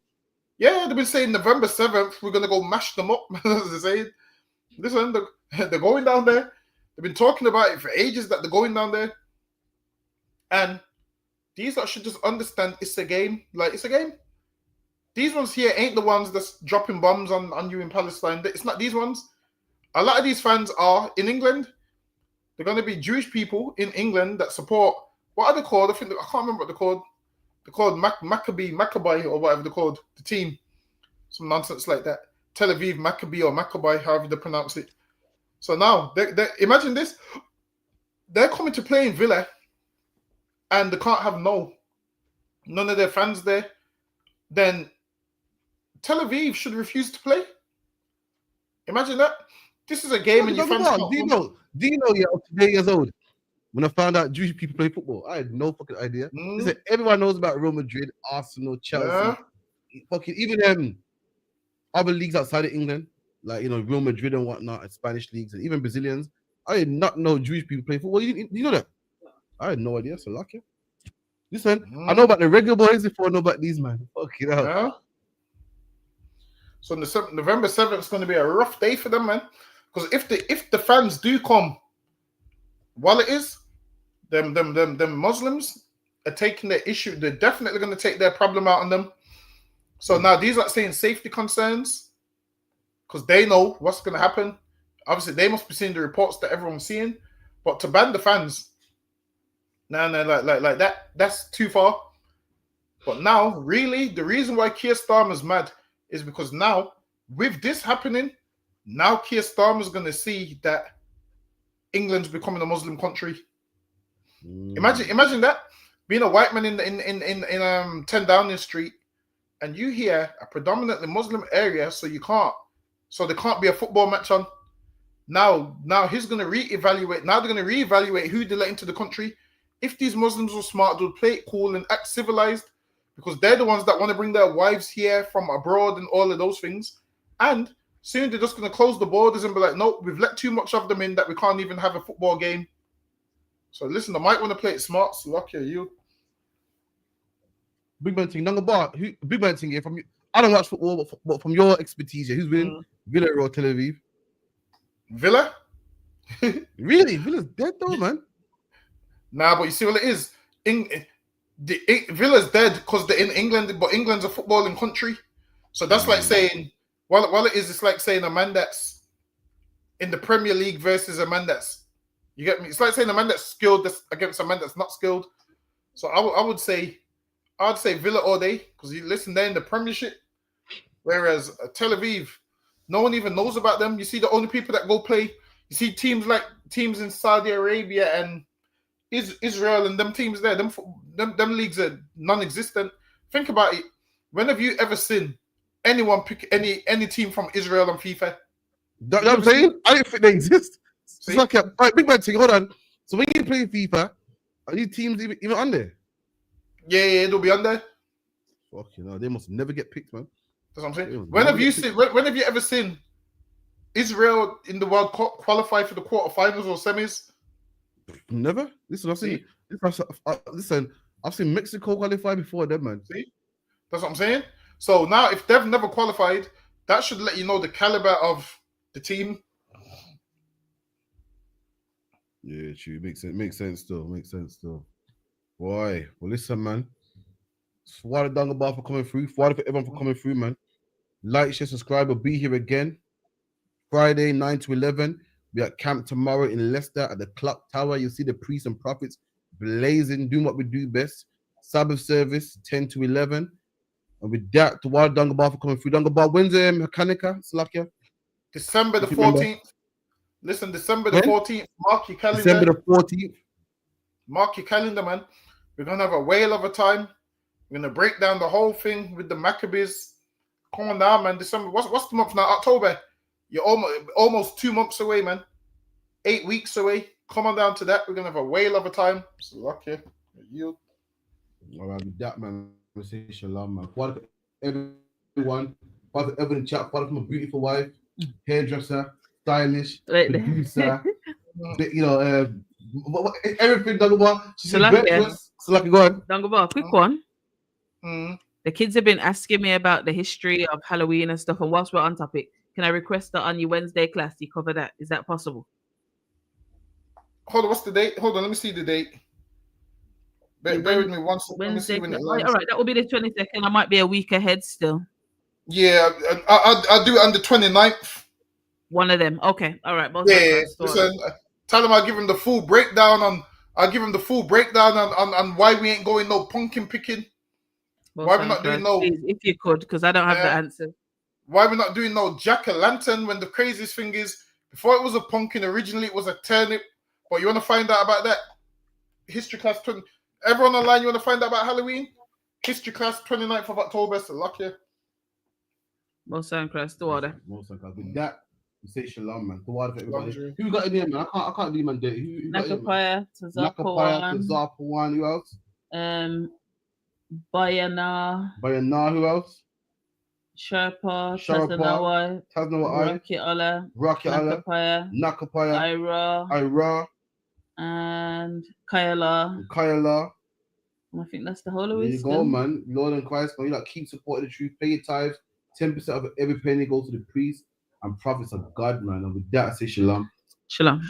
Yeah, they've been saying November 7th, we're going to go mash them up. They say, listen, they're going down there. They've been talking about it for ages that they're going down there. And these lot should just understand it's a game. Like, it's a game. These ones here ain't the ones that's dropping bombs on you in Palestine. It's not these ones. A lot of these fans are in England. They're going to be Jewish people in England that support, what are they called? I can't remember what they're called. They're called Maccabi, or whatever they're called, the team. Some nonsense like that. Tel Aviv, Maccabi or Maccabi, however they pronounce it. So now, imagine this. They're coming to play in Villa and they can't have none of their fans there. Then Tel Aviv should refuse to play. Imagine that. This is a game and your fans can't. Do you know you're 8 years old? When I found out Jewish people play football, I had no fucking idea. Listen, everyone knows about Real Madrid, Arsenal, Chelsea, fucking even other leagues outside of England, like Real Madrid and whatnot, and Spanish leagues, and even Brazilians. I did not know Jewish people play football. You know that? I had no idea. So lucky. Listen, I know about the regular boys before I know about these man. Fuck it out. Yeah. So November 7th is going to be a rough day for them, man. Because if the fans do come, while it is, them Muslims are taking their issue. They're definitely going to take their problem out on them. So now these are saying safety concerns because they know what's going to happen. Obviously, they must be seeing the reports that everyone's seeing. But to ban the fans, no, like that's too far. But now, really, the reason why Keir Starmer's mad is because now, with this happening, now Keir Starmer's going to see that England's becoming a Muslim country. Imagine that, being a white man in 10 Downing Street, and you hear a predominantly Muslim area, so there can't be a football match on. Now he's going to reevaluate. Now they're going to reevaluate who they let into the country. If these Muslims were smart, they'll play it cool and act civilized, because they're the ones that want to bring their wives here from abroad and all of those things. And soon they're just going to close the borders and be like, nope, we've let too much of them in that we can't even have a football game. So listen, I might want to play it smart. So lucky you. Big man thing, big man thing here. I don't watch football, but from your expertise, who's winning? Villa or Tel Aviv? Villa? Really? Villa's dead though, man. Nah, but you see what it is? Villa's dead because they're in England, but England's a footballing country. So that's like saying, while it's like saying a man that's in the Premier League versus a man that's, you get me? It's like saying a man that's skilled against a man that's not skilled. So I'd say Villa all day, because you listen, they're in the Premiership. Whereas Tel Aviv, no one even knows about them. You see the only people that go play, you see teams in Saudi Arabia and Israel and them teams there, them leagues are non-existent. Think about it. When have you ever seen anyone pick any team from Israel on FIFA? That's what I'm saying? I don't think they exist. See? It's like a big man thing. Hold on. So when you play FIFA, are these teams even on there? Yeah, they'll be on there. Fuck you know, they must never get picked, man. That's what I'm saying. When have you ever seen Israel in the World Cup qualify for the quarterfinals or semis? Never. Listen, I've seen Mexico qualify before them, man. See, that's what I'm saying. So now, if they've never qualified, that should let you know the caliber of the team. Yeah, true. Makes sense still. Boy, well, listen, man. Why the Dunga Bar for coming through? Why for everyone for coming through, man? Like, share, subscribe. We'll be here again Friday 9 to 11. We at camp tomorrow in Leicester at the Clock Tower. You'll see the priests and prophets blazing, doing what we do best. Sabbath service 10 to 11. And with that, to Wild Dunga Bar for coming through. Dunga Bar, when's Mechanica, Slakia? December the 14th. Listen, December the 14th. Mark your calendar. December the 14th. Mark your calendar, man. We're going to have a whale of a time. We're going to break down the whole thing with the Maccabees. Come on now, man. December. What's the month now? October. You're almost 2 months away, man. 8 weeks away. Come on down to that. We're going to have a whale of a time. So lucky. You. All right, with that, man. We say shalom, man. What everyone? What everyone in chat? What from a beautiful wife, hairdresser, stylish, producer, everything. Dangaba. She's breakfast. So like, go on. Dangaba, quick one. The kids have been asking me about the history of Halloween and stuff. And whilst we're on topic, can I request that on your Wednesday class you cover that? Is that possible? Hold on, what's the date? Hold on, let me see the date. Bear with me once. Let me see when it lands. All right, that will be the 22nd. I might be a week ahead still. Yeah, I'll do it on the 29th. One of them. Okay. All right. Yeah. Listen, tell them I'll give him the full breakdown on why we ain't going no pumpkin picking. Why we're not doing no. Please, if you could, because I don't have the answer. Why we're not doing no jack-o'-lantern when the craziest thing is, before it was a pumpkin, originally it was a turnip. But you want to find out about that? History class 20. Everyone online, you want to find out about Halloween? History class 29th of October. So luck you. Most Christ, the water. With that, we say shalom, man. The water for everybody. Who got in there, man? I can't do man. Who Nakapaya, Tazapawan. Who else? Bayana. Who else? Sharpa, Taznawa, Rocky Allah, Nakapaya, Ira, and Kayala. I think that's the whole of it. There you go, man. Lord and Christ, man. You like keep supporting the truth. Pay your tithes. 10% of every penny goes to the priest. and prophets of God, man. And with that, I say shalom. Shalom.